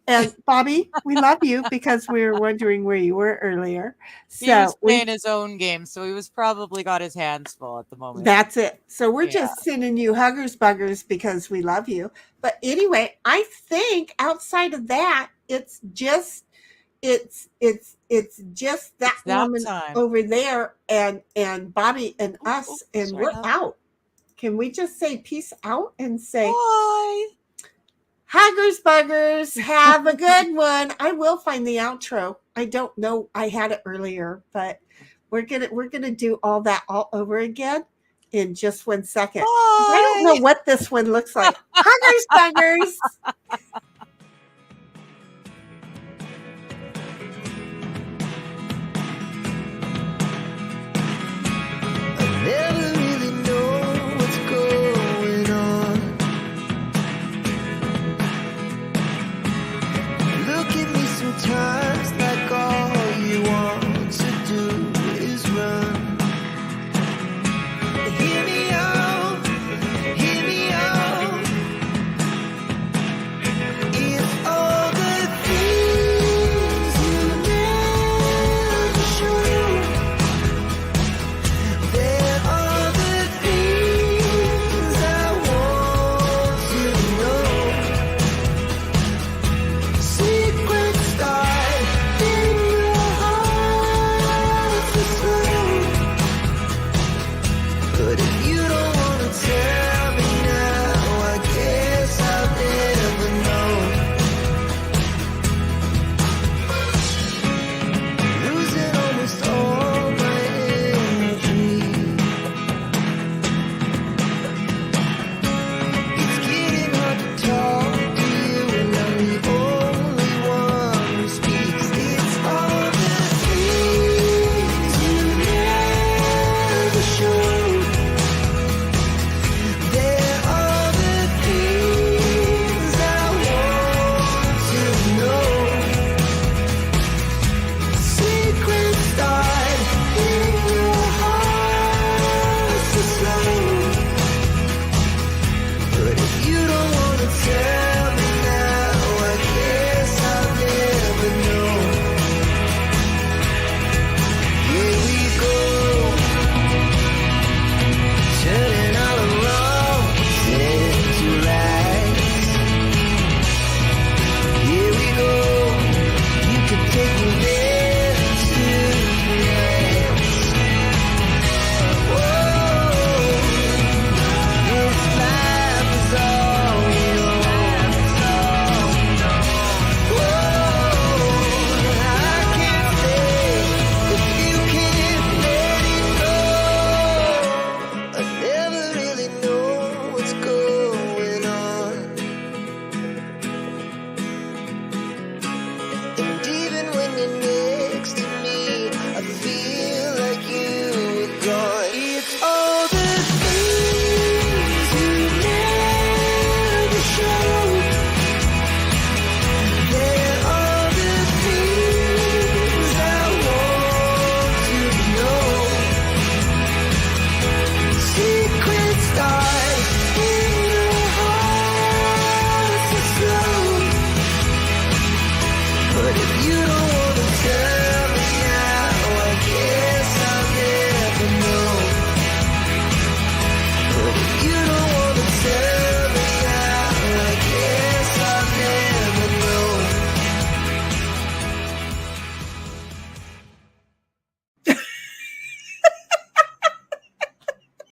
And Bobby, we love you because we were wondering where you were earlier. He was So playing his own game, so he was probably got his hands full at the moment. that's it. So we're just sending you huggers buggers because we love you. But anyway, I think outside of that, it's just that woman time. over there and Bobby and us, and we're out. Can we just say peace out and say bye? Huggers buggers, have a good one. I will find the outro. I don't know. I had it earlier, but we're gonna do all that all over again in just 1 second. I don't know what this one looks like. Huggers buggers.